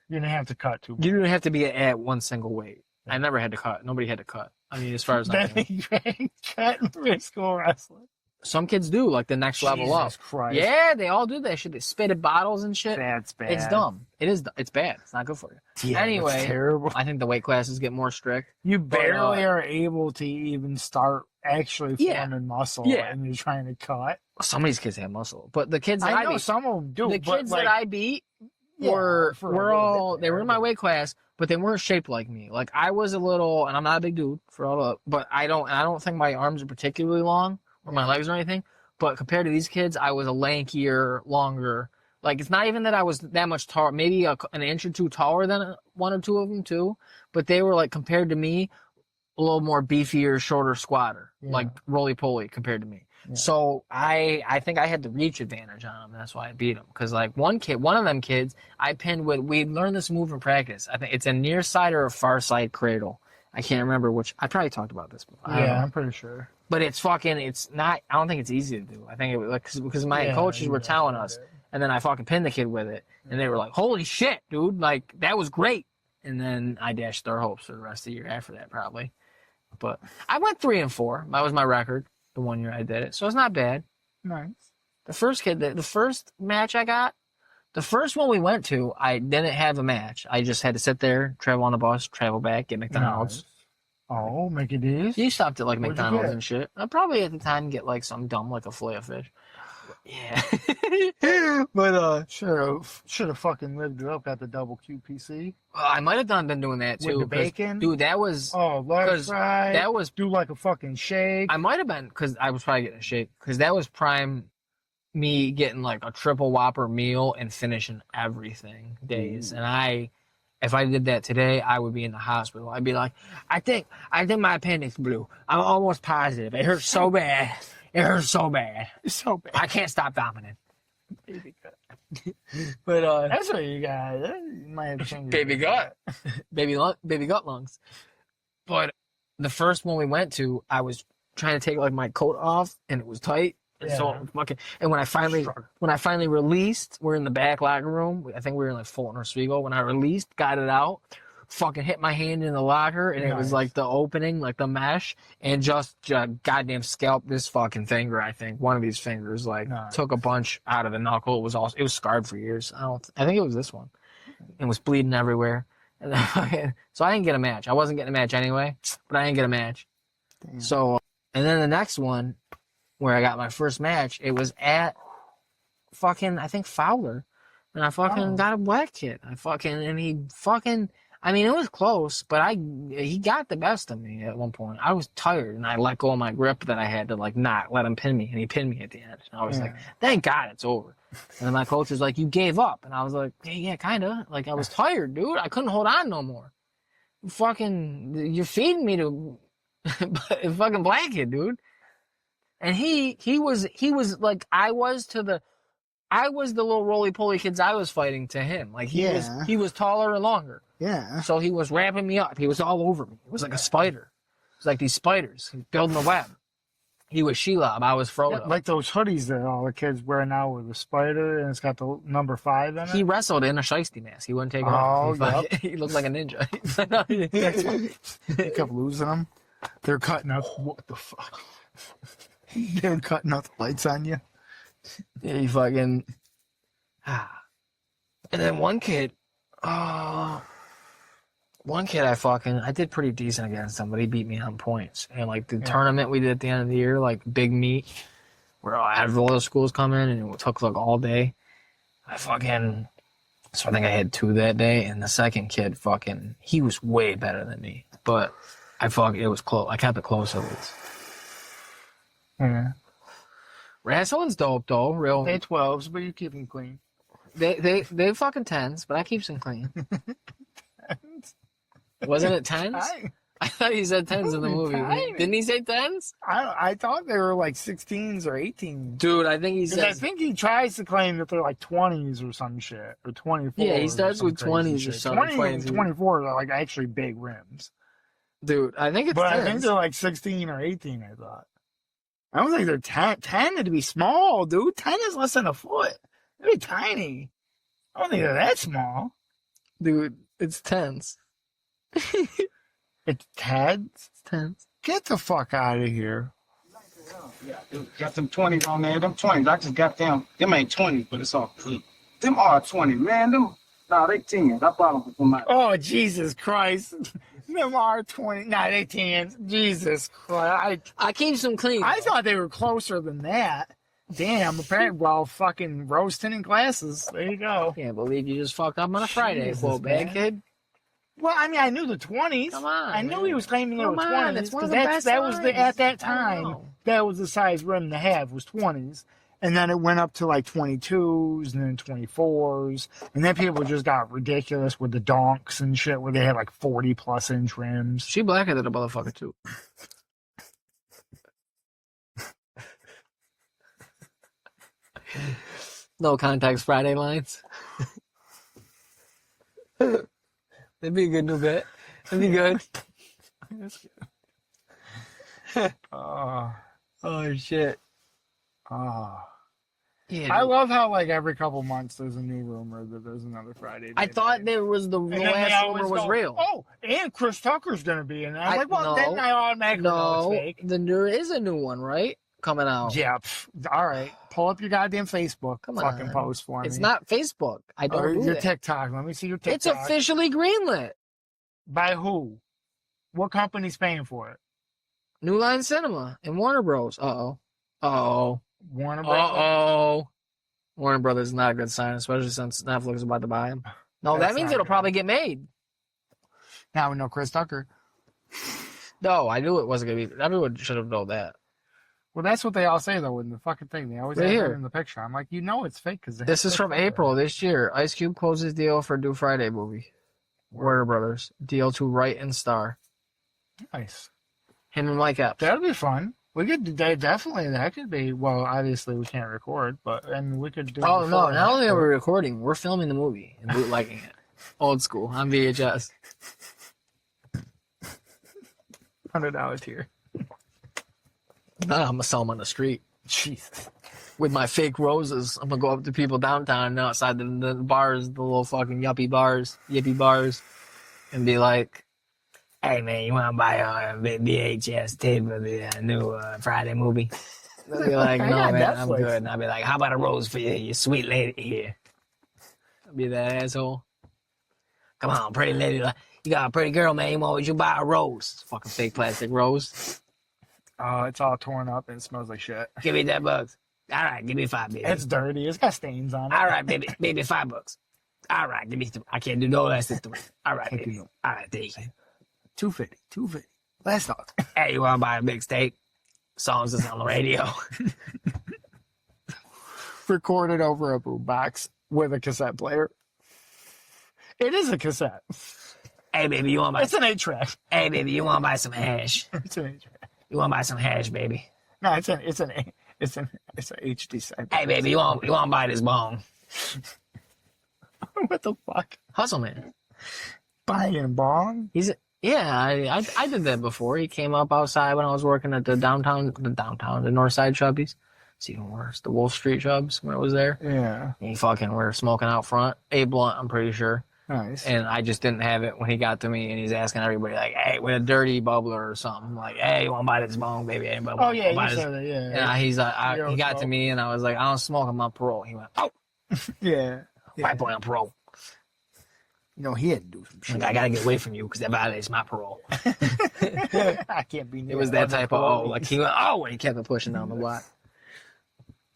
you didn't have to cut too much. You didn't have to be at one single weight. Yeah. I never had to cut. Nobody had to cut. I mean, as far as I know. Cut in school wrestling. Some kids do, like the next level up. Christ. Yeah, they all do that shit. They spit at bottles and shit. That's bad. It's dumb. It is. It's bad. It's not good for you. Yeah, anyway, terrible. I think the weight classes get more strict. You barely are able to even start actually forming muscle, and you're trying to cut. Some of these kids have muscle, but the kids that I beat, some of them do. The kids that I beat were all they were in my weight class, but they weren't shaped like me. Like I was a little, and I'm not a big dude for all the, but I don't think my arms are particularly long or my legs or anything. But compared to these kids, I was a lankier, longer. Like, it's not even that I was that much taller. Maybe an inch or two taller than one or two of them, too. But they were, like, compared to me, a little more beefier, shorter, squatter. Like, roly-poly compared to me. So I think I had the reach advantage on him. That's why I beat him. Because like one of them kids, I pinned with. We learned this move in practice. I think it's a near side or a far side cradle. I can't remember which. I probably talked about this before. Yeah, I'm pretty sure. But it's fucking. It's not. I don't think it's easy to do. I think it was like because my coaches were telling us, and then I fucking pinned the kid with it, and they were like, "Holy shit, dude! Like that was great." And then I dashed their hopes for the rest of the year after that, probably. But I went 3-4. That was my record the one year I did it, so it's not bad. Nice. The first match I got, the first one we went to, I didn't have a match. I just had to sit there, travel on the bus, travel back, get McDonald's. Nice. Oh, Mickey D's? You stopped at like What'd you McDonald's get? and shit. I'd probably at the time get like some dumb like a fillet of fish. Yeah. But Should have fucking lived it up at the double QPC. I might have been doing that too. With the 'cause, bacon? dude, that was Oh, large 'cause fry. that was Do like a fucking shake. I might have been because I was probably getting a shake because that was prime me getting like a triple Whopper meal and finishing everything days. And if I did that today, I would be in the hospital. I'd be like, I think my appendix blew. I'm almost positive. It hurts so bad. It hurts so bad. So bad. I can't stop vomiting. Baby gut. But That's what you got. You might have changed baby it. gut, baby gut lungs. But the first one we went to, I was trying to take like my coat off, and it was tight. And so Yeah. fucking, and when I finally released, we're in the back locker room. I think we were in like Fulton or Oswego. When I released, got it out, fucking hit my hand in the locker, and it was Nice. like the opening, like the mesh, and just goddamn scalped this fucking finger. I think one of these fingers like Nice. took a bunch out of the knuckle. It was scarred for years. I think it was this one. It was bleeding everywhere. And then, so I didn't get a match. I wasn't getting a match anyway, but I didn't get a match. Damn. So, and then the next one, where I got my first match, it was at fucking, I think Fowler. And I fucking got a black kid. And he fucking, I mean, it was close, but he got the best of me at one point. I was tired and I let go of my grip that I had to like not let him pin me. And he pinned me at the end. And I was like, thank God it's over. And then my coach was like, you gave up. And I was like, yeah, kind of. Like I was tired, dude. I couldn't hold on no more. You're feeding me to a fucking black kid, dude. And he was like I was the little roly poly kids I was fighting to him. Like he was taller and longer. Yeah. So he was wrapping me up. He was all over me. It was like a spider. It was like these spiders. He was building a web. He was Shelob. I was Frodo. Like those hoodies that all the kids wear now with the spider and it's got the number 5 in it. He wrestled in a shiesty mask. He wouldn't take it Oh, off. yep. He looked like a ninja. He kept losing them. They're cutting out. What the fuck? They're cutting out the lights on you. Yeah, he fucking. And then one kid, I did pretty decent against him, but he beat me on points. And like the tournament we did at the end of the year, like big meet, where I had all the schools come in, and it took like all day. So I think I had 2 that day, and the second kid, he was way better than me. But it was close. I kept it close at least. Yeah. Wrestling's dope though, real. They 12s, but you keep them clean. They fucking 10s, but I keep them clean. Wasn't it 10s? I thought he said 10s in the movie. Tiny. Didn't he say 10s? I thought they were like 16s or 18s. Dude, I think he 'Cause I says. think he tries to claim that they're like 20s or some shit. Or 24s. Yeah, he starts or some with crazy 20s or shit. something, 20 and 22. 24 are like actually big rims. Dude, I think it's But 10s. I think they're like 16 or 18, I thought. I don't think they're 10. 10 to be small, dude. 10 is less than a foot. They're tiny. I don't think they're that small. Dude, it's 10s. It's Ted's? It's 10s. Get the fuck out of here. Yeah, dude, got them 20s on there. Them 20s, I just got them. Them ain't 20s, but it's all good. Them are 20, man. They 10s. I bought them for my. Oh, Jesus Christ. Them are 20, not 18. Jesus Christ. I keep some clean. I thought they were closer than that. Damn, apparently, well, fucking rose tinted glasses. There you go. Can't believe you just fucked up on a Friday, Jesus, quote, bad man. kid. Well, I mean, I knew the 20s. Come on, I knew man. he was claiming they were Come on, 20s. it's one of 'cause the best that was at that lines. I time, know. that was the size rim to have, was 20s. And then it went up to like 22s and then 24s. And then people just got ridiculous with the donks and shit where they had like 40+ inch rims. She blacker than a motherfucker, too. No context Friday lines. That'd be a good new bit. That'd be good. Oh, Oh shit. oh. Yeah. I love how like every couple months there's a new rumor that there's another Friday. I Night thought Lights. there was the And then they last always rumor was go, real. Oh, and Chris Tucker's gonna be in it. I'm like, well, no, then I automatically know it's fake. there is a new one, right? Coming out. Yeah. All right. Pull up your goddamn Facebook. Come fucking on. post for me. It's not Facebook. I don't Or do your that. TikTok. Let me see your TikTok. It's officially greenlit. By who? What company's paying for it? New Line Cinema and Warner Bros. Uh-oh. Warner Bros. Uh-oh. Warner Brothers is not a good sign, especially since Netflix is about to buy him. No, That's that means not it'll good. probably get made. Now we know Chris Tucker. No, I knew it wasn't going to be. Everyone should have known that. Well, that's what they all say though in the fucking thing. They always Right have here. that in the picture. I'm like, it's fake because This is from April this year. Ice Cube closes deal for New Friday movie. Warner Brothers. Deal to write and star. Nice. Him and Mike Epps. That'd be fun. We could definitely. That could be. Well, obviously we can't record, but and we could do. Oh, no. before Not only are we after. recording, we're filming the movie and bootlegging it. Old school on VHS. $100 tier. Nah, I'm going to sell them on the street. Jesus. With my fake roses. I'm going to go up to people downtown and outside the bars, the little fucking yippie bars, and be like, Hey man, you want to buy a VHS tape of the new Friday movie? they'll be like, I no, got man, I'm Netflix. good. And I'll be like, how about a rose for you sweet lady here? I'll be that asshole. Come on, pretty lady. You got a pretty girl, man. You want would you buy a rose? Fucking fake plastic rose. Oh, it's all torn up and it smells like shit. Give me that bucks. All right, give me $5, baby. It's dirty. It's got stains on it. All right, baby, $5. All right, give me $3. I can't do no less than $3. All right, Thank baby. you. All right, there you go. 250. Last talk. Hey, you want to buy a big steak? Songs that's on the radio. Recorded over a boombox with a cassette player. It is a cassette. Hey, baby, you want to buy? It's an 8-track. Hey, baby, you want to buy some hash? It's an 8-track. You want to buy some hash, baby? No, it's an HD side. Hey, baby, you want to buy this bong? What the fuck? Hustle Man. Buying a bong? Yeah, I did that before. He came up outside when I was working at the north side Chubbies. It's even worse. The Wolf Street Chubs when I was there. Yeah. And he fucking were smoking out front. A blunt, I'm pretty sure. Nice. And I just didn't have it when he got to me, and he's asking everybody like, "Hey, with a dirty bubbler or something." Like, "Hey, you want to buy this bong, baby?" Anybody Oh want yeah, to buy you this? said it. Yeah. And he's like, You don't he got to smoke? me, and I was like, "I don't smoke. I'm on parole." He went, "Oh, Yeah. White boy on parole. You know, he had to do some shit. I gotta get away from you because that violates my parole. I can't be near it was that type of parole. like he went, oh, and he kept it pushing down the block."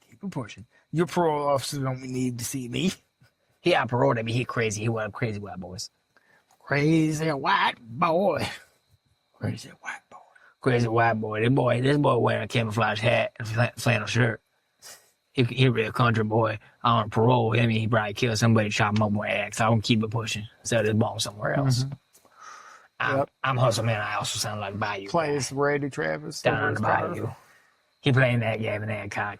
Keep it pushing. Your parole officer don't need to see me. He on parole to me. He crazy. He one of them crazy white boys. Crazy white boy. Crazy white boy. Crazy white boy. This boy wearing a camouflage hat and flannel shirt. He really a country boy on parole. I mean, he probably killed somebody, chop him up with an axe. I don't keep it pushing. Sell this bone somewhere else. Yep. I'm hustle man. I also sound like Bayou. Plays Randy Travis. Down on the Bayou. He playing that Gavin Hancock.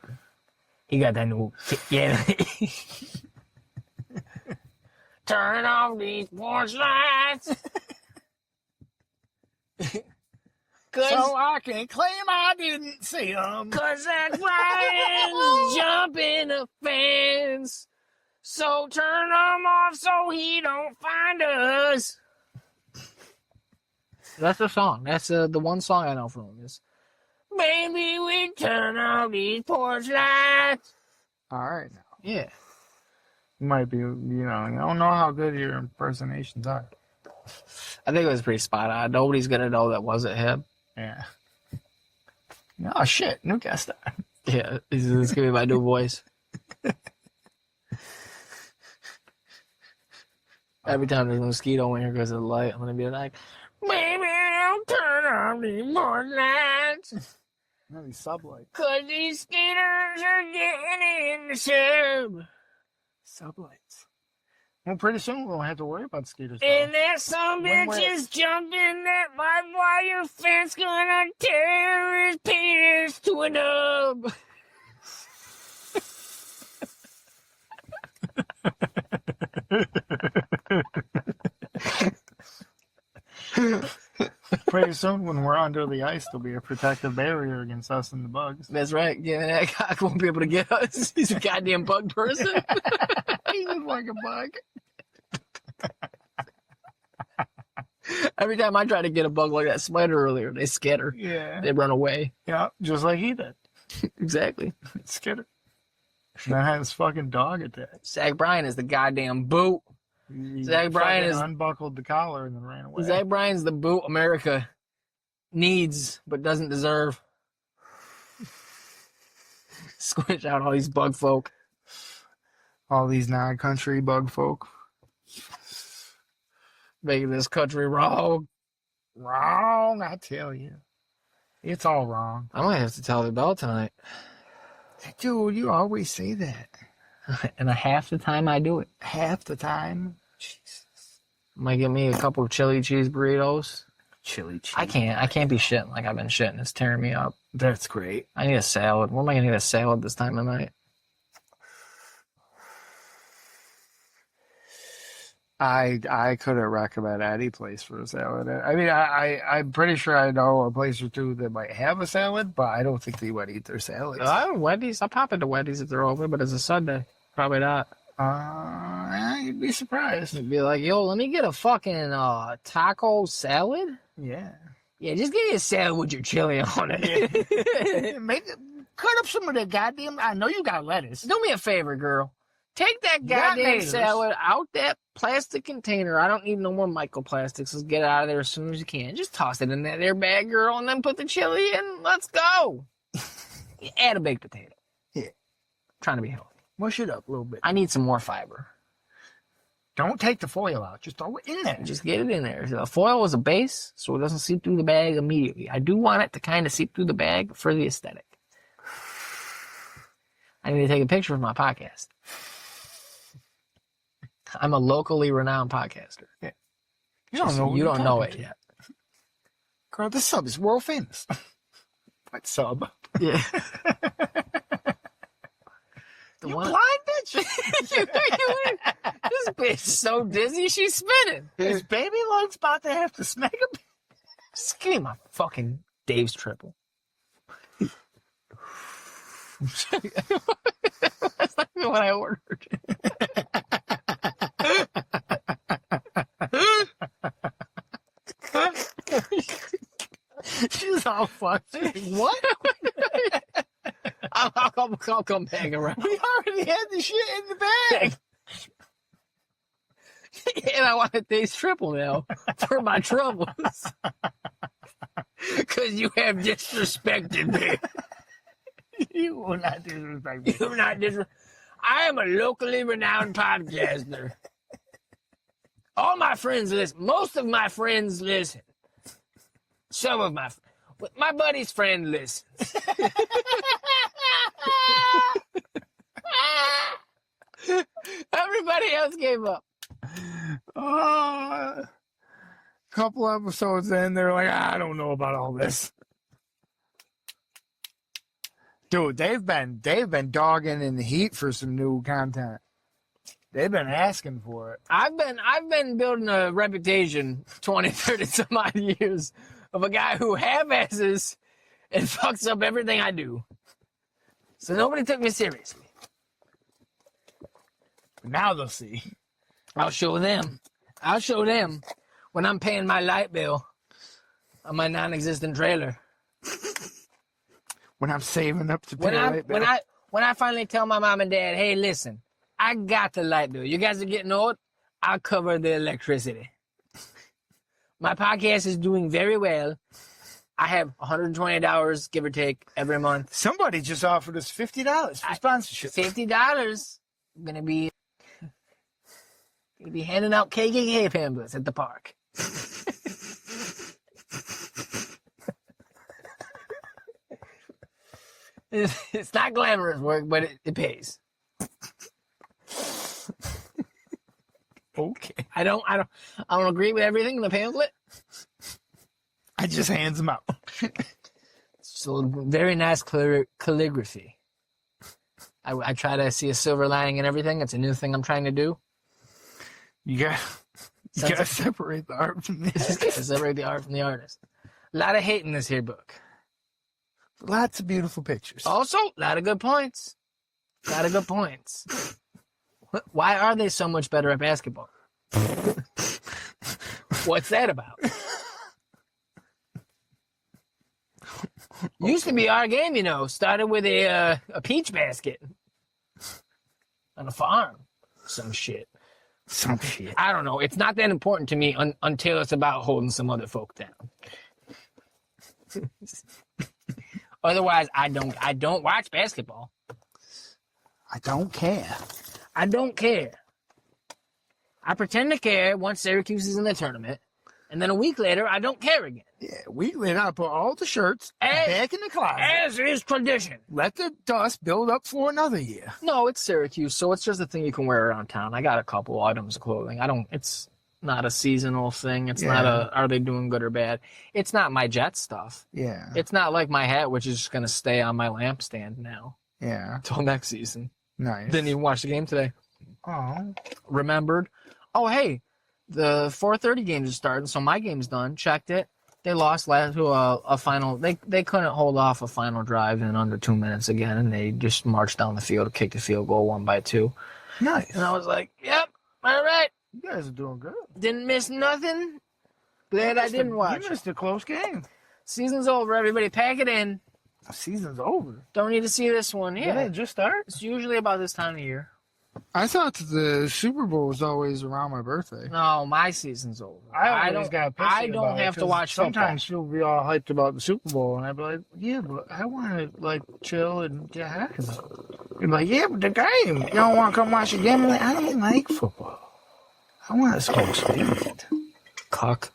He got that new yeah. Turn off these porch lights. So I can claim I didn't see him. Cause that Brian's jumping the fence. So turn them off so he don't find us. That's the song. That's the one song I know from him. Is Baby, we turn off these porch lights. All right now. yeah. You might be, I don't know how good your impersonations are. I think it was pretty spot on. Nobody's gonna know that wasn't him. Yeah. Oh shit, new guest star. Yeah, this is gonna be my new voice. Every time there's a mosquito in here because of the light, I'm gonna be like, Baby, don't turn off these porch lights. No, these sublights. Cause these skaters are getting in the sub. Sublights. Well, pretty soon we won't have to worry about skaters. And that some When bitch we're- is jumping that live wire fence, gonna tear his penis to a nub. Pretty soon, when we're under the ice, there'll be a protective barrier against us and the bugs. That's right. Yeah, that cock won't be able to get us. He's a goddamn bug person. He's just like a bug. Every time I try to get a bug like that spider earlier, they skitter. Yeah. They run away. Yeah, just like he did. Exactly. Skitter. And I had his fucking dog attack. Zach Bryan is the goddamn boot. Zach Bryan fucking is unbuckled the collar and then ran away. Zach Bryan's the boot America needs but doesn't deserve. Squish out all these bug folk. All these non-country bug folk. Making this country wrong. Wrong, I tell you. It's all wrong. I might have to tell the bell tonight. Dude, you always say that. And half the time I do it. Half the time. Jesus. Might get me a couple of chili cheese burritos. Chili cheese. I can't be shitting like I've been shitting. It's tearing me up. That's great. I need a salad. Where am I gonna get a salad this time of night? I couldn't recommend any place for a salad. I mean, I'm pretty sure I know a place or two that might have a salad, but I don't think they would eat their salads. Wendy's. I'll pop into Wendy's if they're open, but it's a Sunday. Probably not. You'd be surprised. It'd be like, yo, let me get a fucking taco salad. Yeah. Yeah, just give me a salad with your chili on it. Cut up some of the goddamn. I know you got lettuce. Do me a favor, girl. Take that got goddamn natives. salad out that plastic container. I don't need no more microplastics. Let's get it out of there as soon as you can. Just toss it in that there bag, girl, and then put the chili in. Let's go. Add a baked potato. Yeah. Trying to be healthy. Mush it up a little bit. I need some more fiber. Don't take the foil out. Just throw it in there. Just get it in there. The foil is a base, so it doesn't seep through the bag immediately. I do want it to kind of seep through the bag for the aesthetic. I need to take a picture of my podcast. I'm a locally renowned podcaster. Yeah. You don't know. You don't know it yet. Girl, this sub is world famous. What sub? Yeah. You blind bitch. This bitch is so dizzy, she's spinning. His baby leg's about to have to smack him. Just give me my fucking Dave's triple. That's not even what I ordered. She's all fucked. What? I'll come back around. We already had the shit in the bag. And I want a Dave's triple now for my troubles. Because you have disrespected me. You will not disrespect me. You're not I am a locally renowned podcaster. All my friends listen. Most of my friends listen. Some of my buddy's friend listens. Everybody else gave up. A couple episodes in, they're like, I don't know about all this. Dude, they've been dogging in the heat for some new content. They've been asking for it. I've been building a reputation 20, 30 some odd years of a guy who half-asses and fucks up everything I do. So nobody took me seriously. Now they'll see. I'll show them when I'm paying my light bill on my non-existent trailer. When I'm saving up to pay light bill. When I finally tell my mom and dad, hey, listen, I got the light bill. You guys are getting old. I'll cover the electricity. My podcast is doing very well. I have $120, give or take, every month. Somebody just offered us $50 for sponsorship. $50. I'm gonna be handing out KKK pamphlets at the park. It's not glamorous work, but it pays. Okay. I don't agree with everything in the pamphlet. I just hands them out. So very nice calligraphy. I try to see a silver lining in everything. It's a new thing I'm trying to do. You gotta separate the art from the artist. Separate the art from the artist. A lot of hate in this here book. Lots of beautiful pictures. Also, a lot of good points. A lot of good points. Why are they so much better at basketball? What's that about? Used to be our game, you know. Started with a peach basket on a farm. Some shit. Some shit. I don't know. It's not that important to me until it's about holding some other folk down. Otherwise, I don't watch basketball. I don't care. I don't care. I pretend to care once Syracuse is in the tournament, and then a week later, I don't care again. Yeah, we gotta put all the shirts back in the closet. As is tradition. Let the dust build up for another year. No, it's Syracuse, so it's just a thing you can wear around town. I got a couple items of clothing. It's not a seasonal thing. It's not are they doing good or bad. It's not my Jet stuff. Yeah. It's not like my hat, which is just going to stay on my lampstand now. Yeah. Till next season. Nice. Didn't even watch the game today. Oh. Remembered. Oh, hey, the 4:30 game just started, so my game's done. Checked it. They lost last to a final. They couldn't hold off a final drive in under 2 minutes again, and they just marched down the field, kicked a field goal, 1-2. Nice. And I was like, yep, all right. You guys are doing good. Didn't miss nothing. Glad I didn't watch. You missed a close game. Season's over. Everybody pack it in. The season's over. Don't need to see this one. Didn't Yeah. it just start? It's usually about this time of year. I thought the Super Bowl was always around my birthday. No, my season's over. I don't have to watch football. Sometimes she'll be all hyped about the Super Bowl, and I'd be like, yeah, but I want to, like, chill and get happy. You're like, yeah, but the game. You don't want to come watch the game? I'm like, I don't like football. I want to smoke speed. Cock.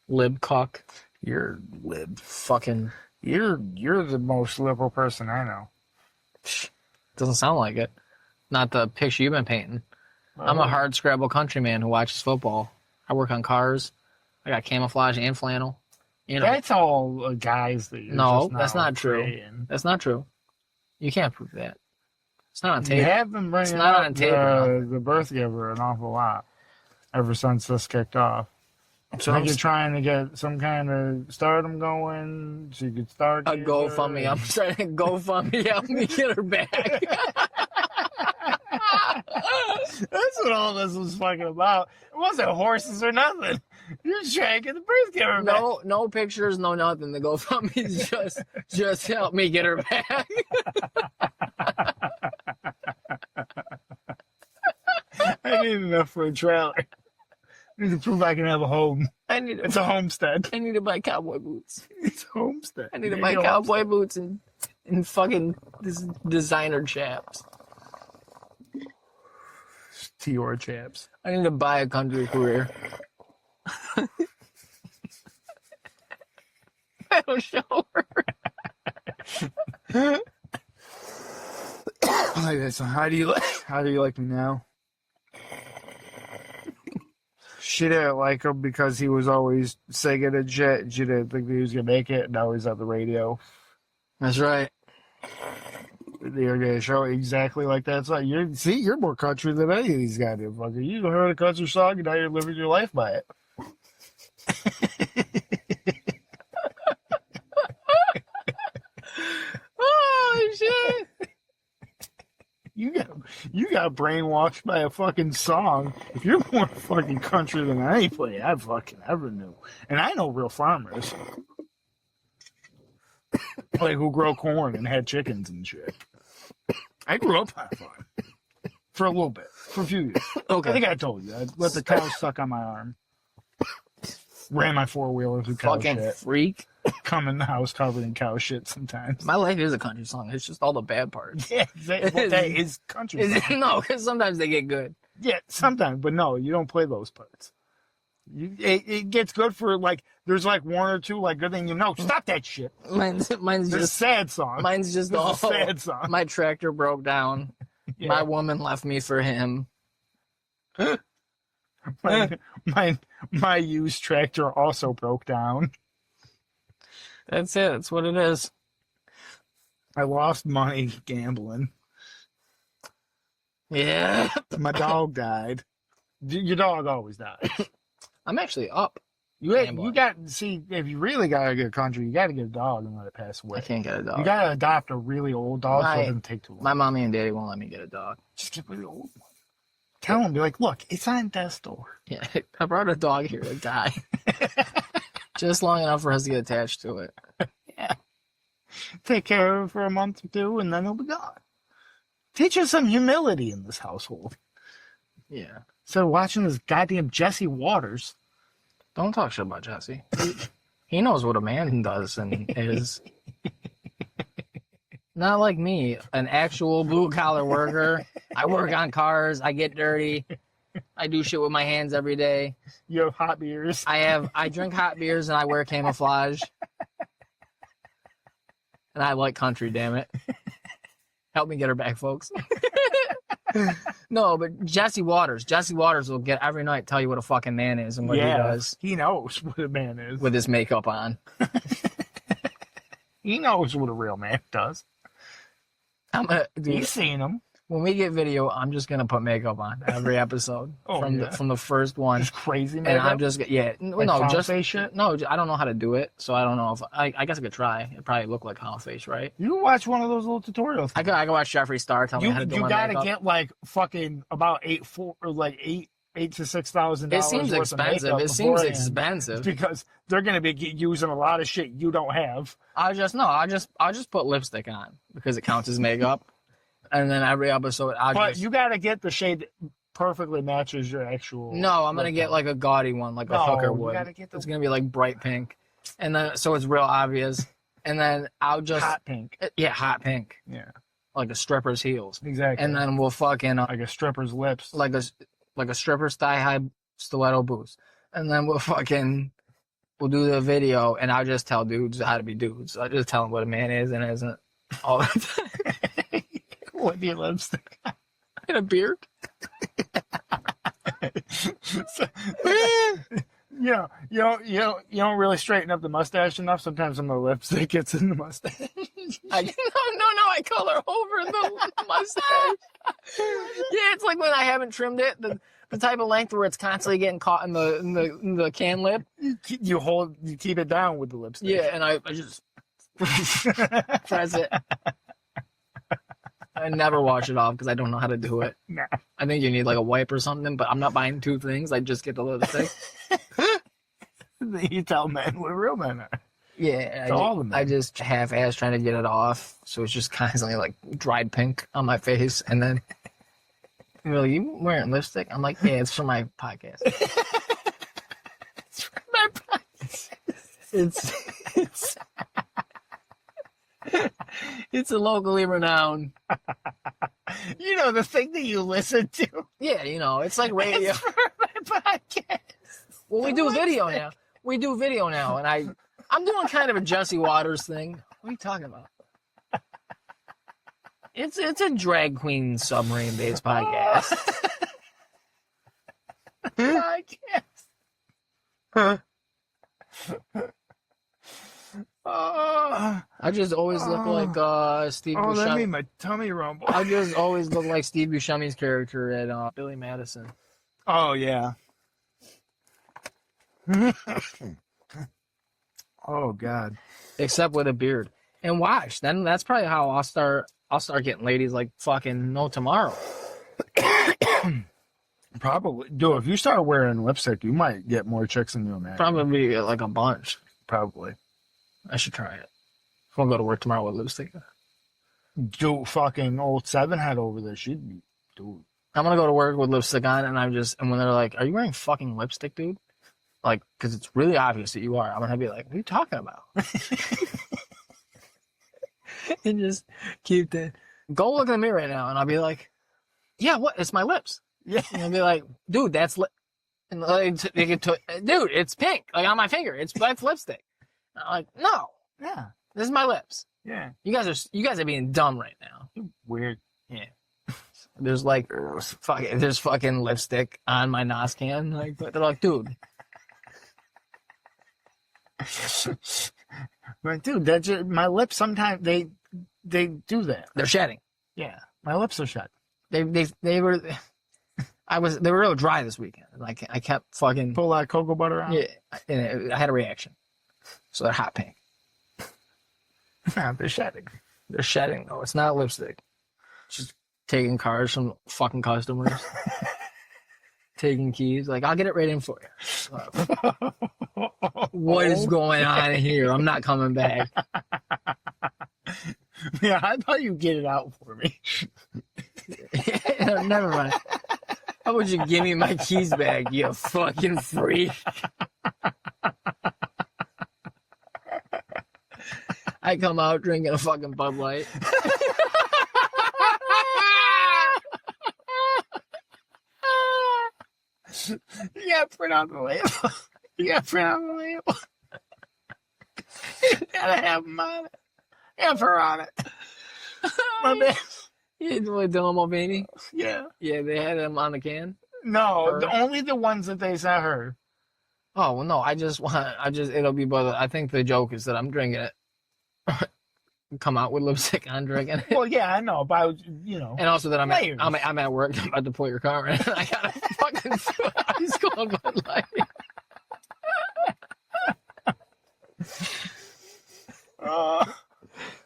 Lib cock. You're lib. Fucking. You're the most liberal person I know. Doesn't sound like it. Not the picture you've been painting. I'm a hard scrabble countryman who watches football. I work on cars. I got camouflage and flannel. You know. That's all guys that you're No, just that's not true. praying. That's not true. You can't prove that. It's not on You tape. have been bringing not up on tape the birth giver an awful lot ever since this kicked off. So I think you're trying to get some kind of stardom going so you could start A GoFundMe. I'm trying to GoFundMe help me get her back. That's what all this was fucking about. It wasn't horses or nothing. You're just trying to get the birth giver back. No pictures, no nothing. The GoFundMe's just help me get her back. I need enough for a trailer. I need to prove I can have a home. It's a homestead. I need to buy cowboy boots. It's a homestead. I need to buy cowboy boots and fucking this designer chaps. Tior chaps. I need to buy a country career. I don't show her. Like this. How do you like me now? She didn't like him because he was always singing and shit. And she didn't think that he was gonna make it. Now he's on the radio. That's right. They're gonna show exactly like that song. You're more country than any of these goddamn fuckers. You heard a country song and now you're living your life by it. Oh shit! You got brainwashed by a fucking song. If you're more fucking country than anybody I fucking ever knew, and I know real farmers, like who grow corn and had chickens and shit. I grew up on a farm for a little bit, for a few years. Okay. I think I told you. I let the cows suck on my arm. Ran my 4-wheeler through cow Fucking shit. freak. Come in the house covered in cow shit sometimes. My life is a country song. It's just all the bad parts. Yeah, that is country. song. No, because sometimes they get good. Yeah, sometimes, but no, you don't play those parts. It gets good for like there's like one or two like good thing stop that shit. Mine's It's a just sad song. mine's just This is all a sad song. My tractor broke down. Yeah. My woman left me for him. my used tractor also broke down. That's it. That's what it is. I lost money gambling. Yeah. My dog died. Your dog always dies. I'm actually up. You got see if you really got a good country, you got to get a dog and let it pass away. I can't get a dog. You got to adopt a really old dog so it doesn't take too long. My mommy and daddy won't let me get a dog. Just get a really old one. Tell them, be like, look, it's on death's door. Yeah, I brought a dog here to die. Just long enough for us to get attached to it. Yeah. Take care of it for a month or two, and then it'll be gone. Teach us some humility in this household. Yeah. Instead of watching this goddamn Jesse Waters. Don't talk shit about Jesse. He knows what a man does and is. Not like me, an actual blue-collar worker. I work on cars. I get dirty. I do shit with my hands every day. You have hot beers. I drink hot beers and I wear camouflage. And I like country, damn it. Help me get her back, folks. No, but Jesse Waters will get every night tell you what a fucking man is and what he does. He knows what a man is. With his makeup on. He knows what a real man does. He's seen him. When we get video, I'm just gonna put makeup on every episode from the first one. Just crazy makeup. And I'm just face shit? No, I don't know how to do it, so I don't know if I guess I could try. It probably look like cow face, right? You can watch one of those little tutorials. I can watch Jeffree Star tell me how to do my makeup. You gotta get like fucking about $8,000 to $6,000. It seems expensive. It seems expensive because they're gonna be using a lot of shit you don't have. I'll just put lipstick on because it counts as makeup. And then every episode, you gotta get the shade that perfectly matches your actual. No, I'm gonna get like a gaudy one, like a hooker would. It's gonna be like bright pink, and then so it's real obvious. And then I'll just hot pink. Yeah, hot pink. Yeah, like a stripper's heels. Exactly. And then we'll fucking like a stripper's lips. Like a stripper's thigh-high stiletto boots. And then we'll do the video, and I'll just tell dudes how to be dudes. I'll just tell them what a man is and isn't all the time. With your lipstick and a beard. You don't really straighten up the mustache enough. Sometimes some of the lipstick gets in the mustache. I color over the mustache. Yeah, it's like when I haven't trimmed it, the type of length where it's constantly getting caught in the can lip. You keep it down with the lipstick. Yeah, and I just press it. I never wash it off because I don't know how to do it. Nah. I think you need like a wipe or something, but I'm not buying two things. I just get the lipstick. You tell men what real men are. Yeah, all the men. I just half-ass trying to get it off, so it's just constantly like dried pink on my face, and then you're like, "You wearing lipstick?" I'm like, "Yeah, it's for my podcast." It's for my podcast. It's a locally renowned. The thing that you listen to. Yeah, it's like radio. It's for my podcast. Well, we do video now. And I'm doing kind of a Jesse Waters thing. What are you talking about? It's a drag queen submarine based podcast. I just always look like Steve Buscemi. That made my tummy rumble. I just always look like Steve Buscemi's character at Billy Madison. Oh yeah. Oh God. Except with a beard and wash. Then that's probably how I'll start getting ladies like fucking no tomorrow. Probably. Dude, if you start wearing lipstick, you might get more chicks than you imagine. Probably like a bunch. Probably. I should try it. If I'll go to work tomorrow with lipstick. Dude, fucking old Seven had over there. She'd be, dude. I'm gonna go to work with lipstick on, and when they're like, "Are you wearing fucking lipstick, dude?" Like, because it's really obvious that you are. I'm gonna be like, "What are you talking about?" And just keep go look in the mirror right now, and I'll be like, "Yeah, what? It's my lips." Yeah. And I'll be like, "Dude, that's and like, dude, it's pink, like on my finger. That's lipstick." And I'm like, "No, yeah, this is my lips." Yeah. You guys are being dumb right now. Weird. Yeah. There's fucking lipstick on my NOS can. Like, but they're like, dude. But dude, my lips sometimes they do that. They're shedding. Yeah. My lips are shed. They were They were real dry this weekend. Like I kept fucking Pull that cocoa butter out. yeah, and I had a reaction. So they're hot pink. They're shedding. They're shedding though. It's not lipstick. Just taking cars from fucking customers. Taking keys. Like, I'll get it right in for you. What is going on here? I'm not coming back. Yeah, I thought you'd get it out for me. Never mind. How would you give me my keys back, you fucking freak? I come out drinking a fucking Bud Light. You gotta print out the label. You gotta print out the label. You gotta have them on it. Have her on it. My man. You with Dylan Mulvaney? Yeah. Yeah, they had him on the can. No, only the ones that they sent her. Oh well, no. It'll be but I think the joke is that I'm drinking it. Come out with lipstick on drinking it. Well, yeah, I know, but I was, you know. And also that I'm Layers. at work. I'm about to pull your car in. I got a fucking ice cold Bud Light.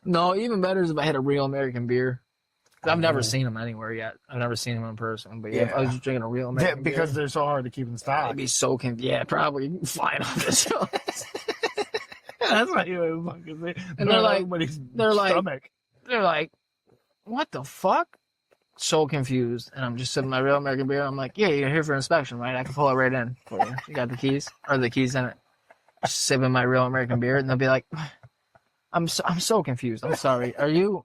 No, even better is if I had a real American beer. I've never seen them anywhere yet. I've never seen them in person. But yeah, if I was just drinking a real American because beer, they're so hard to keep in stock. I'd be so yeah, probably flying off the shelves. That's not even fucking thing. And they're like, stomach. they're like, what the fuck? So confused. And I'm just sipping my real American beer. I'm like, yeah, you're here for inspection, right? I can pull it right in for you. You got the keys? Or the keys in it. Just sipping my real American beer. And they'll be like, I'm so confused. I'm sorry. Are you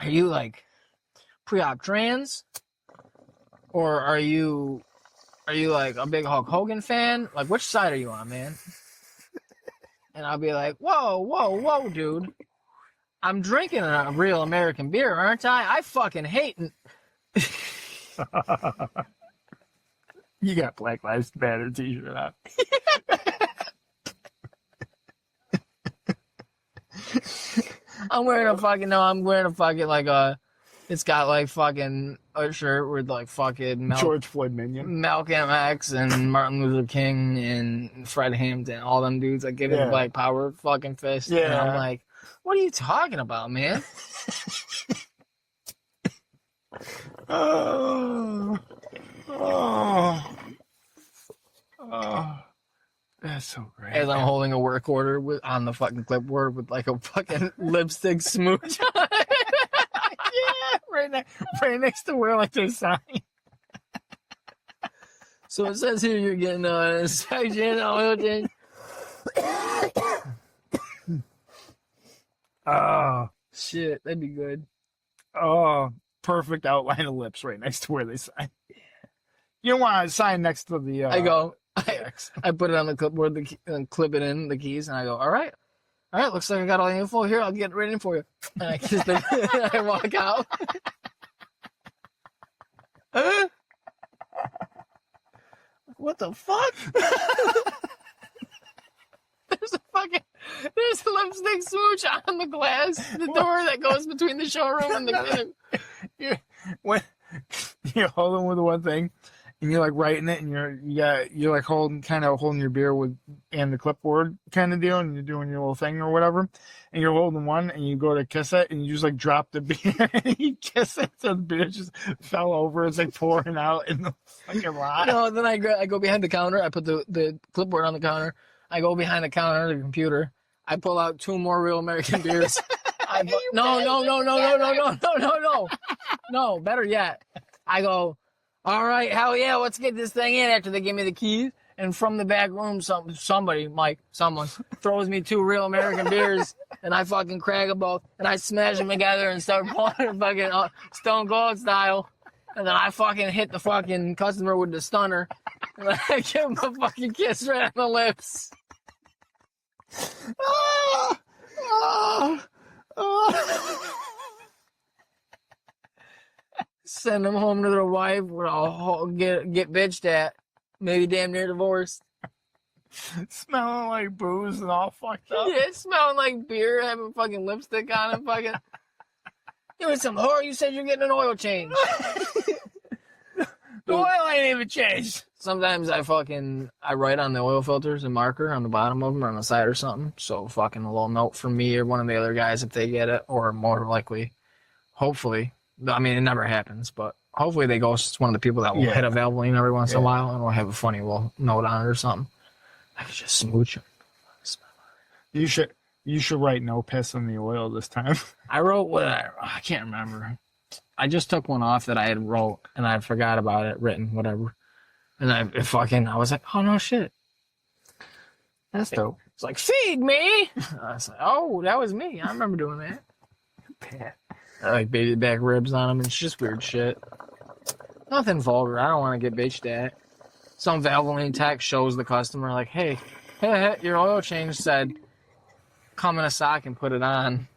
like pre-op trans? Or are you like a big Hulk Hogan fan? Like, which side are you on, man? And I'll be like, whoa, dude. I'm drinking a real American beer, aren't I? I fucking hate it. You got Black Lives Matter t-shirt on. I'm wearing a fucking like it's got like fucking a shirt with like fucking George Floyd minion. Malcolm X and Martin Luther King and Fred Hampton, all them dudes like giving Black Power fucking fist. Yeah. And I'm like, what are you talking about, man? Oh, that's so great. As I'm holding a work order on the fucking clipboard with like a fucking lipstick smooch on it. Yeah, right next to where like they sign. So it says here you're getting inspection, oil change. Oh, Shit, that'd be good. oh, perfect outline of lips right next to where they sign. You don't want to sign next to the. I put it on the clipboard and clip it in the keys, and I go, all right, looks like I got all the info here. I'll get it right in for you. And I kiss the, I walk out. What the fuck? There's a lipstick smooch on the glass, the door that goes between the showroom and the. You're holding with the one thing, and you're like writing it, and you're like holding your beer and the clipboard kind of deal, and you're doing your little thing or whatever, and you're holding one, and you go to kiss it, and you just like drop the beer, and you kiss it, so the beer just fell over. It's like pouring out in the fucking lot. No, then I go behind the counter. I put the clipboard on the counter. I go behind the counter, the computer. I pull out 2 more real American beers. No. No, better yet. I go, all right, hell yeah, let's get this thing in after they give me the keys. And from the back room, someone throws me 2 real American beers, and I fucking crack them both, and I smash them together and start pouring fucking Stone Cold style. And then I fucking hit the fucking customer with the stunner, and then I give him a fucking kiss right on the lips. Send them home to their wife with a get bitched at, maybe damn near divorced. Smelling like booze and all fucked up. Yeah, smelling like beer, having fucking lipstick on it, fucking. You want some whore? You said you're getting an oil change. ain't even changed. Sometimes I write on the oil filters and marker on the bottom of them or on the side or something. So fucking a little note from me or one of the other guys if they get it, or more likely, hopefully. I mean, it never happens, but hopefully they go. It's one of the people that will hit a Valvoline every once in a while and will have a funny little note on it or something. I could just smooch it. You should write no piss in the oil this time. I wrote I can't remember. I just took one off that I had wrote and I forgot about it, written, whatever. And I was like, oh no shit. That's dope. It's like, feed me. I was like, oh, that was me. I remember doing that. I like baby back ribs on them and it's just weird shit. Nothing vulgar. I don't want to get bitched at. Some Valvoline tech shows the customer like, hey, your oil change said come in a sock and put it on.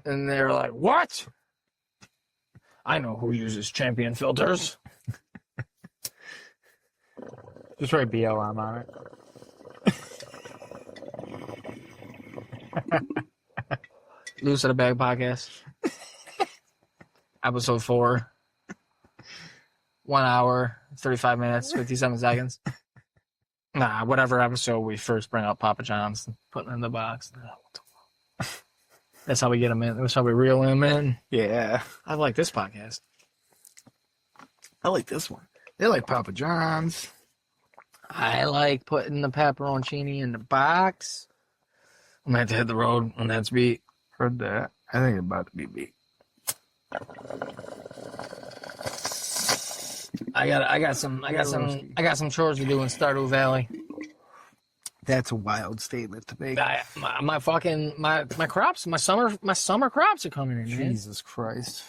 And they're like, what? I know who uses Champion filters. Just write BLM on it. Loose at a Bag Podcast. Episode 4. 1 hour, 35 minutes, 57 seconds. Nah, whatever episode we first bring up Papa John's and put it in the box. That's how we get them in. That's how we reel them in. Yeah. I like this podcast. I like this one. They like Papa John's. I like putting the pepperoncini in the box. I'm going to have to hit the road when that's beat. Heard that. I think it's about to be beat. I got some chores to do in Stardew Valley. That's a wild statement to make. My crops, my summer crops are coming in, man. Jesus Christ.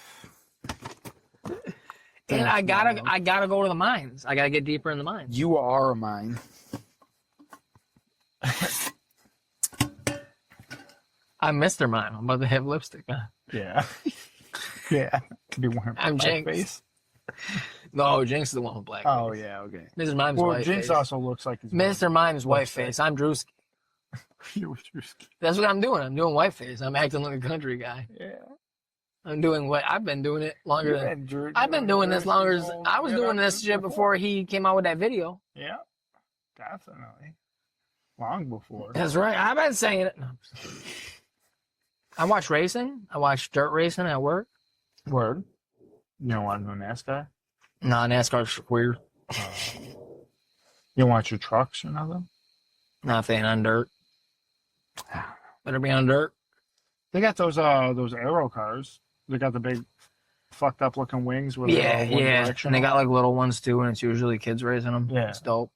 And I gotta go to the mines. I gotta get deeper in the mines. You are a mine. I'm Mr. Mime. I'm about to have lipstick on. Yeah. Yeah. Could be one of I'm Jinx. face. No, Jinx is the one with black. Oh, face. yeah, okay. Mr. Mime's Well, white Jinx face. also looks like his Mr. Mime's white face. I'm Drewski. You're Drewski. That's what I'm doing. I'm doing white face. I'm acting like a country guy. Yeah. I'm doing what I've been doing it longer than I've been doing this longer as I was doing this shit before he came out with that video. Yeah. Definitely. Long before. That's right. I've been saying it. No. I watch racing. I watch dirt racing at work. Word. You don't want to know NASCAR? No, NASCAR's weird. You don't watch your trucks or nothing? Nothing on dirt. Better be on dirt. They got those aero cars. They got the big fucked up looking wings with one direction. And they got like little ones too, and it's usually kids racing them. Yeah. It's dope.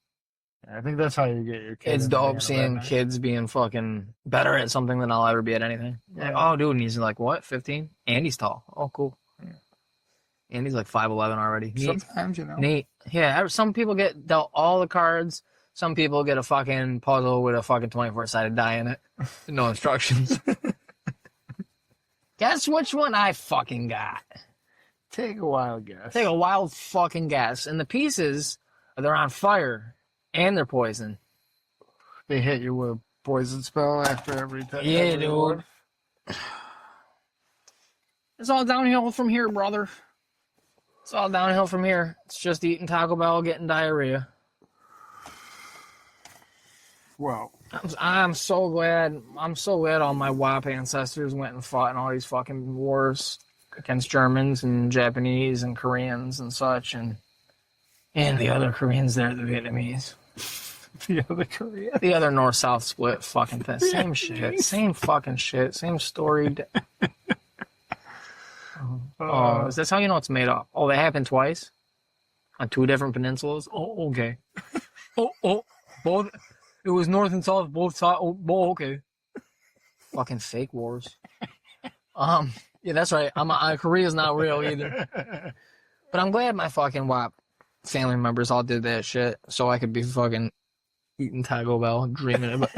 Yeah, I think that's how you get your kids. It's dope seeing kids being fucking better at something than I'll ever be at anything. Yeah. Like, oh, dude, and he's like, what, 15? And he's tall. Oh, cool. Yeah. And he's like 5'11" already. Neat. Sometimes, you know. Neat. Yeah, some people get dealt all the cards. Some people get a fucking puzzle with a fucking 24-sided die in it. No instructions. Guess which one I fucking got? Take a wild guess. Take a wild fucking guess. And the pieces, they're on fire. And they're poison. They hit you with a poison spell after every time. Yeah, dude. It's all downhill from here, brother. It's all downhill from here. It's just eating Taco Bell, getting diarrhea. Well, I'm so glad. I'm so glad all my WAP ancestors went and fought in all these fucking wars against Germans and Japanese and Koreans and such, and the other Koreans there, the Vietnamese. The other Korea. The other North-South split fucking thing. Same shit. Same fucking shit. Same story. Oh, is that how you know it's made up? Oh, that happened twice? On 2 different peninsulas? Oh, okay. Both. It was North and South, both sides. Oh, okay. Fucking fake wars. Yeah, that's right. Korea's not real either. But I'm glad my fucking WAP family members all did that shit so I could be fucking eating Taco Bell, dreaming about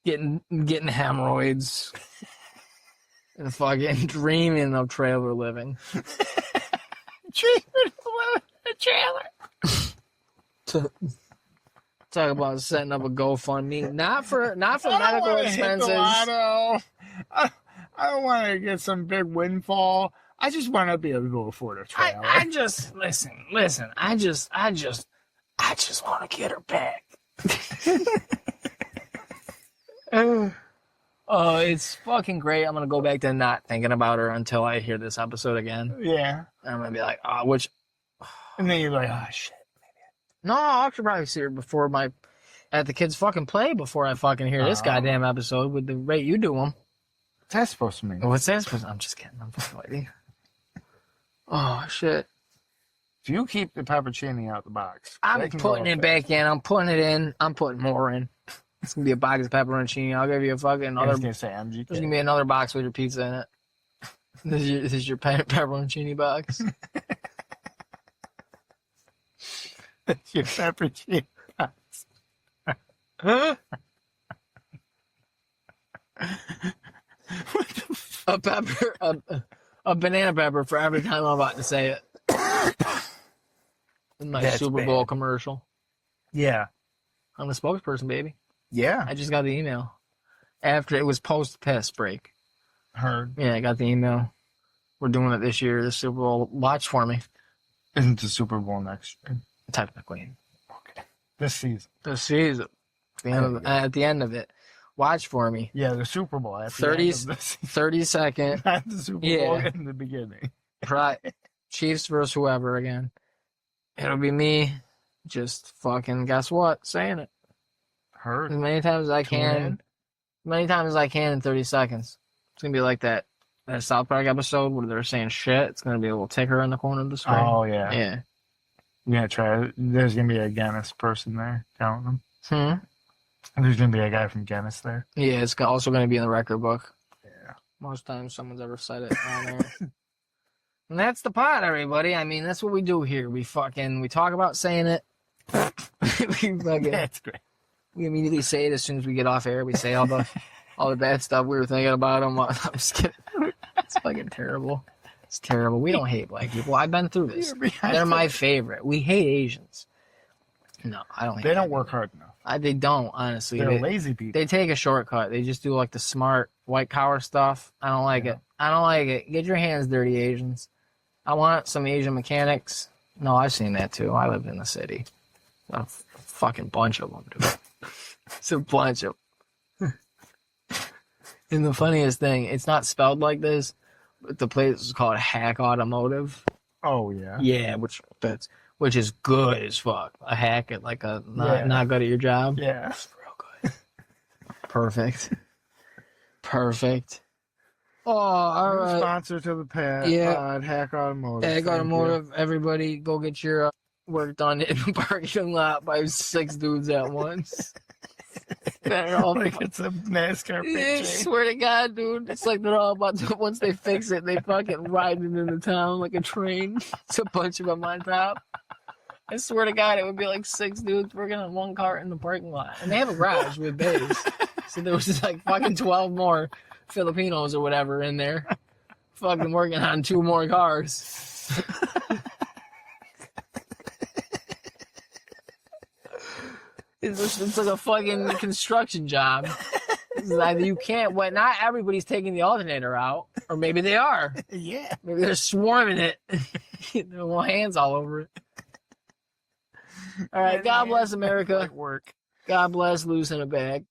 getting hemorrhoids and fucking dreaming of trailer living. Dreaming of a trailer. Talk about setting up a GoFundMe, not for medical expenses. I don't want to get some big windfall. I just want to be able to go afford a trailer. I just listen. I just want to get her back. Oh, it's fucking great. I'm gonna go back to not thinking about her until I hear this episode again. Yeah. And I'm gonna be like, oh, which. And then you're like, oh shit. No, I should probably see her before at the kids fucking play before I fucking hear this goddamn episode with the rate you do them. What's that supposed to mean? What's that supposed to? I'm just kidding. I'm fucking fighting. Oh shit. If you keep the pepperoni out the box, I'm putting it back in. I'm putting it in. I'm putting more in. It's gonna be a box of pepperoncini. I'll give you a fucking I other. was gonna say MGK. There's gonna be another box with your pizza in it. This is your pepperoncini box. That's your pepperoni box. What the A banana pepper for every time I'm about to say it. In my That's Super Bowl bad. commercial. Yeah. I'm the spokesperson, baby. Yeah. I just got the email. After it was post-piss break. Heard. Yeah, I got the email. We're doing it this year, the Super Bowl. Watch for me. Isn't the Super Bowl next year? Technically. Okay. This season. The season. At the end of it. Watch for me. Yeah, the Super Bowl. At the 30, end of the season. 30 second. Not the Super Bowl Yeah. in the beginning. Chiefs versus whoever again. It'll be me. Just fucking guess what? Saying it. Heard. As many times as I Tune can. in. As many times as I can in 30 seconds. It's gonna be like that South Park episode where they're saying shit. It's gonna be a little ticker in the corner of the screen. Oh, yeah. Yeah. We're gonna try. There's gonna be a Guinness person there counting them. Hmm. And there's gonna be a guy from Guinness there. Yeah, it's also gonna be in the record book. Yeah. Most times someone's ever said it on there. And that's the pod, everybody. I mean, that's what we do here. We talk about saying it. That's great. We immediately say it as soon as we get off air. We say all the bad stuff we were thinking about them. I'm just kidding. It's fucking terrible. It's terrible. We don't hate black people. I've been through this. They're my favorite. We hate Asians. No, I don't hate They don't them. work hard enough. They don't, honestly. They're lazy people. They take a shortcut. They just do like the smart white collar stuff. I don't like it. I don't like it. Get your hands dirty, Asians. I want some Asian mechanics. No, I've seen that too. I live in the city. A fucking bunch of them, dude. It's a bunch of them. And the funniest thing, it's not spelled like this, but the place is called Hack Automotive. Oh yeah. Yeah, which is good as fuck. A hack at like a not good at your job. Yeah. It's real good. Perfect. Oh, all right. Sponsor to the pad. Yeah. Hack Automotive. Hack Thank Automotive. Everybody, go get your work done in the parking lot by 6 dudes at once. They're all you. Like it's a NASCAR I picture. swear to God, dude. It's like they're all about to, once they fix it, they fucking riding into town like a train. It's a bunch of them on top. I swear to God, it would be like 6 dudes working on one car in the parking lot. And they have a garage with bays. So there was just like fucking 12 more Filipinos or whatever in there. Fucking working on 2 more cars. It's like a fucking construction job. It's either you can't, not everybody's taking the alternator out, or maybe they are. Yeah. Maybe they're swarming it. Their little hands all over it. All right, God bless America. Like work. God bless losing a bag.